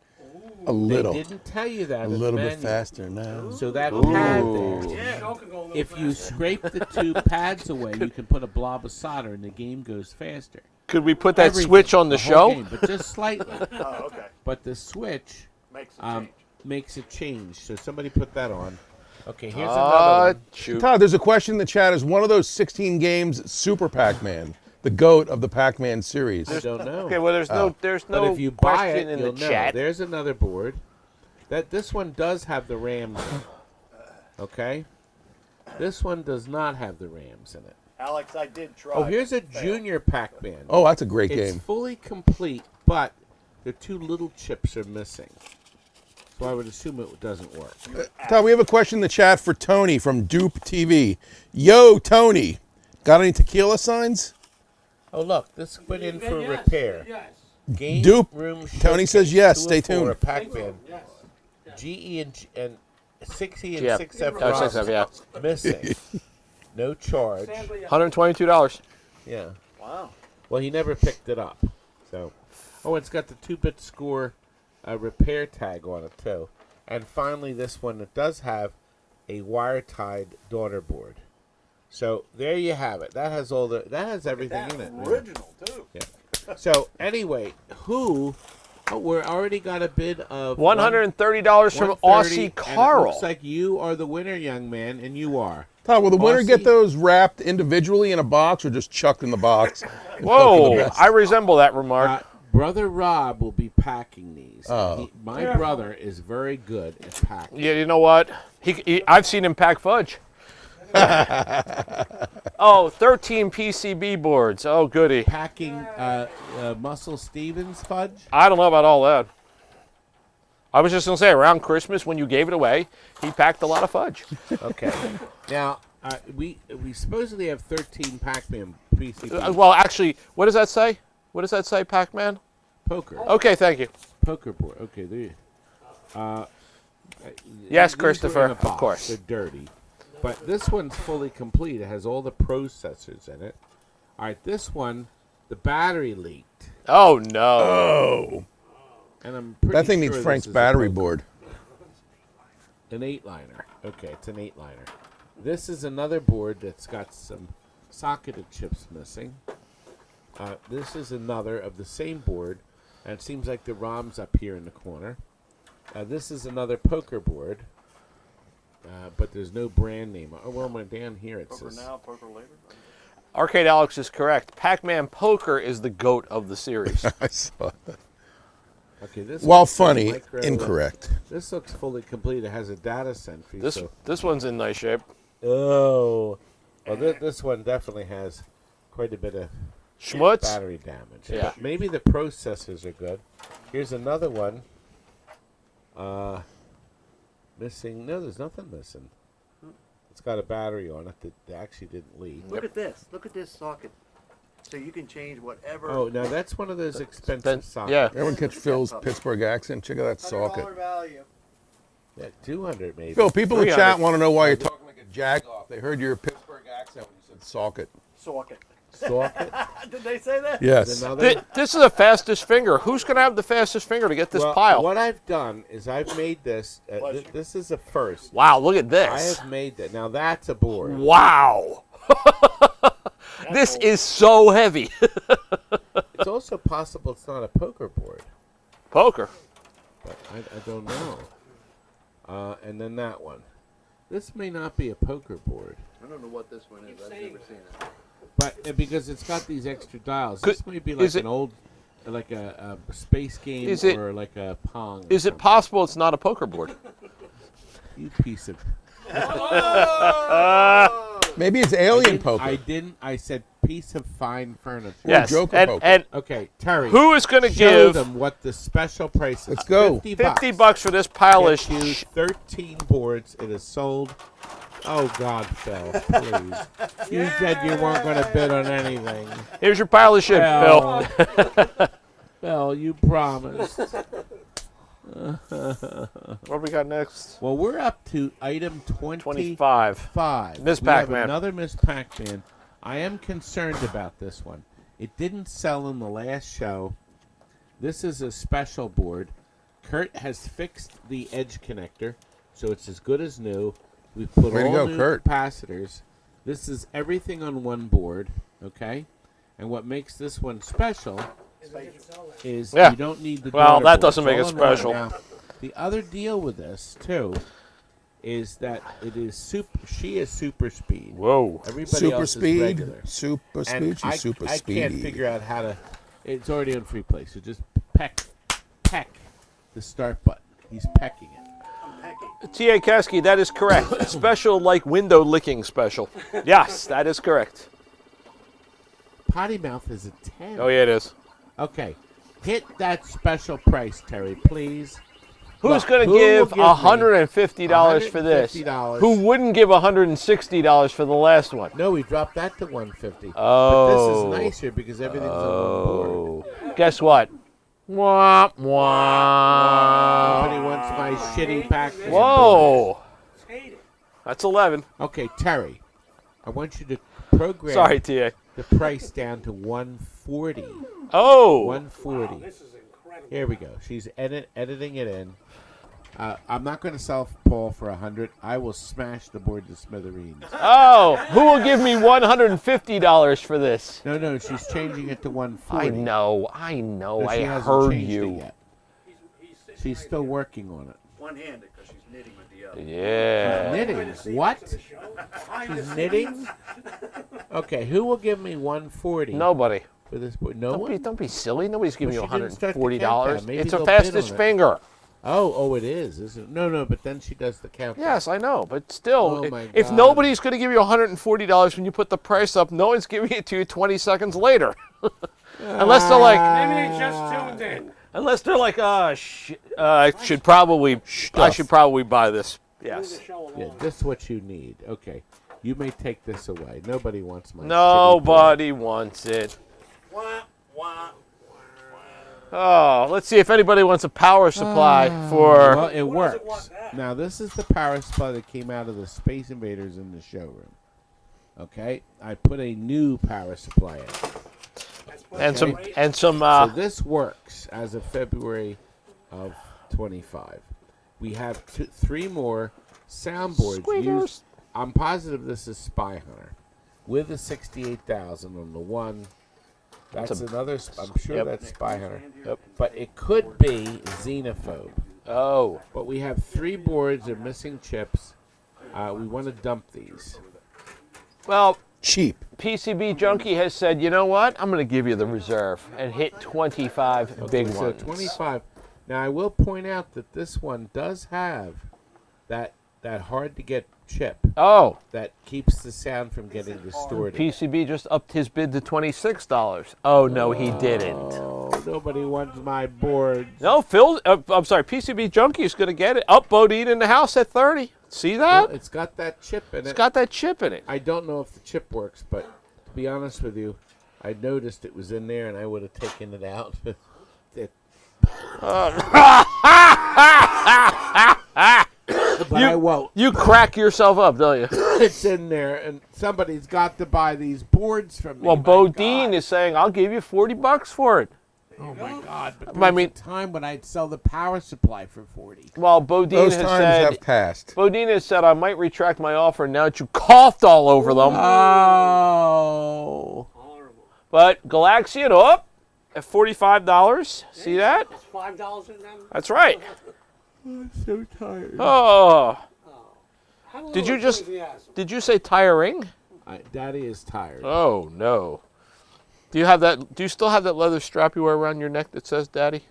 A little. They didn't tell you that. A in the little bit manual. faster now. So that pad there, Yeah. if you scrape the 2 pads away, you can put a blob of solder, and the game goes faster. Could we put that Everything, switch on the whole show? game, but just slightly. Oh, okay. But the switch Makes a change. makes a change. So somebody put that on. Okay, here's another one. Shoot. Todd, there's a question in the chat. Is one of those 16 games Super Pac-Man, the GOAT of the Pac-Man series? I don't know. Okay, well, there's But no if you buy question it, in you'll the know. chat. There's another board. This one does have the RAMs in it. Okay? This one does not have the RAMs in it. Alex, I did try. Oh, here's a Failed. Junior Pac-Man. Oh, that's a great It's game. fully complete, but the 2 little chips are missing. So I would assume it doesn't work. Todd, we have a question in the chat for Tony from Dupe TV. Yo, Tony, got any tequila signs? Oh, look, this went in for repair. Yes. Game Dupe. room Tony says showcase, yes. 2 Stay of 4, tuned. Pac-Man. Yes. GE and 6E and Yeah. 6F Oh, 6F, yeah. missing. No charge. $122. Yeah. Wow. Well, he never picked it up. So, it's got the 2-Bit Score repair tag on it too. And finally, this one that does have a wire-tied daughter board. So there you have it. That has everything in it. man. Original too. Yeah. So anyway, we already got a bid of $130 from 130, Aussie and it Carl. looks like you are the winner, young man, and you are. Todd, will the winner get Aussie. those wrapped individually in a box or just chucked in the box? Whoa, I resemble that remark. Brother Rob will be packing these. Oh. My brother is very good at packing. Yeah, you know what? I've seen him pack fudge. Oh, 13 PCB boards. Oh, goody. Packing Muscle Stevens fudge. I don't know about all that. I was just going to say, around Christmas when you gave it away, he packed a lot of fudge. Okay. Now, we supposedly have 13 Pac-Man PCB Well, actually, what does that say? What does that say, Pac-Man? poker. Okay, thank you. Poker board. Okay, there you Yes, these are Christopher, in a of box. course. They're dirty. But this one's fully complete. It has all the processors in it. All right, this one, the battery leaked. Oh, no. Oh, And I'm pretty that thing sure needs this Frank's is a battery poker. board. An 8-liner. Okay, it's an 8-liner. This is another board that's got some socketed chips missing. This is another of the same board, and it seems like the ROM's up here in the corner. This is another poker board, but there's no brand name. Oh, well, down here it Poker says. now, poker later. Arcade Alex is correct. Pac-Man Poker is the GOAT of the series. I saw that. Okay, this While one says funny, micro- incorrect. This looks fully complete. It has a data sentry. This one's in nice shape. Well, this one definitely has quite a bit of Schmutz? battery damage. Yeah. But maybe the processors are good. Here's another one. Missing. No, there's nothing missing. It's got a battery on it that actually didn't leak. Look at this. Look at this socket. So you can change whatever. Oh, now that's one of those expensive Then- sockets. yeah. Everyone catch Phil's Pittsburgh accent? Check out that socket. $100 value. Yeah, 200 maybe. Phil, people in the 300. chat want to know why you're talking like a jag off. They heard your Pittsburgh accent when you said socket. Socket. socket. Did they say that? Yes. Another. This is the fastest finger. Who's going to have the fastest finger to get this Well, pile? what I've done is I've made this. This is a first. Wow, look at I this. have made that. Now that's a board. Wow. This is so heavy. It's also possible it's not a poker board, Poker. but I don't know. And then that one. This may not be a poker board, I don't know what this one is. I've never seen it. but because it's got these extra dials, Could- this may be like is it- an old, like a space game Is it- or like a Pong. or Is it something. possible it's not a poker board? You piece of. Maybe it's alien poker. I didn't. I said piece of fine furniture. Yes. Joker And, poker. and Okay, Terry. who is going to Show give them what the special price is. Let's go. 50 $50 for this pile Get you is 13 boards. It is sold. Oh God, Phil, please. You said you weren't going to bid on anything. Here's your pile of shit, Phil. Phil, you promised. What we got next? Well, we're up to item 25. 25. Miss We have Pac-Man. another Miss Pac-Man. I am concerned about this one. It didn't sell in the last show. This is a special board. Kurt has fixed the edge connector, so it's as good as new. We've put Way to all go, new Kurt. capacitors. This is everything on one board, okay? And what makes this one special is Yeah. you don't need the Well, daughter that board. doesn't make It's it all in one. special. Now, the other deal with this, too, is that it is she is super speed. Whoa. Everybody Super else is speed. regular. Super And speed. She's I, super I speedy. can't figure out how to. It's already on free play, so just peck the start button. He's pecking it. T.A. Kasky, that is correct. Special like window licking special. Yes, that is correct. Potty mouth is a 10. Oh, yeah, it is. Okay, hit that special price, Terry, please. Who's Look, going who to will give me $150 for this? $150? Who wouldn't give $160 for the last one? No, we dropped that to 150. Oh. But this is nicer because everything's on one board. Guess what? Womp womp. Nobody wants my shitty pack. Whoa. That's 11. Okay, Terry, I want you to program Sorry, T.A. the price down to 140. Oh. 140. Here we go. She's editing it in. I'm not going to sell Paul for 100. I will smash the board to smithereens. Oh. Who will give me $150 for this? No, she's changing it to 140. I know. No, I she hasn't heard changed it you. yet. She's still working on it. One-handed because she's knitting with the other. Yeah. Knitting? What? She's knitting? Okay, who will give me 140 Nobody. for this board? No one? Don't be silly. Nobody's giving Well, you she didn't start the $140. countdown. Maybe It's they'll her bid fastest on it. finger. Oh, it is. Isn't it? No, but then she does the countdown. Yes, I know, but still, Oh my if God. nobody's going to give you $140 when you put the price up, no one's giving it to you 20 seconds later. Unless they're like, Maybe they just tuned in. unless they're like, I should probably buy this. Yes. Yeah, this is what you need. Okay. You may take this away. Nobody wants my shitty Nobody wants it. Oh, let's see if anybody wants a power supply for. Well, it works. Now, this is the power supply that came out of the Space Invaders in the showroom. Okay? I put a new power supply in. and some So this works as of February of 25. We have 3 more soundboards used. I'm positive this is Spy Hunter with a 68,000 on the one. That's another. I'm sure Yep. that's Spy Hunter. Yep. But it could be Xenophobe. Oh, But we have 3 boards of missing chips. We want to dump these. well, Cheap. PCB Junkie has said, you know what? I'm going to give you the reserve and hit 25 big So ones. 25. Now I will point out that this one does have that hard to get chip Oh, that keeps the sound from getting distorted. PCB just upped his bid to $26. Oh, no, he didn't. Oh, nobody wants my boards. No, Phil, I'm sorry, PCB Junkie is going to get it. Up, Bodine in the house at 30. See Well, that? it's got that chip in It's it. got that chip in it. I don't know if the chip works, but to be honest with you, I noticed it was in there and I would have taken it out. but I won't. You crack yourself up, don't you? It's in there, and somebody's got to buy these boards from me. Well, My Bodine God. is saying, I'll give you $40 for it. Oh my God! But I there mean- was a time when I'd sell the power supply for 40. Well, Bodine Those has times said, have passed. Bodine has said, I might retract my offer now that you coughed all over them. Oh. Horrible. But Galaxian up at $45. See that? It's $5 in them. That's right. I'm so tired. Oh, Have a Did little you just- enthusiasm. did you say tiring? Daddy is tired. Oh no. Do you have that? Do you still have that leather strap you wear around your neck that says "Daddy"?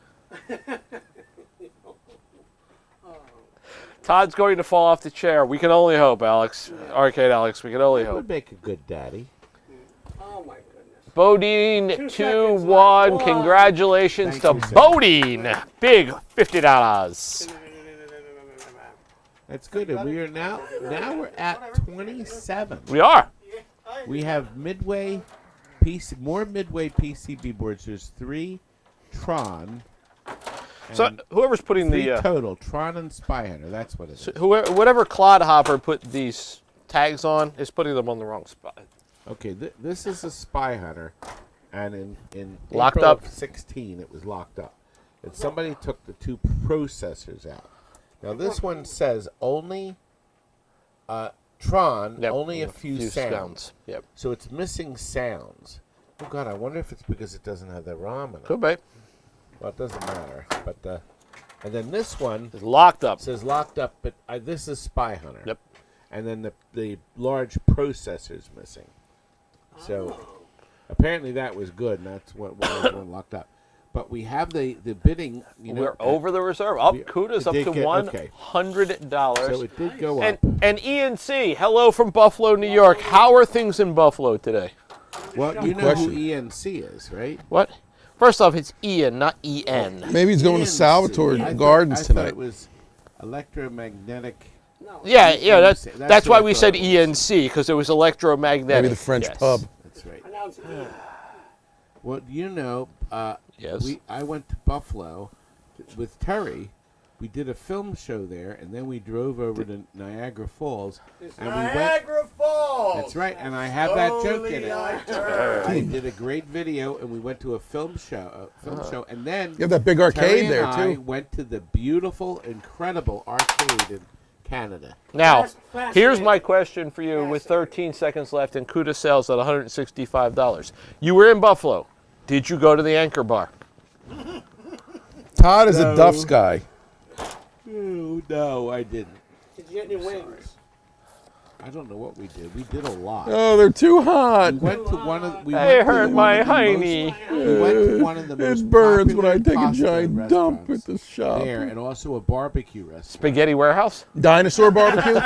Todd's going to fall off the chair. We can only hope, Alex. Arcade Alex. We can only That hope. would make a good daddy. Oh my goodness. Bodine 2 seconds 2-1. left. Congratulations Thank to you, sir. Bodine. Big $50. That's good. And we are now we're at 27. We are. We have Midway more Midway PCB boards. There's 3 Tron. So and whoever's putting 3 the total Tron and Spy Hunter. That's what it is. whatever Clodhopper put these tags on is putting them on the wrong spot. Okay, this is a Spy Hunter, and in Locked April up? of 16 it was locked up. And somebody took the 2 processors out. Now this one says only Tron, Yep. only a few sounds. Yep. So it's missing sounds. Oh God, I wonder if it's because it doesn't have the ROM in it. Could be. Well, it doesn't matter. But and then this one It's locked up. says locked up, but this is Spy Hunter. Yep. And then the large processor's missing. So apparently that was good, and that's what was one locked up. But we have the bidding. You know, We're over the reserve. Up, Kuda's it up did to get- okay. $100. So it did go and up. and ENC, hello from Buffalo, New York. How are things in Buffalo today? Well, you know question. who ENC is, right? What? First off, it's Ian, not EN. Maybe he's going to ENC. Salvatore I Gardens thought tonight. it was electromagnetic. Yeah, yeah. That's That's why what I we thought said it was. ENC, because it was electromagnetic. Maybe the French Yes. pub. That's right. Announce it. Well, you know, Yes. I went to Buffalo with Terry. We did a film show there, and then we drove over to Niagara Falls, and we went. Niagara Falls. That's right, and I have that joke in Slowly it. I turn. I did a great video, and we went to a film show, and then You have that big Terry arcade and there, I too. went to the beautiful, incredible arcade in Canada. Now, Fast, here's man. my question for you with 13 seconds left and Kuda sales at $165. You were in Buffalo. Did you go to the Anchor Bar? Todd is a Duff's guy. Oh, no, I didn't. Did you get any wings? I don't know what we did. We did a lot. Oh, they're too hot. We went to one of. We They went to hurt one my of the most- hiney. We went to one of the most It burns when I popular take a pasta giant dump at restaurants the shop. there, and also a barbecue restaurant. Spaghetti Warehouse? Dinosaur barbecue?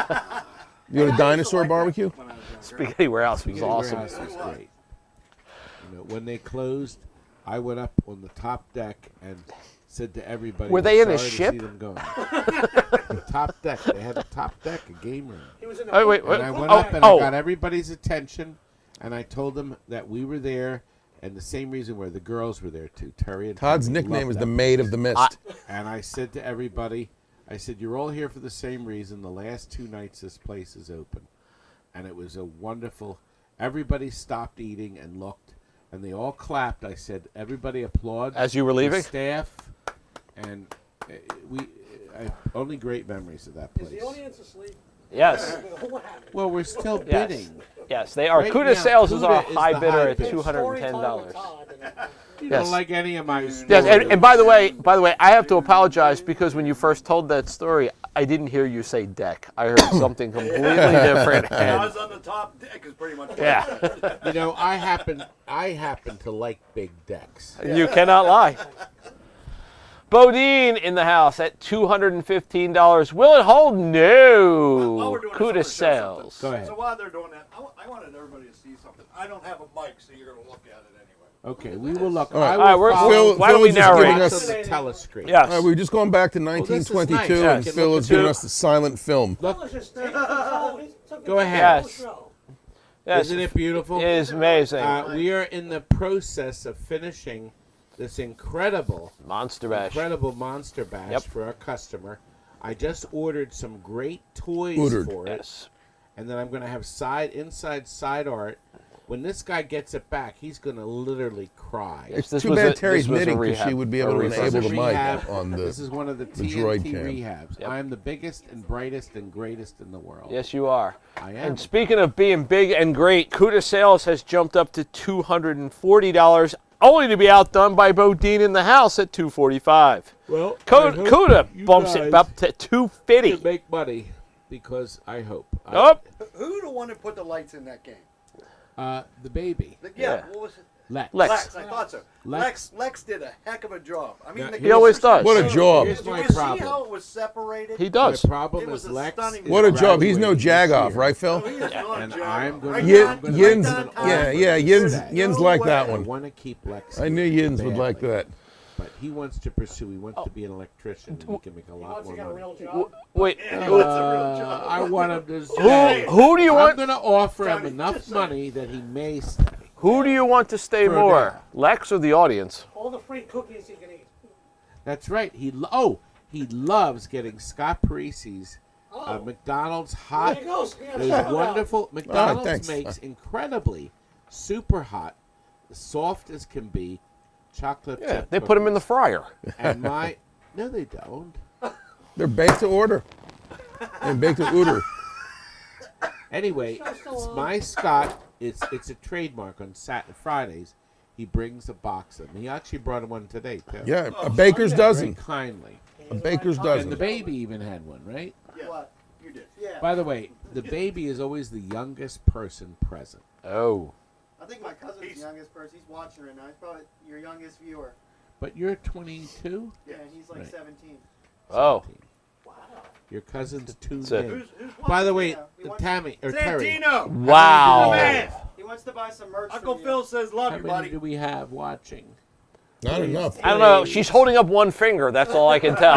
You go to Dinosaur barbecue? Spaghetti Warehouse was Spaghetti awesome. Warehouse was great. You know, when they closed, I went up on the top deck and said to everybody, Were "I'm they in a sorry to ship?" see them going." The top deck. They had a top deck, a game room. He was in Oh, wait, And I went oh, up and oh. I got everybody's attention, and I told them that we were there, and the same reason where the girls were there too. Terry and Todd's Tony nickname loved is that the Maid of the Mist. And I said to everybody, I said, you're all here for the same reason. The last 2 nights this place is open. And it was a wonderful, everybody stopped eating and looked, and they all clapped. I said, everybody applaud. As you were the leaving? staff, and only great memories of that Is place. the audience asleep? Yes. What happened? Well, we're still Yes. bidding. Yes, they are. Right Kuda now, sales is our Kuda is high the bidder high at bid. Story time with $210. Todd and- You Yes. don't like any of my stories. Yes, and by the way, I have to apologize because when you first told that story, I didn't hear you say deck. I heard something completely different. I And was on the top deck is pretty much. yeah, You know, I happen to like big decks. you cannot lie. Bodine in the house at $215. Will it hold? While No. we're doing this, I wanna Kuda show sales. something. Go ahead. So while they're doing that, I wanted everybody to see something. I don't have a mic, so you're going to look at it anyway. Okay, we will look. All right. I All right, will we're- follow why don't we Phil is just giving narrate? us- to the telescreen. Yes. we were just going back to this is 1922, nice. and Yes. Phil is giving us the silent film. Look, Go Go ahead. Yes. Yes. isn't it beautiful? It is amazing. We are in the process of finishing this incredible Monster Bash. Monster Bash Yep. for our customer. I just ordered some great toys Ordered. for it, Yes. and then I'm going to have inside side art. When this guy gets it back, he's going to literally cry. It's This too was bad a- Terry's this was a knitting because she rehab, would be a able to rehab. enable the mic Rehab. on the. This is one of the droid TNT cam. rehabs. Yep. I am the biggest and brightest and greatest in the world. Yes, you are. I am. And speaking of being big and great, Cuda sales has jumped up to $240, only to be outdone by Bodine in the house at $245. Well, Cuda bumps it up to $250. make money because I hope. Oh, Who the one that put the lights in that game? The baby. Yeah. What was it? Lex. Lex. I thought so. Lex. Lex did a heck of a job. I mean, Yeah, the he always does. What a job. Here's Did my you see problem. how it was separated? He My does. problem It was is a Lex. stunning- is What a job. He's no graduating this jagoff, year. right, Phil? He is not And a job. I'm gonna- Right Yin, I'm gonna- Yin's, right downtown. yeah, Yin's No like way. that I one. want to keep Lex. I knew here Yin's would like badly, that. But he wants to pursue. He wants to be an electrician. And he can make a lot Once more you got a money. real job. Wait, I want him to stay. who do you I'm want? going to offer him enough money that he may stay. Who do you want to stay For more, now. Lex or the audience? All the free cookies you can eat. That's right. He loves getting Scott Parisi's McDonald's hot. There you go. So you got a Those shout out. wonderful McDonald's thanks. makes incredibly super hot, soft as can be, chocolate. Yeah, chip they put him in the fryer. And no, they don't. They're baked to order. And baked to order. Anyway, it's my Scott. It's a trademark on Fridays. He brings a box of them. He actually brought one today too. Yeah, a baker's Very dozen. kindly. A baker's And the dozen. baby even had one, right? What? You did. Yeah. By the way, the baby is always the youngest person present. Oh. I think my cousin's the youngest person. He's watching right now. He's probably your youngest viewer. But you're 22. Yeah, and he's like Right. 17. Oh. Your cousin's tuned So- in. Who's By the way, Yeah, he wants- Tammy or Terry. Santino? Wow. Man, He wants to buy some merch. Uncle from you. Phil says love How you, many buddy. do we have watching? Not enough. I don't know. She's holding up one finger. That's all I can tell.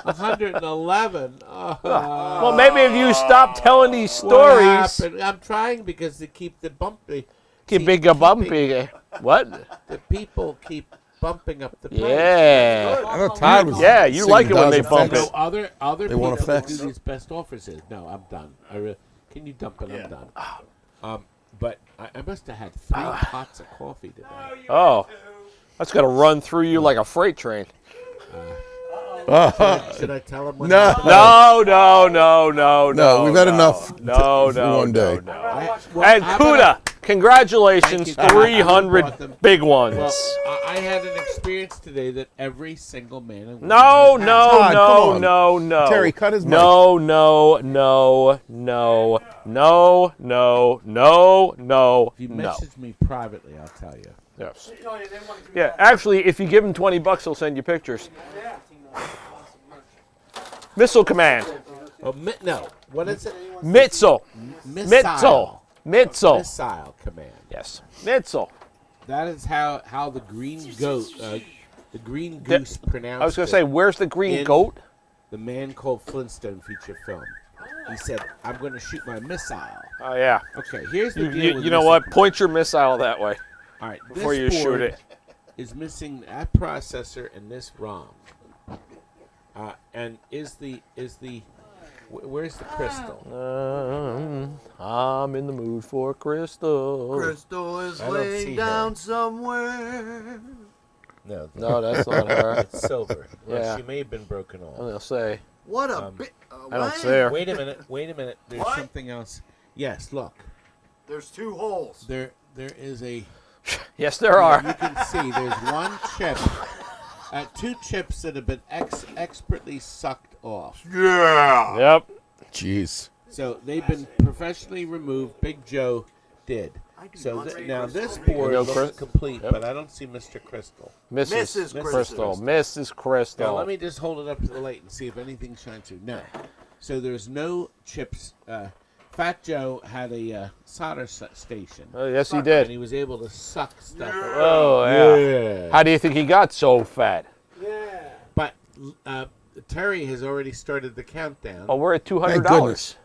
111. Oh. Well, maybe if you stop telling these What stories, happened? I'm trying because to keep the bumpy. keep big a bumpy. What? The people keep bumping up the price. Yeah. I know Todd was. Yeah, you like it when they singing bump Dawes it. No, other They people want who effects. do these best offers is no. I'm done. Can you dump it? I'm done. But I must have had 3 pots of coffee today. Oh. That's going to run through you like a freight train. Should I tell them what No. happened? No, we've had enough No, for no, one day. no. Well, And how about Cuda, congratulations, Thank you. I bought 300 them. big ones. Well, I had an experience today that every single man and woman No, has no, Todd, no, come on. no, no. Terry, cut his mic. No, no, no, no, no, no, no, no, If you no. message me privately, I'll tell you. Yes. No, they didn't want to do Yeah, that. actually, if you give him $20, he'll send you pictures. Missile Command. Oh, no. What is it? Missile. Missile. Missile. Missile command. Yes. Missile. That is how the green goat, the green goose pronounced I was going it to say, where's the green in goat? The Man Called Flintstone feature film. He said, I'm going to shoot my missile. Oh, yeah. Okay, here's the You, deal you, with you know missile what? command. Point your missile that way All right, before you this shoot board it. is missing that processor and this ROM. And where's the crystal? I'm in the mood for crystal. Crystal is I don't see laying her. down somewhere. No, No, that's not her. it's silver. Well, Yeah. she may have been broken I'm off. going to say, What a bit. I don't see her. Wait a minute. There's What? something else. Yes, look. There's 2 holes. There is a. Yes, there are. You can see there's one chip. 2 chips that have been expertly sucked off. Yeah. Yep. Jeez. So they've been professionally removed. Big Joe did. So now this board Go, looks Chris. complete, Yep. but I don't see Mr. Crystal. Mrs. Mrs. Crystal. Mrs. Crystal. Now let me just hold it up to the light and see if anything shines through. No. So there's no chips. Fat Joe had a solder station. Oh, yes, he And did. he was able to suck stuff. Oh, yeah. How do you think he got so fat? Yeah. But Terry has already started the countdown, Oh, we're at $200. Thank goodness.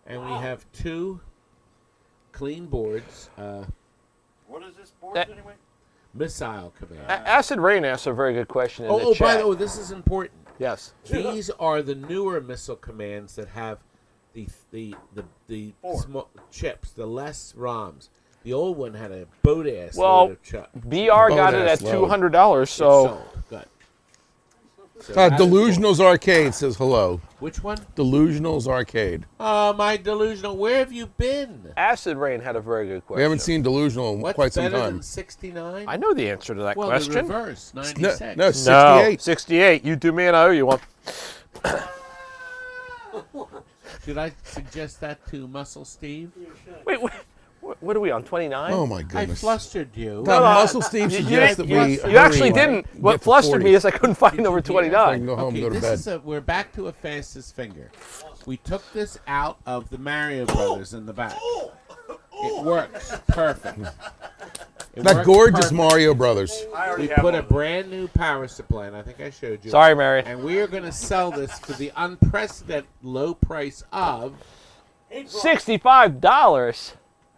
and we have 2 clean boards. What is this board That- anyway? Missile command. Acid Rain asked a very good question in the By chat. the way, this is important. Yes. These are the newer missile commands that have the small chips, the less ROMs. The old one had a boat ass Well, load of chips. BR got it at Boat-ass load. $200, so Good. So Todd, that is Delusionals Arcade says hello. Which one? Delusionals Arcade. Oh, my delusional. Where have you been? Acid Rain had a very good question. We haven't seen Delusional in What's quite some better time. than 69? I know the answer to that well, question. the reverse, No, 96. no, 68. No, 68. You do me and I owe you one. Should I suggest that to Muscle Steve? Wait, what are we on, 29? Oh my I goodness. flustered you. Tom, No, Muscle Steve suggests that we. You actually hurry didn't. and What get to flustered 40. me is I couldn't find number So I 29. can go home Okay, and go to this bed. is we're back to a fastest finger. We took this out of the Mario Brothers in the back. It works perfect. It That works gorgeous perfect. Mario Brothers. I already We have put a one. brand new power supply, and I think I showed you. Sorry, Mary. And we are going to sell this for the unprecedented low price of $65.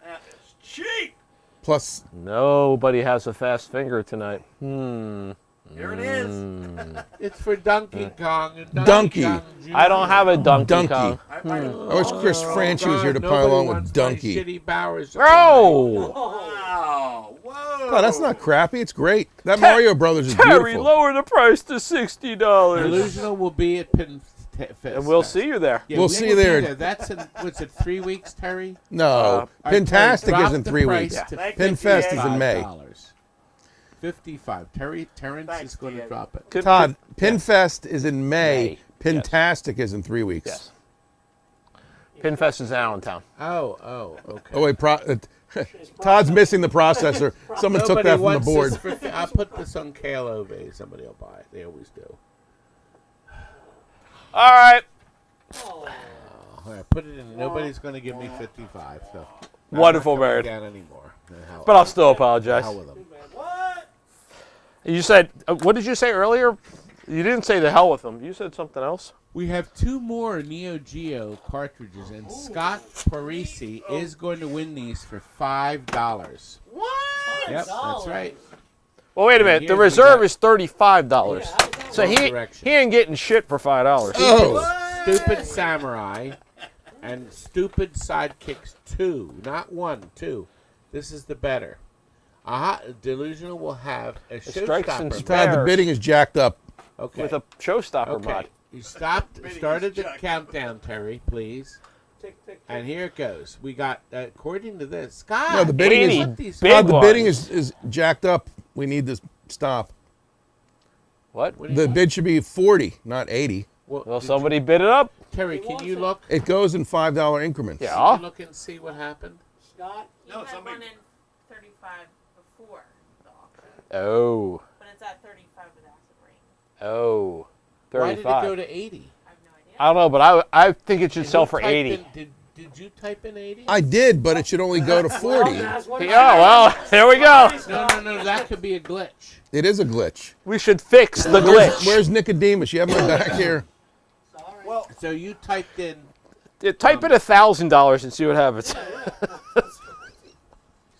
That is cheap. Plus, Nobody has a fast finger tonight. Here it is. it's for Donkey Kong and Donkey. Kong Jr. I don't have a Donkey Donkey. Kong. I might have. I wish Chris Franchi was here to God, pile nobody on with wants my Donkey. shitty Bowers. Oh! Wow. Whoa. Oh, that's not crappy. It's great. That Mario Brothers is Terry, beautiful. lower the price to $60. Delusional will be at Pin Fest. And we'll see you there. Yeah, We'll we see will be there. That's in, what's it, 3 weeks, Terry? No, All right, Pintastic Terry, is in drop the 3 price weeks. to Thank you, Pinfest is TA. in May. $55. 55. Terrence Thanks, is going to TA. drop it. Good- Todd, Pinfest is in May. May, Pintastic is in 3 weeks. Yes. Pinfest is in Allentown. Oh, okay. Oh wait, Todd's missing the processor. Someone took Nobody that from the wants board. this for I'll put this on KLOV. Somebody will buy it. They always do. All right. All right, put it in. Nobody's going to give me 55. So I'm Wonderful, not coming Barrett. down anymore. But I'll still apologize. Hell with them. What? You said, what did you say earlier? You didn't say the hell with them. You said something else. We have 2 more Neo Geo cartridges, and Scott Parisi is going to win these for $5. What? Yep, that's right. Well, wait a minute. The Here's we reserve got- is $35. So Wrong he direction. ain't getting shit for $5. Oh, Stupid Samurai and Stupid Sidekicks 2. Not 1, 2. This is the better. Delusional will have a Strikes and showstopper. Spares. Todd, the bidding is jacked up. Okay. With a showstopper okay. mod. You started the jacked. countdown, Terry, please. Tick, tick, tick. And here it goes. We got, according to this, Scott. No, the bidding 80 what these big Todd, the ones. bidding is jacked up. We need to stop. What? What do you- The bid should be 40, not 80. Well, did somebody bid it up. Terry, can you look? It goes in $5 increments. Yeah. Can you look and see what happened? Scott? You No, had somebody- one in 35 before the auction, Oh. but it's at 35 with acid rain. Oh. Why did it 35. go to 80? I have no idea. I don't know, but I think it should Did sell you for type 80. in- did you type in 80? I did, but it should only go to 40. Yeah, well, here we go. No. That could be a glitch. It is a glitch. We should fix the glitch. Where's Nicodemus? You have my back here. Well, So you typed in. Type in $1,000 and see what happens.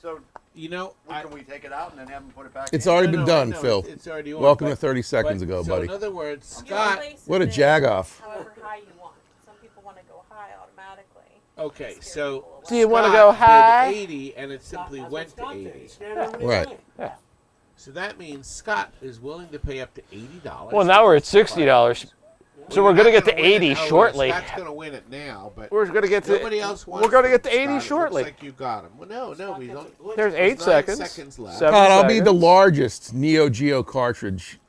so You know, can we take it out and then have them put it back It's in? already No, been no, done, no, Phil. It's already on. Welcome but- to 30 seconds but- ago, so buddy. in other words, You can Scott. place What a it jag-off. However high you want. Some people want to go high automatically. Okay, Scare so people away. Do you want to Scott go did high? 80, and it simply went to 80. Right. So that means Scott is willing to pay up to $80. Well, now we're at $60. So we're going to get to 80 shortly. Scott's going to win it now, but We're going to get to nobody else wants. We're going to get to Scott, 80 it shortly. Looks like you got him. Well, no, we don't. There's 8 9 seconds. seconds left. 7 Todd, I'll be the seconds. largest Neo Geo cartridge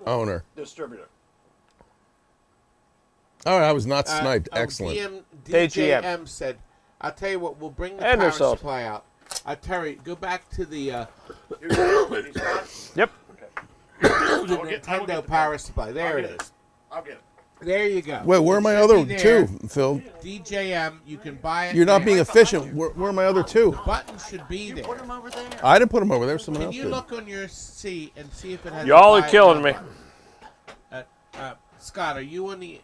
owner. Distributor. All right, I was not sniped. Oh, Excellent. DJM said, "I'll tell you what. We'll bring the And power herself. supply out." Terry, go back to the Yep. the I will get Nintendo the power supply. There I'll it get it. is. I'll get it. There you go. Wait, where are It my should other be there. two, Phil? DJM, you can buy it. You're not there. being efficient. Where are my other two? Button should be there. Put them over there. I didn't put them over there. Someone Can else you did. look on your seat and see if it has? Y'all a are buy killing me. number? Scott, are you on the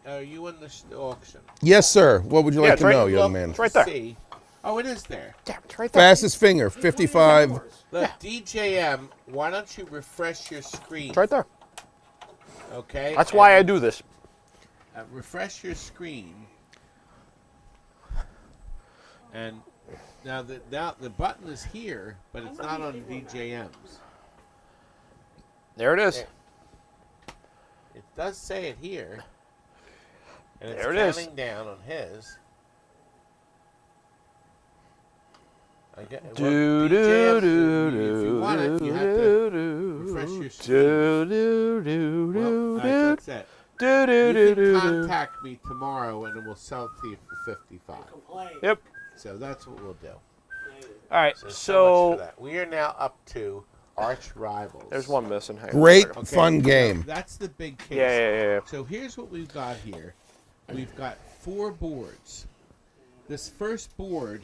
auction? Yes, sir. What would you Yeah, like it's to right- know, young look, man? it's right there. See. Oh, it is there. Damn, it's right there. Fastest finger, 55. Look, DJM, why don't you refresh your screen? It's right there. Okay. That's why I do this. refresh your screen. And now the button is here, but it's not on DJM's. There it is. It does say it here. And it's There it is. counting down on his. Do do do If you want it, you have to refresh your screen. Well, that's it. You can contact me tomorrow and we'll sell it to you for $55. Complain. Yep. So that's what we'll do. All right. So much for So that. We are now up to Arch Rivals. there's one missing. Hang on. Great Okay, fun game. That's the big case. Yeah. So here's what we've got here. We've got 4 boards. This first board,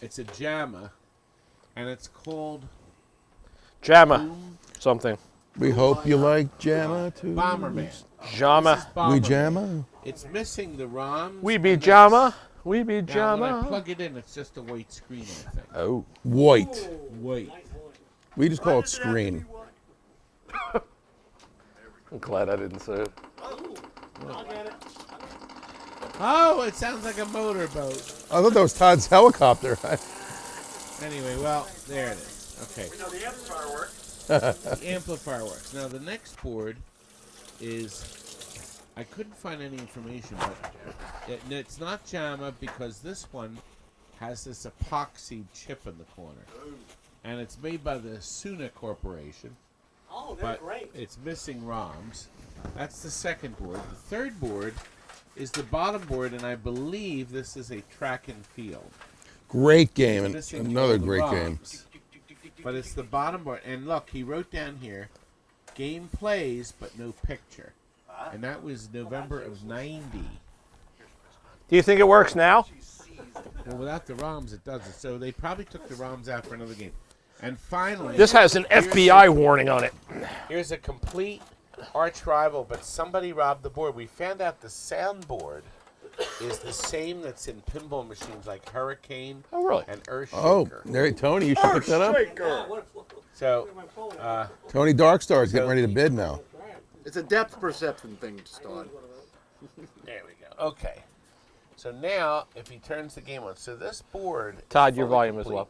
it's a JAMA, and it's called Jama. Something. We hope you like Jama too. Bomberman. Jama. This is We Bomberman. Jama. It's missing the ROMs. We be and Jama. We be Now, when I Jama. plug it in, it's just a white screen, I think. Oh. White. White. We just call it screen. I'm glad I didn't say it. I'll get it. Oh, it sounds like a motorboat. I thought that was Todd's helicopter. Anyway, well, there it is. Okay. We know the amplifier works. The amplifier works. Now, the next board is, I couldn't find any information, but it's not JAMA because this one has this epoxy chip in the corner. And it's made by the Suna Corporation, Oh, they're but great. it's missing ROMs. That's the second board. The third board is the bottom board, and I believe this is a track and field. Great game, and Missing another all the great game. ROMs. But it's the bottom board. And look, he wrote down here, game plays, but no picture. And that was November of 90. Do you think it works now? Well, without the ROMs, it doesn't. So they probably took the ROMs out for another game. And finally, This has an FBI warning on it. here's a complete arch rival, but somebody robbed the board. We found out the soundboard is the same that's in pinball machines like Hurricane Oh, really? and Earthshaker. Oh, there, Tony, you should pick that up. So, Tony Darkstar is getting ready to bid now. It's a depth perception thing, Stone. there we go. Okay. So now, if he turns the game on, so this board. Todd, your fully volume is complete.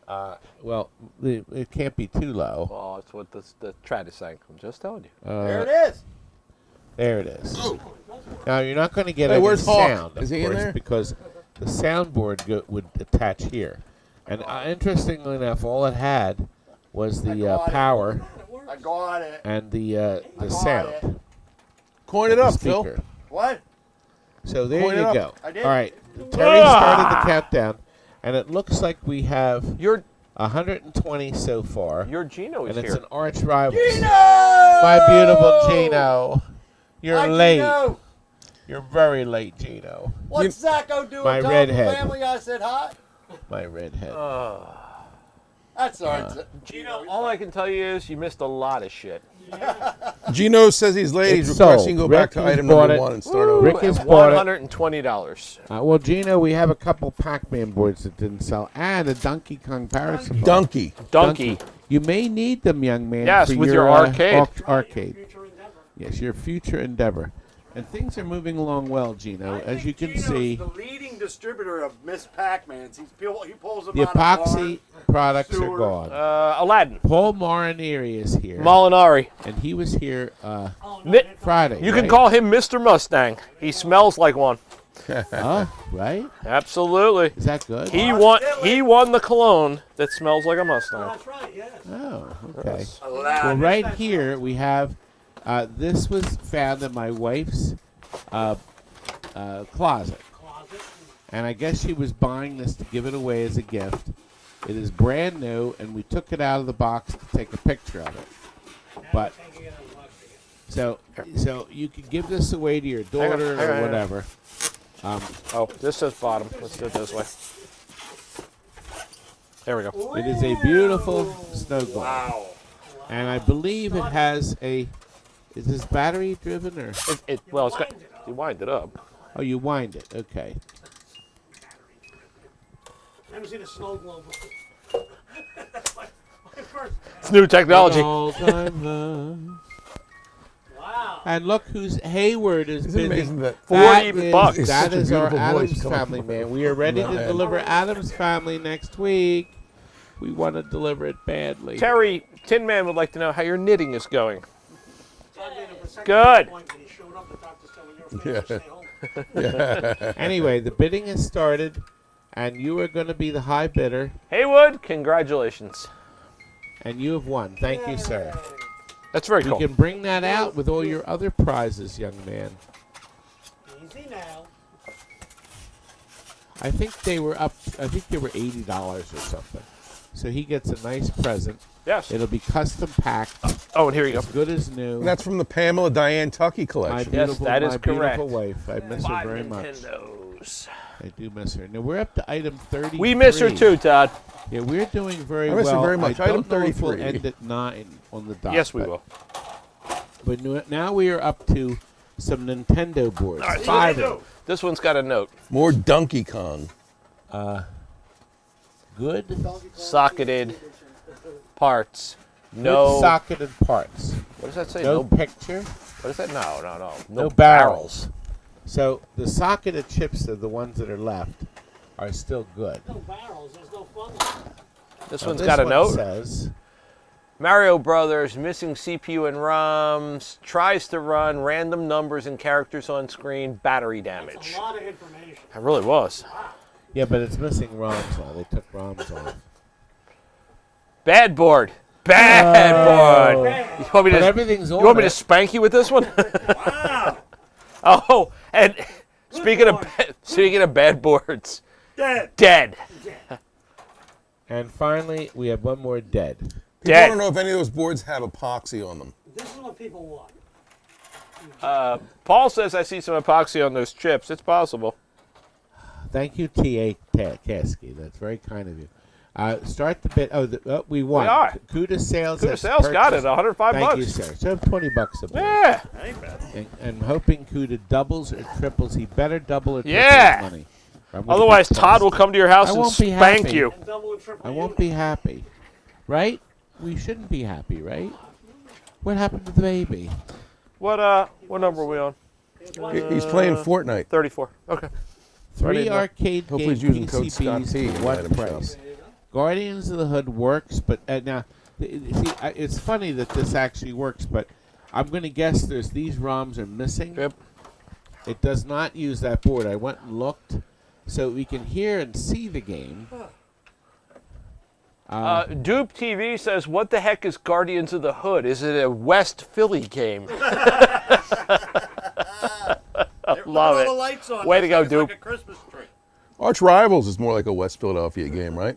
low. Well, it can't be too low. Oh, that's what the chat is saying. I'm just telling you. There it is. There it is. Now you're not going to get Hey, any where's Hawk? sound, of Is he in course, there? because the soundboard would attach here. And interestingly enough, all it had was the power I got it. and the sound. it. Coin it the up, Phil. speaker. What? So there Point it you up. go. I did. All right, Terry started the countdown, and it looks like we have Your 120 so far. Gino is And it's here. an arch rival. Gino! My beautiful Gino. You're Hi, late. Gino. You're very late, Gino. What's Zacho doing? My Tell redhead. the family I said hi. My redhead. That's all right. Gino, all I can tell you is you missed a lot of shit. Gino says he's late. He's It's requesting sold. go back Rick to has item bought number it. 1 and start over. Rick has bought it. $120. Well, Gino, we have a couple Pac-Man boards that didn't sell, and a Donkey Kong Parasol. Donkey. Donkey. You may need them, young man. Yes, for with your arcade. Arcade. Future endeavor. Yes, your future endeavor. And things are moving along well, Gino. As you can see, the leading distributor of Miss Pac-Mans. He pulls them the out of epoxy products are sewer. gone. Aladdin. Paul Marineri is here, Molinari. and he was here Mi- Friday. You can right? call him Mr. Mustang. He smells like one. Oh, right? Absolutely. Is that good? He won the cologne that smells like a Mustang. That's right, yeah. Oh, okay. Well, Aladdin. right here we have. This was found in my wife's closet, Closet. and I guess she was buying this to give it away as a gift. It is brand new, and we took it out of the box to take a picture of it. But Taking it unboxing it. so you could give this away to your daughter hang on, or hang on. whatever. Oh, this says bottom. Let's do it this way. There we go. It is a beautiful snow globe, Wow. and I believe it has a. Is this battery driven or? Well, it's got. You wind it up. Oh, you wind it. Okay. I haven't seen a snow globe before. That's my first. It's new technology. All time high. Wow. And look who's Hayward is Isn't it busy. amazing that 40 bucks. is That such a is our beautiful voice Adams coming Family, from- man. We are ready to Man. deliver Adams Family next week. We want to deliver it badly. Terry, Tin Man would like to know how your knitting is going. So I made a vasectomy Good. appointment. He showed up. The doctor told me you're afraid to stay home. Anyway, the bidding has started, and you are going to be the high bidder, Haywood, congratulations. and you have won. Thank you, sir. That's very You cool. can bring that out with all your other prizes, young man. Easy now. I think they were up. I think they were $80 or something. So he gets a nice present. Yes. It'll be custom packed, Oh, and here you go. as good as new. And that's from the Pamela Diane Tucky My collection. Yes, beautiful, that is my correct. beautiful wife. I miss her 5 very much. Nintendos. I do miss her. Now we're up to item 30. We miss her too, Todd. Yeah, we're doing very I miss her well. very much. I Item don't know if we'll 33. end at 9 on the dot. Yes, we but- will. But now we are up to some Nintendo boards. All right, so 5 of them. This one's got a note. More Donkey Kong. Good. Socketed parts. Good No. socketed parts. What does that say? No No. picture. What is that? No. No barrels. So the socketed chips are the ones that are left are still good. No barrels. There's no fun. This Now, one's this got a one note. says, Mario Brothers missing CPU and ROMs. Tries to run random numbers and characters on screen. Battery It's damage. a lot of information. It really was. yeah, but it's missing ROMs now. They took ROMs off. Bad board. Bad board. You want me But to? everything's on You want me it. to spank you with this one? Wow. Oh, and speaking of bad boards, Dead. dead. And finally, we have one more dead. People Dead. don't know if any of those boards have epoxy on them. This is what people want. Paul says I see some epoxy on those chips. It's possible. Thank you, T.A. Kasky. That's very kind of you. Start the bid. We won. We are. Kuda Sales. Kuda has Sales got it. purchased- 105 Thank bucks. you, sir. So $20 a board. Yeah. And I'm hoping Kuda doubles or triples. He better double or triple Yeah. his money. or I'm gonna Otherwise, get Todd will pissed. come to your house I and won't be spank happy. you. And double and triple. I won't be happy. Right? We shouldn't be happy, right? What happened to the baby? What number are we on? He's playing Fortnite. 34. Okay. 3 more. arcade Hopefully game he's using code PCBs Scott T in for the what item shop. price? Guardians of the Hood works, but now, see, it's funny that this actually works, but I'm going to guess these ROMs are missing. Yep. It does not use that board. I went and looked, so we can hear and see the game. Dupe TV says, "What the heck is Guardians of the Hood? Is it a West Philly game?" Love All it. the lights on. Way to go, It's Dupe. like a Christmas tree. Arch Rivals is more like a West Philadelphia game, right?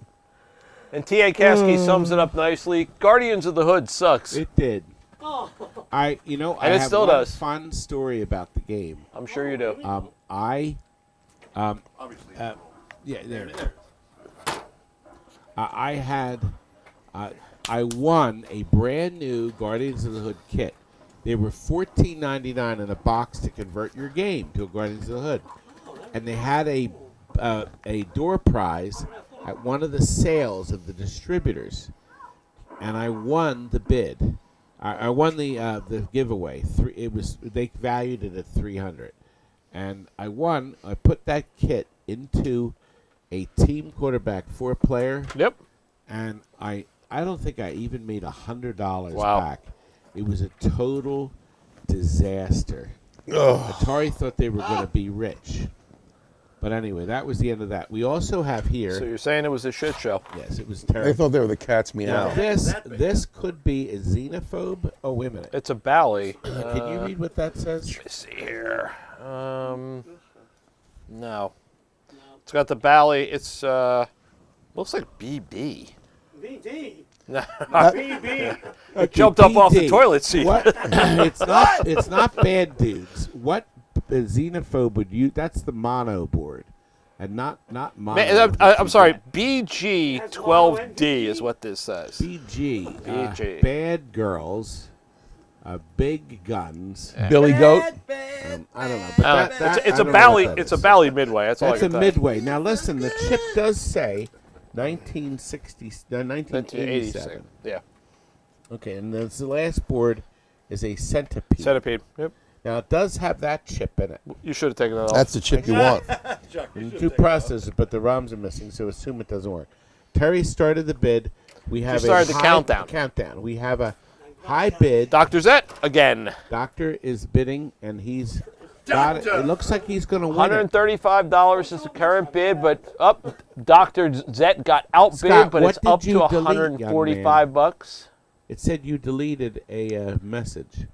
And T.A. Kasky sums it up nicely. Guardians of the Hood sucks. It did. Oh. I And have it still one does. fun story about the game. I'm sure you do. Obviously. Yeah, there it is. I won a brand new Guardians of the Hood kit. They were $14.99 in a box to convert your game to a Guardians of the Hood, and they had a door prize at one of the sales of the distributors, and I won the bid. I won the giveaway. They valued it at $300, and I won. I put that kit into a team quarterback 4-player, Yep. and I don't think I even made $100 Wow. back. It was a total disaster. Ugh. Atari thought they were going to be rich. But anyway, that was the end of that. We also have here. So you're saying it was a shit show? Yes, it was They terrible. thought they were the cat's Now, meow. this could be a xenophobe. Oh, wait a minute. It's a Bally. Can you read what that says? Let me see here. No. It's got the Bally. It's looks like BB. VD. Okay, Jumped up off the BD. toilet seat. What? It's not bad dudes. What a xenophobe would you? That's the mono board, and not mono. I'm sorry. BG12D is what this says. BG. BG. Bad girls. Big guns. Billy Goat. I don't know. But It's I a don't know Bally. what that It's a is. Bally Midway. That's all That's I a can tell you. Midway. Now listen, the chip does say 1987. 1986. Yeah. Okay, and that's the last board is a centipede. Centipede. Yep. Now, it does have that chip in it. You should have taken that off. That's the chip you want. Two processors, but the ROMs are missing, so assume it doesn't work. Terry started the bid. We have started the countdown. Countdown. We have a high bid. Dr. Zet again. Doctor is bidding, and he's got it. It looks like he's going to win it. $135 is the current bid, but up. Dr. Zet got outbid, Scott, but what it's up did to you delete, young man? $145. It said you deleted a message.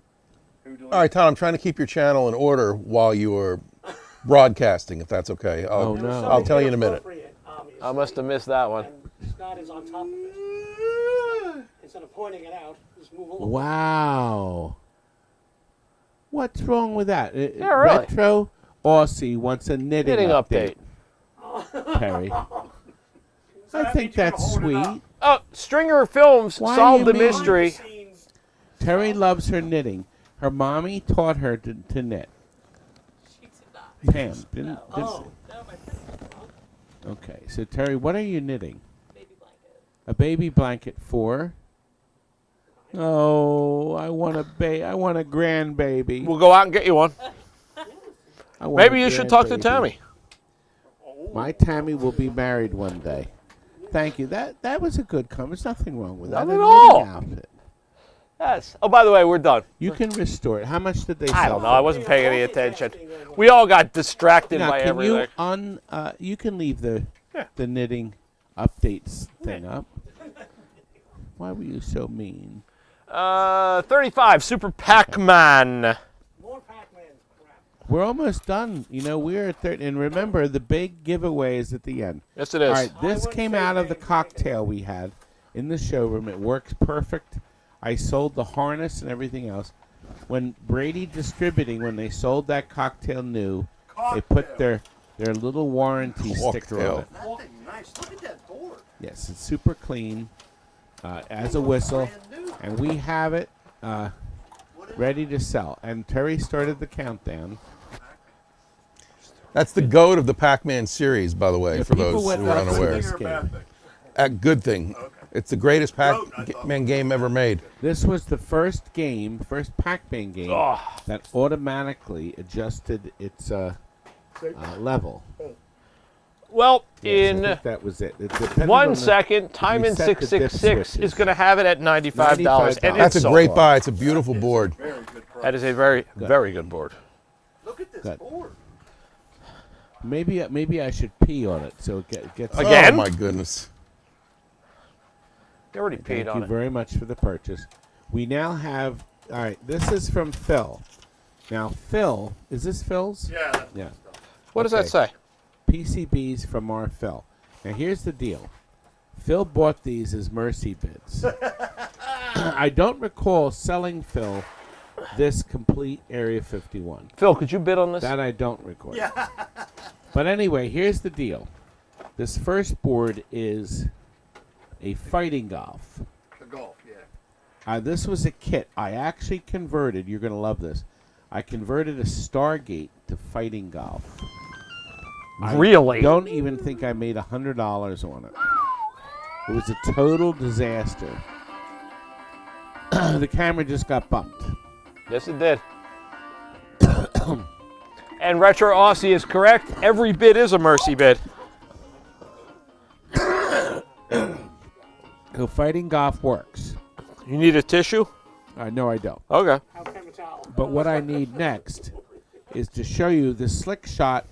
All right, Tom, I'm trying to keep your channel in order while you are broadcasting, if that's okay. Oh, no. I'll tell you in a minute. I must have missed that one. Scott is on top of it. Instead of pointing it out, just move along. Wow. What's wrong with that? Yeah, really. Retro Aussie wants a knitting update. Terry. I think that's sweet. Oh, Stringer Films Why solved you the mean- mystery. Terry loves her knitting. Her mommy taught her to knit. She did not. Pam, didn't Oh. No, my sister. Okay, so Terry, what are you knitting? Baby blanket. A baby blanket for? Oh, I want a grandbaby. We'll go out and get you one. I want Maybe a you should talk to grandbaby. Tammy. My Tammy will be married one day. Thank you. That was a good comment. There's nothing wrong with that. Not A at all. knitting outfit. Yes. Oh, by the way, we're done. You can restore it. How much did they sell? I don't know. I for it? wasn't paying any attention. We all got distracted Now, by can everything. you can leave the Yeah. the knitting updates thing up. Why were you so mean? 35, Super Pac-Man. More Pac-Man crap. We're almost done. You know, we're at 30. And remember, the big giveaway is at the end. Yes, it is. All right, this wouldn't came say out of the baby. cocktail we had in the showroom. It works perfect. I sold the harness and everything else. When Brady Distributing, when they sold that cocktail new, they put their little warranty sticker on it. That thing nice. Look at that board. Yes, it's super clean as a whistle, and we have it ready to sell. And Terry started the countdown. That's the goat of the Pac-Man series, by the way, Yeah, for people those went who are nuts with unaware. this game. A good thing. It's the greatest Pac-Man game ever made. This was the first Pac-Man game Oh. that automatically adjusted its level. Well, Yes, I in think that was it. It depended on 1 the- second, Time in set the dip 666 is switches. going to have it at $95. And That's it's a sold. great buy. It's a beautiful board. Very good price. That is a very, very good board. Look at this Good. board. Maybe I should pee on it so it gets. Again? Oh, my goodness. You already Thank peed on you it. very much for the purchase. We now have. All right, this is from Phil. Now, Phil, is this Phil's? Yeah. That's Yeah. What does Okay. that say? PCBs from our Phil. Now, here's the deal. Phil bought these as mercy bids. I don't recall selling Phil this complete Area 51. Phil, could you bid on this? That I don't recall. But anyway, here's the deal. This first board is a fighting golf. the golf. Yeah. This was a kit. I actually converted. You're going to love this. I converted a Stargate to fighting golf. Really? Don't even think I made $100 on it. It was a total disaster. The camera just got bumped. Yes, it did. And Retro Aussie is correct. Every bid is a mercy bid. So fighting golf works. You need a tissue? No, I don't. Okay. How come it's out? But what I need next is to show you the slick shot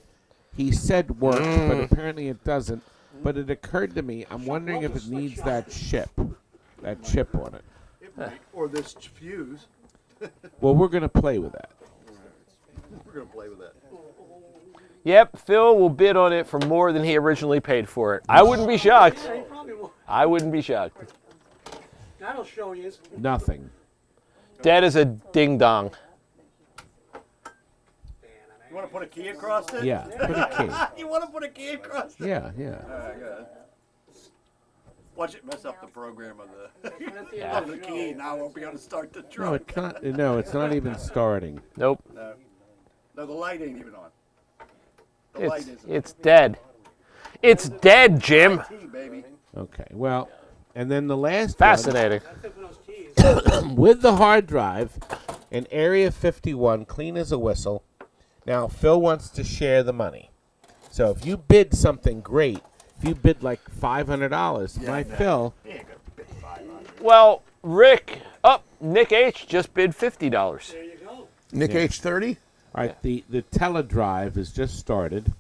he said worked, but apparently it doesn't. But it occurred to me, I'm wondering if it needs that chip on it. It might. Or this fuse. Well, we're going to play with that. We're gonna play with that. Yep, Phil will bid on it for more than he originally paid for it. I wouldn't be shocked. Yeah, you probably will. I wouldn't be shocked. That'll show you. Nothing. Dead as a ding dong. You want to put a key across it? Yeah, put a You want to put a key across key. it? Yeah. Good. Watch it mess up the program of the, Yeah. of the key. Now I won't be able to start the No, truck. it can't. No, it's not even starting. Nope. No, the light ain't even on. The light isn't. It's dead. It's dead, Jim. Key, baby. Okay. Well, and then the last Fascinating. That's it for those keys. one, with the hard drive, in Area 51, clean as a whistle. Now, Phil wants to share the money. So if you bid something great, if you bid like $500, Phil. Well, Rick, Nick H just bid $50. There you go. Nick H 30. All right, the teledrive has just started.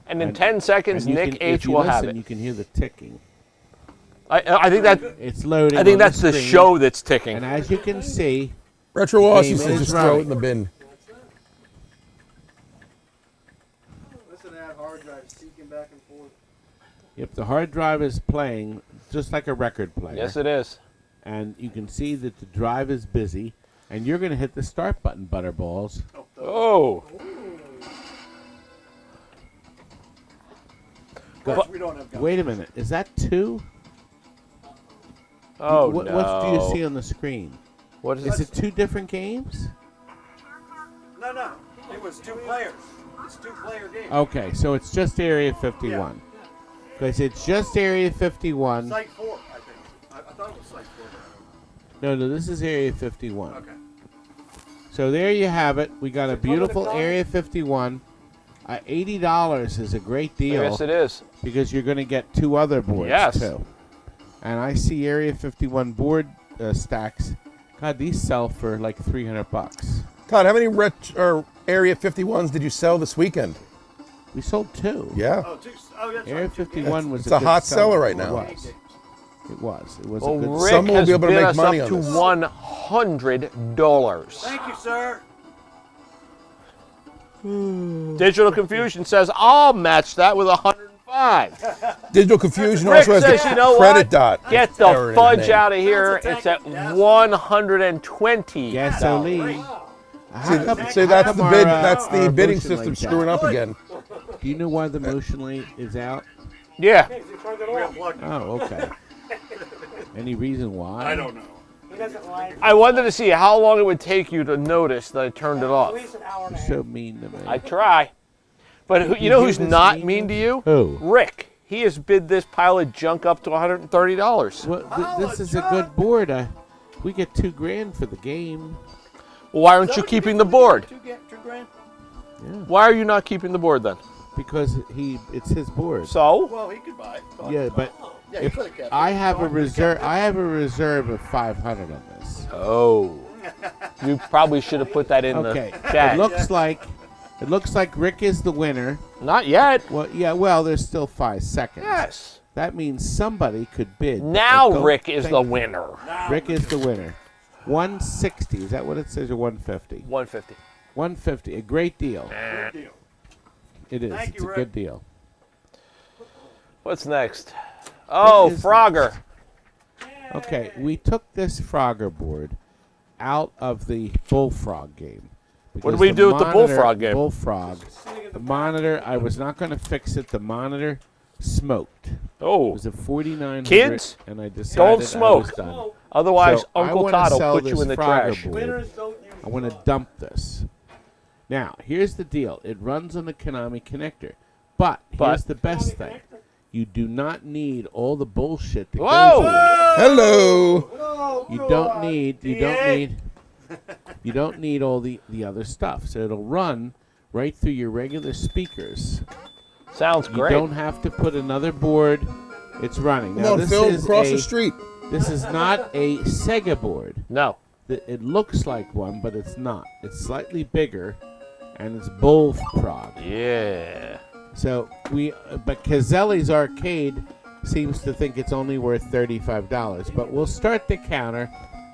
And in 10 seconds, And you Nick can- H if you will listen, have it. You can hear the ticking. I think that It's loading. I think on that's the screen. show that's ticking. And as you can see, Retro Aussie game said is just throw it running. in the bin. Listen to that hard drive seeking back and forth. if the hard drive is playing, just like a record player. Yes, it is. And you can see that the drive is busy, and you're going to hit the start button, Butterballs. Oh. We don't have guns. Wait a minute, is that 2? Oh, what do you see on the screen? What is Is it? it 2 different games? No. It was 2 players. It's 2-player game. Okay, so it's just Area 51. Because it's just Area 51. Site 4, I think. I thought it was Site 4. No, this is Area 51. Okay. So there you have it. We got a it come with a beautiful card? Area 51. $80 is a great deal. Yes, it is. Because you're going to get 2 other boards, Yes. too. And I see Area 51 board stacks. God, these sell for like $300. Todd, how many Area 51s did you sell this weekend? We sold 2. Yeah. That's Area right. 51 was It's a good hot seller right It now. was. It was. It was Well, a good Rick Someone will has be able to bid make us money up on to this. $100. Thank you, sir. Digital Confusion says, I'll match that with 105. Digital Confusion Rick also has says, the you know credit what? dot. Get error in the his fudge name. out of here. That's It's at a 120. gasoline. See, that's the bid. That's the our bidding motion system like screwing that? up again. Do you know why the motion light is out? Yeah. Hey, he turned it off. Oh, okay. Any reason why? I don't know. He doesn't like I wanted to see how long it would take you to notice that I turned it at off. least an hour and a You're half. so mean to me. I try. But you you know hear who's this not mean? mean to you? Who? Rick. He has bid this pile of junk up to $130. Well, this is a good board. We get $2,000 for the game. Well, why aren't you keeping the board? $2 grand? Yeah. Why are you not keeping the board then? Because it's his board. So? Well, he could buy it. Yeah, but Yeah, he if could have kept it. I have a reserve of 500 on this. Oh. You probably should have put that in Okay. the chat. It looks like Rick is the winner. Not yet. Well, yeah. Well, there's still 5 seconds. Yes. That means somebody could bid. but Now I don't Rick is the think- winner. Rick is the winner. 160. Is that what it says, or 150? 150. 150. A great deal. Good deal. It is. Thank It's you, a Rick. good deal. What's next? Oh, is Frogger. Okay, we took this Frogger board out of the Bullfrog game. What did because we do with the monitor- Bullfrog game? Bullfrog. The monitor, I was not going to fix it. The monitor smoked. It Oh. was a 4900. Kids, and I decided don't I was smoke. done. Otherwise, So I Uncle wanna Todd will sell put you this in the Frogger trash. board. Winners don't use I want to dump this. Now, here's the deal. It runs on the Konami connector. But here's the best thing. You do not need all the bullshit that goes Whoa! with it. Hello. You don't need all the other stuff. So it'll run right through your regular speakers. Sounds You great. don't have to put another board. It's running. Come Now on, this Phil, is across the street. This is not a Sega board. No. It looks like one, but it's not. It's slightly bigger, and it's Bullfrog. Yeah. So but Caselli's Arcade seems to think it's only worth $35. But we'll start the counter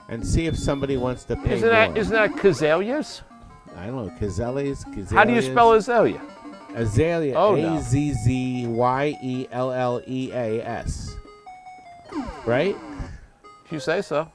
and see if somebody wants to pay Isn't more. that Kazalias? I don't know. Caselli's. How do you spell Azalea? Azalea? Oh, no. Azzyealeas. Right? If you say so.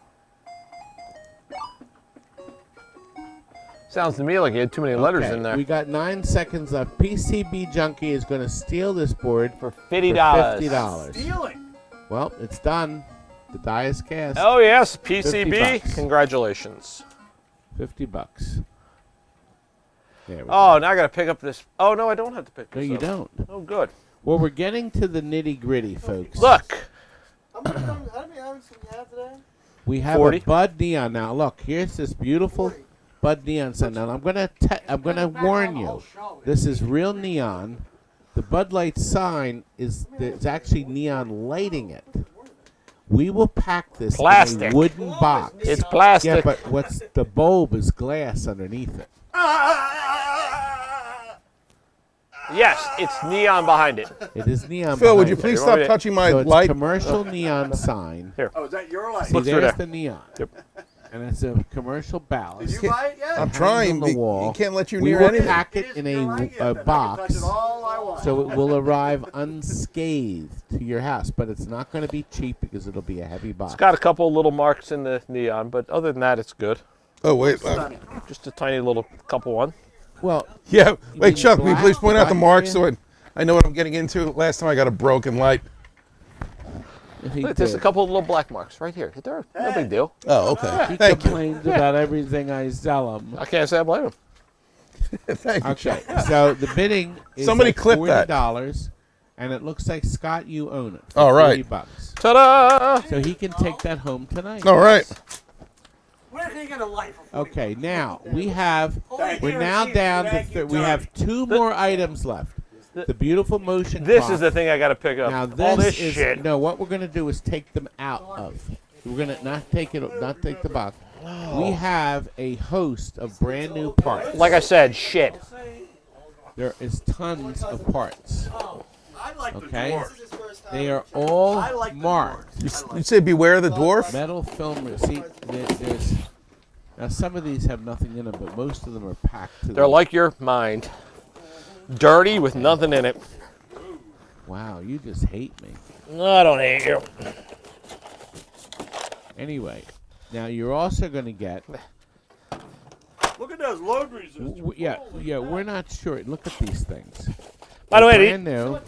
Sounds to me like you had too many letters Okay, in there. We got 9 seconds left. PCB Junkie is going to steal this board For for $50. $50. stealing. Well, it's done. The die is cast. Oh, yes. PCB. $50. Congratulations. $50. There we go. Oh, now I got to pick up this. Oh, no, I don't have to pick No, this you up. don't. Oh, good. Well, we're getting to the nitty gritty, folks. Look. How many items do we have today? We have 40. a Bud Neon. Now, look, here's this beautiful Bud Neon sign. Now, I'm gonna warn you. This is real neon. The Bud Light sign it's actually neon lighting it. We will pack this Plastic. in a wooden box. It's plastic. Yeah, but what's the bulb is glass underneath it. Yes, it's neon behind it. It is neon. Phil, would behind you it. please You want stop me to- touching my So it's light? commercial neon sign. Here. Oh, is that your light? See, Look through there's there. the neon. Yep. And it's a commercial ballast. Did you buy it yet? I'm hangs trying. on the but wall. He can't let you We near will anything. pack It it is in your a, light, a I can touch box, it all I want. so it will arrive unscathed to your house. But it's not going to be cheap because it'll be a heavy box. It's got a couple little marks in the neon, but other than that, it's good. Oh wait. Just a tiny little couple one. Well, Yeah. You Wait, mean Chuck. Will you black? please point out the Black marks area? so I know what I'm getting into? Last time I got a broken light. he Look, there's a did. couple of little black marks right here. They're no big deal. Oh, okay. He Thank you. complains about everything I sell him. I can't say I blame him. Thank you, Okay, Chuck. so the bidding is Somebody at clip that. $40, and it looks like Scott, you own it. For All right. $40. Ta-da! So he can take that home tonight. All right. Where can you get a light for 40? Okay, now we have. Thank We're you. now down to. Thank you, We have two more items left. The beautiful motion. This clock. is the thing I got to pick up. Now All this is shit. no. What we're gonna do is take them out of. We're gonna not take it. Not take the box. We have a host of brand new parts. Like I said, shit. There is tons of parts. I like Okay. the dwarf. This is his first time. They are all I like the marked. You say beware the dwarf? Metal film receipt. There's now some of these have nothing in them, but most of them are packed to. They're like your mind. Dirty with nothing in it. Wow, you just hate me. No, I don't hate you. Anyway, now you're also going to get. Look at those load resistors. Yeah, we're not sure. Look at these things. By the way, Brand new.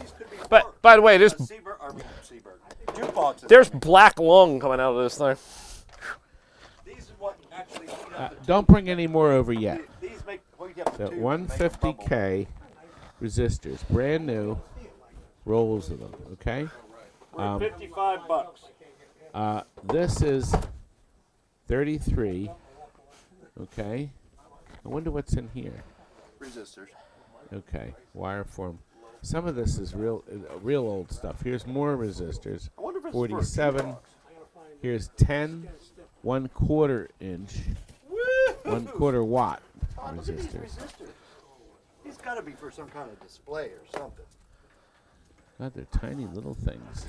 but by the way, there's Jukeboxes. there's black lung coming out of this thing. These are what actually heat up Don't bring any more over yet. These make heat up So the tube and make a bubble. 150K resistors, brand new rolls of them. Okay. We're at $55. This is 33. Okay. I wonder what's in here. Resistors. Okay, wire form. Some of this is real old stuff. Here's more resistors. I wonder if it's 47. Here's 10 1/4 inch, 1/4 watt Look at these resistors. resistors. These got to be for some kind of display or something. God, they're tiny little things.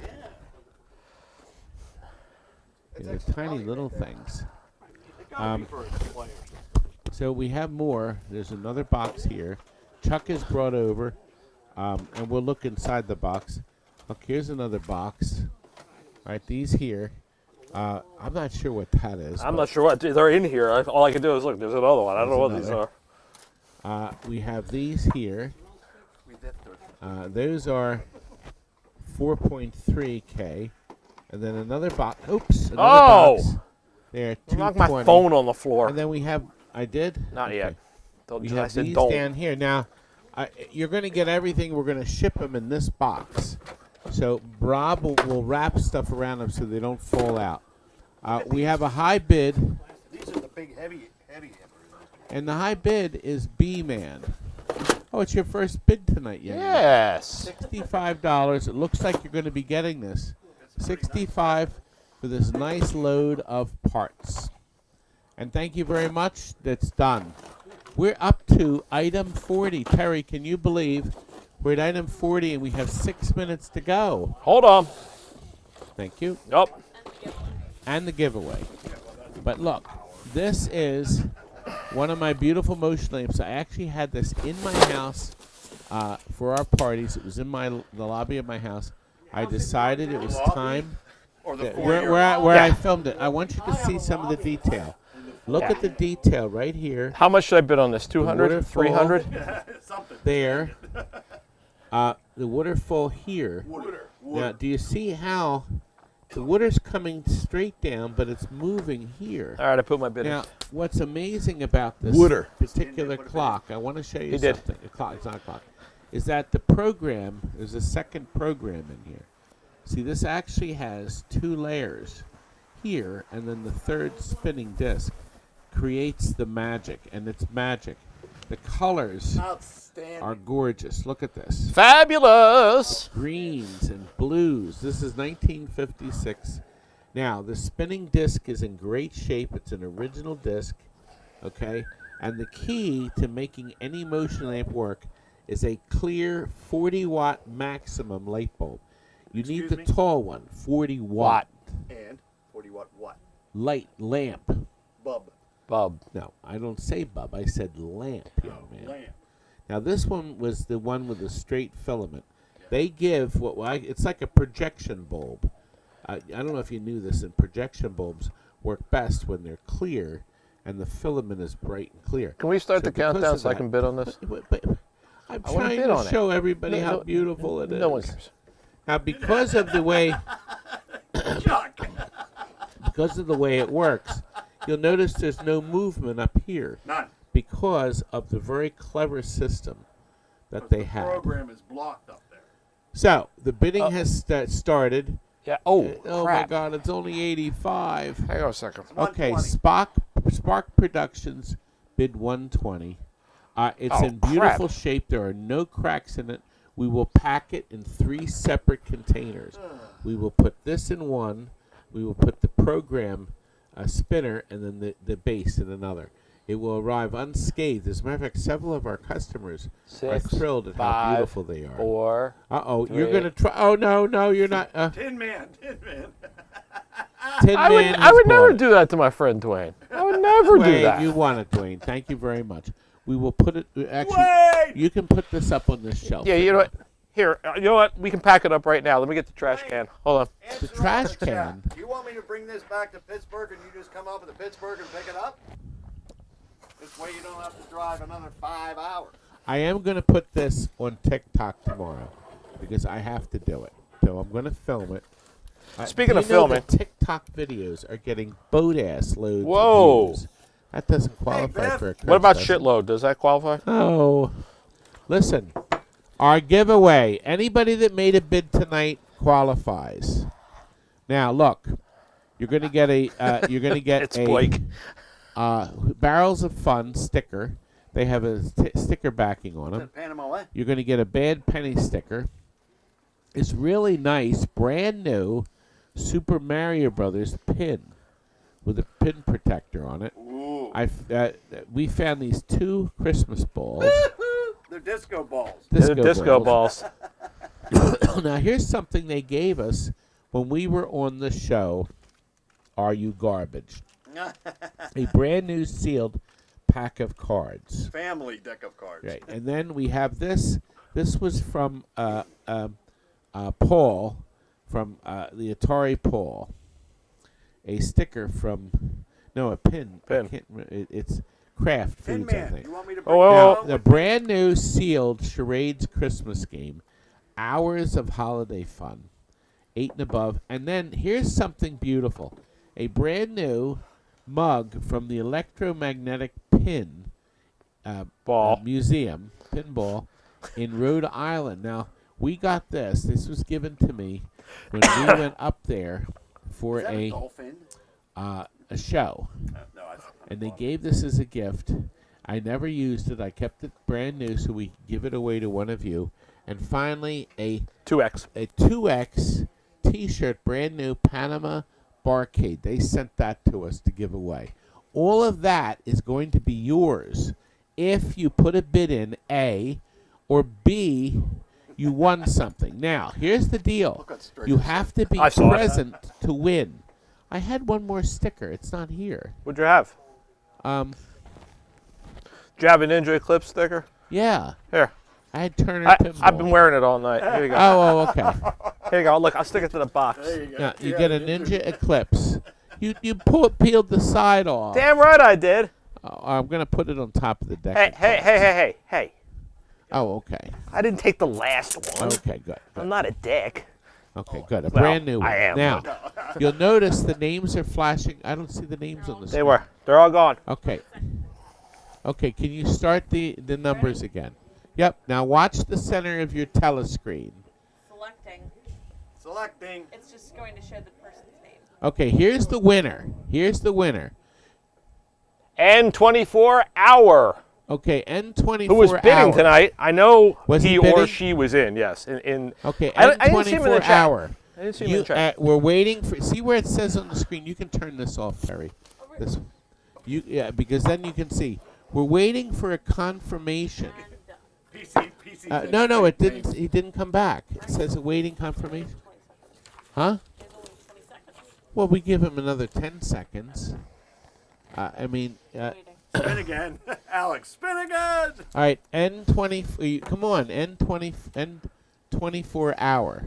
They're tiny little things. They got to be for a display or something. So we have more. There's another box here. Chuck is brought over, and we'll look inside the box. Look, here's another box. All right, these here. I'm not sure what that is. I'm but, not sure what they're in here. All I can do is look. There's another one. I don't know what these are. We have these here. Those are 4.3K. And then another box. Oops. Another Oh! box. They're Knock my 220. phone on the floor. And then we have. I did? Not Okay. yet. Don't, We I have said these don't. down here. Now, you're going to get everything. We're going to ship them in this box. So Rob will wrap stuff around them so they don't fall out. We have a high bid, These are the big heavy hitters. and the high bid is B-Man. Oh, it's your first bid tonight, young man. Yes. $65. It looks like you're going to be getting this. $65 for this nice load of parts. And thank you very much. That's done. We're up to item 40. Terry, can you believe we're at item 40 and we have 6 minutes to go? Hold on. Thank you. Nope. And the giveaway. But look, this is one of my beautiful motion lamps. I actually had this in my house for our parties. It was in the lobby of my house. I decided it was time Or the where I filmed it. I want you to see some of the detail. Look at the detail right here. How much should I bid on this? 200? waterfall. 300? something. There. The waterfall here. Now, do you see how the water's coming straight down, but it's moving here? All right, I put my bid in. Now, what's amazing about this Water. particular clock, I want to show you He did. something. A clock, it's not a clock. Is that the program, there's a second program in here. See, this actually has two layers. here, and then the third spinning disc creates the magic, and it's magic. The colors Outstanding. are gorgeous. Look at this. Fabulous. Greens and blues. This is 1956. Now, the spinning disc is in great shape. It's an original disc, okay? And the key to making any motion lamp work is a clear 40-watt maximum light bulb. You need Excuse the me? tall one, 40-watt And 40 watt what? light lamp. Bub. No, I don't say bulb. I said lamp, young man. Lamp. Now, this one was the one with the straight filament. They give it's like a projection bulb. I don't know if you knew this, and projection bulbs work best when they're clear and the filament is bright and clear. Can we start So the countdown because of so I that- can bid on this? But I'm I wanna trying bid to on it. show everybody No, how no, beautiful it is. No one cares. Now, because of the way it works, you'll notice there's no movement up here None. because of the very clever system that they have. Program is blocked up there. So the bidding has started. Yeah. Oh, Oh my crap. God! It's only 85. Hang on a second. Okay, 120. Spark Productions bid 120. It's Oh, in beautiful crap. shape. There are no cracks in it. We will pack it in 3 separate containers. We will put this in one. We will put the program spinner and then the base in another. It will arrive unscathed. As a matter of fact, several of our customers are 6, thrilled at how 5, beautiful they are. 4. Uh-oh, you're 3. going to try. Oh, no, you're not. Tin Man. Tin I Man would has never bought it. do that to my friend Dwayne. I would never do Dwayne, that. you want it, Dwayne. Thank you very much. We will put it. Actually, Wait! you can put this up on this shelf. Yeah, you know what? Here, you know what? We can pack it up right now. Let me get the trash can. Hold on. Answer trash on the chat. can. Do you want me to bring this back to Pittsburgh and you just come up with Pittsburgh and pick it up? This way you don't have to drive another 5 hours. I am going to put this on TikTok tomorrow because I have to do it. So I'm going to film it. Speaking Do of you know filming. that TikTok videos are getting boat-ass loads Whoa. of views. That doesn't qualify Biff. for a What about curse, does it? shitload? Does that qualify? Oh, listen, our giveaway. Anybody that made a bid tonight qualifies. Now, look, you're going to get It's Blake. Barrels of Fun sticker. They have a sticker backing on them. Panama Way. You're going to get a Bad Penny sticker. It's really nice, brand new Super Mario Brothers pin with a pin protector on it. Ooh. We found these 2 Christmas balls. They're disco balls. Disco balls. Now, here's something they gave us when we were on the show, Are You Garbage? A brand new sealed pack of cards. Family deck of cards. Right. And then we have this. This was from Paul, from the Atari Paul. A sticker from, no, a pin. Pin. It's Kraft Tin Foods, I Man. think. You want me to bring Oh, it oh, Now, out? the brand new sealed charades Christmas game, hours of holiday fun, 8 and above. And then here's something beautiful. A brand new mug from the Electromagnetic Pin Ball. Museum, Pinball, in Rhode Island. Now, we got this. This was given to me when we went up there for Is that a dolphin? a show. No, And they gave this as a gift. I never used it. I kept it brand new so we could give it away to one of you. And finally, a 2X. 2X T-shirt, brand new Panama Barcade. They sent that to us to give away. All of that is going to be yours if you put a bid in, A, or B, you won something. Now, here's the deal. Look what straight You is. have to be I saw it. present to win. I had one more sticker. It's not here. What'd you have? Did you have a Ninja Eclipse sticker? Yeah. Here. I had Turner Pinball. I've been wearing it all night. Here you go. Oh, okay. Here you go. Look, I'll stick it to the box. There you go. Now, you get a Ninja Eclipse. You peeled the side off. Damn right I did. I'm going to put it on top of the deck. Hey. Oh, okay. I didn't take the last one. Okay, good. I'm not a dick. Okay, good. A Well, brand new one. I am. Now, you'll notice the names are flashing. I don't see the names on the They screen. were. They're all gone. Okay. Okay, can you start the numbers again? Yep. Now watch the center of your telescreen. Selecting. Selecting. It's just going to show the person's name. Okay, here's the winner. Here's the winner. N24 Hour, Okay, N24 who was bidding hour. tonight. I know Was he he or bidding? she was in, yes. In Okay, I didn't see him in the N24 chat. hour. I didn't see him in the chat. We're waiting for. See where it says on the screen. You can turn this off, Terry. This. Because then you can see. We're waiting for a confirmation. PC. No, it didn't. He didn't come back. It says awaiting confirmation. Huh? Well, we give him another 10 seconds. Spin again. Alex, spin again. All right, N20. Come on, N24 hour.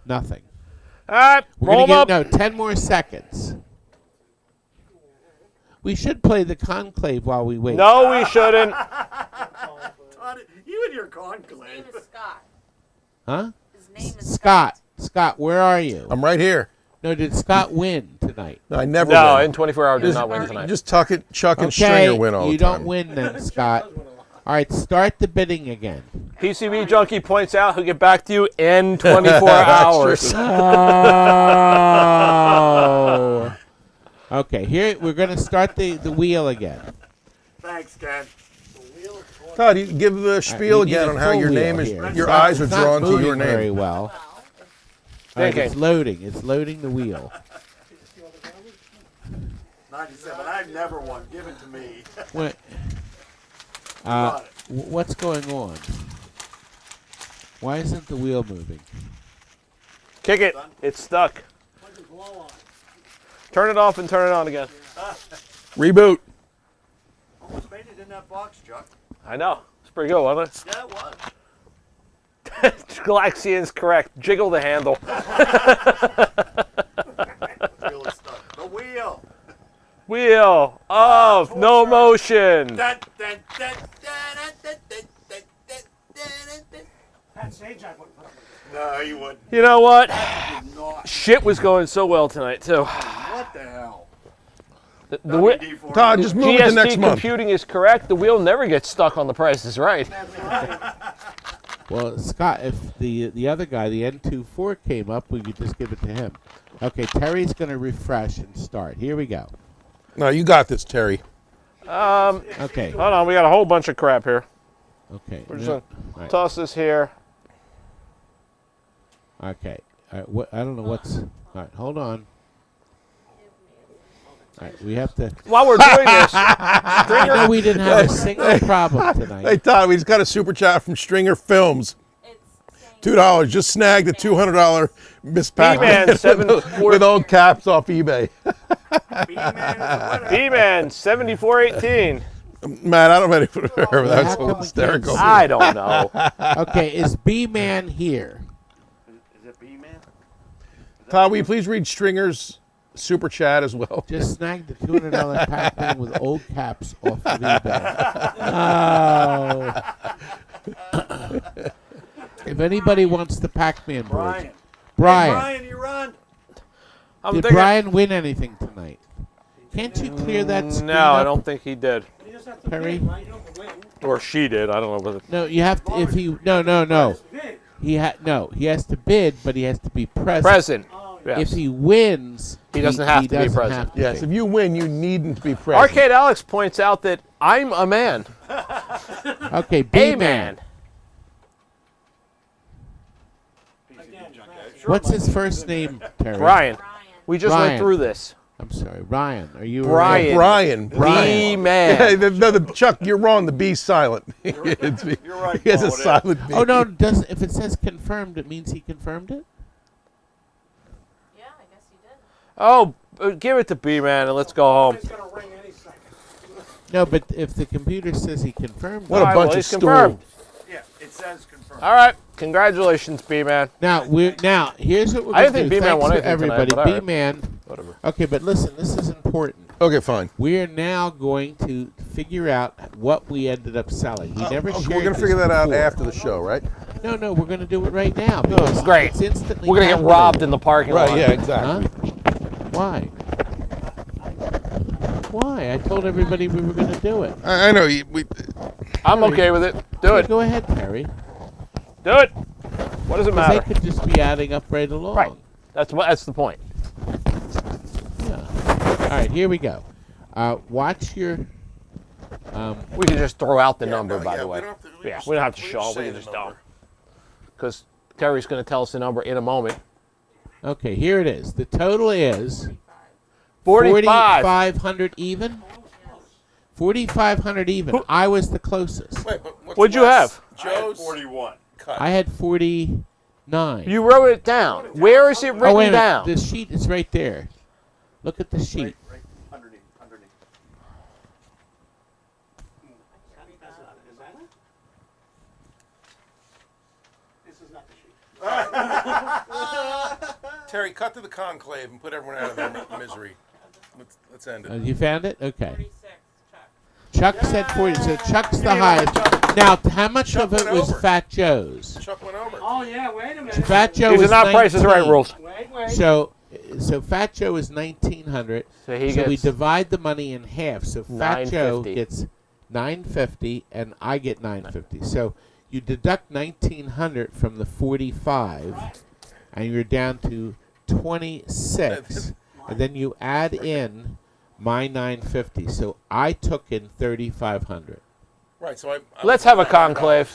Nothing. All right, We're roll gonna up. give 10 more seconds. We should play the conclave while we wait. No, we shouldn't. Todd, you and your His conclave. name is Scott. Huh? His name is Scott. Scott, where are you? I'm right here. No, did Scott win tonight? No, I never No, win. N24 Hour did not win tonight. Just Chuck and Okay, Stringer win all you the time. don't win then, Scott. All right, start the bidding again. PCB Junkie points out he'll get back to you in 24 hours. Oh. Okay, here we're going to start the wheel again. Thanks, Ken. Todd, you give the spiel We need again a on how full your wheel name is. here. Your It's not- eyes are it's not drawn to your moving very name. well. Well, All right, Okay. it's loading. It's loading the wheel. 97. I've never won. Give it to me. What? Got it. What's going on? Why isn't the wheel moving? Kick it. It's stuck. Turn it off and turn it on again. Reboot. Almost made it in that box, Chuck. I know. It's pretty good, wasn't it? Yeah, it was. Galaxian's correct. Jiggle the handle. Really stuck. The wheel. Wheel of no motion. Dun, dun, dun, dun, dun, dun, dun, dun, dun. Pat Sajak would put up with it. No, you wouldn't. You know what? Did not. Shit was going so well tonight, too. What the hell? The wheel. WD-40. Todd, just move it to GST next month. computing is correct. The wheel never gets stuck on the Price is Right. Well, Scott, if the other guy, the N24, came up, we could just give it to him. Okay, Terry's going to refresh and start. Here we go. No, you got this, Terry. Okay. Hold on, we got a whole bunch of crap here. Okay. We're just no- gonna toss this here. Okay. All right, I don't know what's. All right, hold on. All right, we have to. While we're doing this, I know we didn't have a single problem Hey, tonight. Todd, we just got a super chat from Stringer Films. it's $2. Just snagged a $200 Miss Pac-Man B-Man 740 with old caps off eBay. B-Man is the winner. B-Man 7418. Man, I don't know if that's How so come we can't hysterical. see? I don't know. Okay, is B-Man here? Is it B-Man? Todd, will you please read Stringer's super chat as well? Just snagged the $200 Pac-Man with old caps off of eBay. Oh. If anybody wants the Pac-Man board, Brian. Brian, Brian, you run. I'm did thinking, Brian win anything tonight? Can't you clear that screen no, I up, don't think he did. You just have to Perry? win, right? You don't have to win. Or she did. I don't know whether. No, you have to. If he no. Big. He has to bid, but he has to be present. Present. Oh, Yes. If he wins, He doesn't have to be doesn't present. have to Yes, be. if you win, you needn't be present. Arcade Alex points out that I'm a man. Okay, A B-Man. man. What's his first name, Terry? Brian. Brian. We just Brian. went through this. I'm sorry, Ryan. Are you Brian. Brian. B Yeah, man. Chuck, you're wrong. The B's silent. It's B. You're right, He has a Paul, it is. silent B. Oh no! If it says confirmed, it means he confirmed it. Yeah, I guess he did. Oh, give it to B man and let's go home. It's going to ring any second. No, but if the computer says he confirmed What it, a All right, bunch well, of he's stool. confirmed. Yeah, it says confirmed. All right. Congratulations, B man. now here's what we're I going didn't to do. think B-Man Thanks won to anything everybody. tonight, but all right. B-Man. Whatever. Okay, but listen, this is important. Okay, fine. We are now going to figure out what we ended up selling. We never shared We're gonna this figure that out before. after the show, right? No, we're going to do it right now. Because great. It's instantly We're gonna get happening. robbed in the parking lot. Right. Yeah. Exactly. Huh? Why? Why? I told everybody we were going to do it. I know. I'm okay with it. Do it. Go ahead, Terry. Do it. What does it 'Cause matter? they could just be adding up right along. Right. That's the point. Yeah. All right, here we go. Watch your. We can just throw out the number, no, by yeah, the we way. don't have to- We don't have to show just it. We say can the just tell. number. Because Terry's going to tell us the number in a moment. Okay, here it is. The total is 45. 4,500 even. 4,500 even. I was the closest. Wait, but what's What'd you less? have? Joe's 41. cut. I had 49. You wrote it down. Where is it written Oh, wait a minute. down? The sheet is right there. Look at the sheet. Right underneath. Is that it? This is not the sheet. Terry, cut to the conclave and put everyone out of their misery. Let's end it. You found it? Okay. 46, Chuck. Chuck said 40, so Chuck's the highest. Now, how much Chuck of it went was over. Fat Joe's? Chuck went over. Oh, yeah, wait a minute. Fat Joe These are was not prices right 19. rules. Wait. So Fat Joe is 1,900. So he So we gets divide the money in half. So Fat Joe $9.50. gets $9.50 and I get $9.50. So you deduct 1,900 from the 45, and you're down to 26, and then you add in my $9.50. So I took in 3,500. Right, so I Let's have a conclave.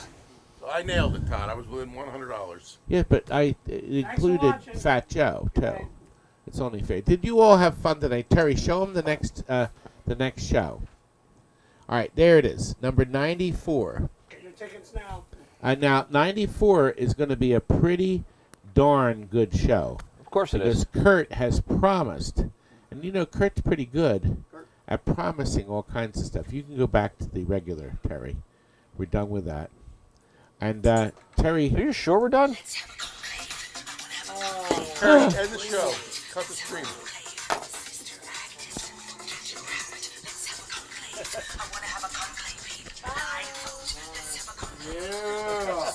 So I nailed it, Todd. I was within $100. Yeah, but it included watching. Fat Joe too. Okay. It's only fair. Did you all have fun tonight, Terry? Show them the next show. All right, there it is, number 94. Get your tickets now. Now 94 is going to be a pretty darn good show Of course it is. because Kurt has promised, and you know Kurt's pretty good at promising all kinds of stuff. You can go back to the regular Terry. We're done with that. And Terry. Are you sure we're done? Terry, end the show. Cut the stream. Yeah.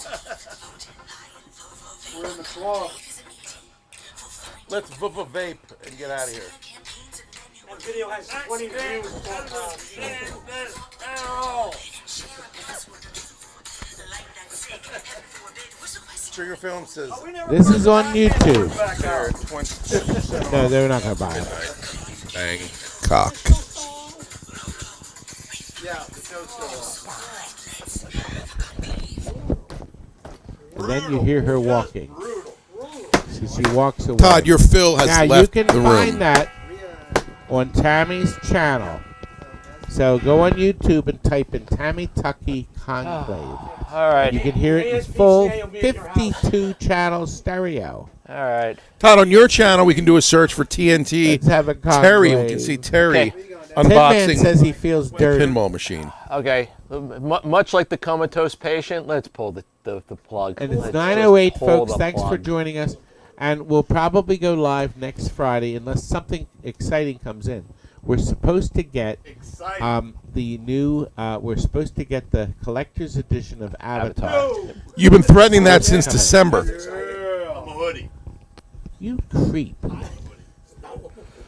We're in the club. Let's vape and get out of here. That video has 20 views. Stringer Film says This is on YouTube. they're 20. No, they're not going to buy it. Bang. Cock. Yeah, the show's still on. And then you hear her walking. She walks away. Todd, your Phil has Now you left can the room. find that on Tammy's channel. So go on YouTube and type in Tammy Tucky Conclave. All right. You can hear it in full 52 channel stereo. All right. Todd, on your channel, we can do a search for TNT Let's have a Terry. We conclave. can see Terry Okay. Tin Man unboxing says he feels the dirty. pinball machine. Okay. Much like the comatose patient, let's pull the plug. And it's Let's 9:08, just pull folks. the Thanks for plug. joining us. And we'll probably go live next Friday unless something exciting comes in. We're supposed to get the new. We're supposed to get the collector's edition of Avatar. You've been threatening that since December. I'm a hoodie. You creep.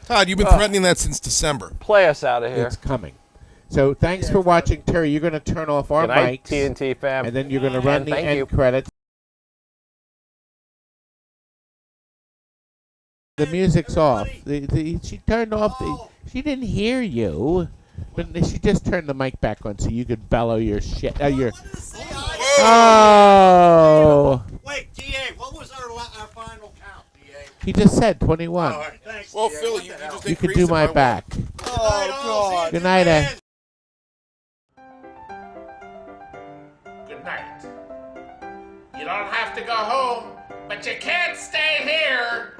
Todd, you've been threatening that since December. Play us out of here. It's coming. So thanks for watching, Terry. You're going to turn off our Good night, mics, TNT fam. and then you're going to run And the thank end you. credits. The music's off. She turned off. She didn't hear you, but she just turned the mic back on so you could bellow your shit. Oh! Wait, DA, what was our final count, DA? He just said 21. All right, thanks. Well, DA. Phil, What you the hell? just You could increased do it my by back. Oh, Good night, Ed. Good night. You don't have to go home, but you can't stay here.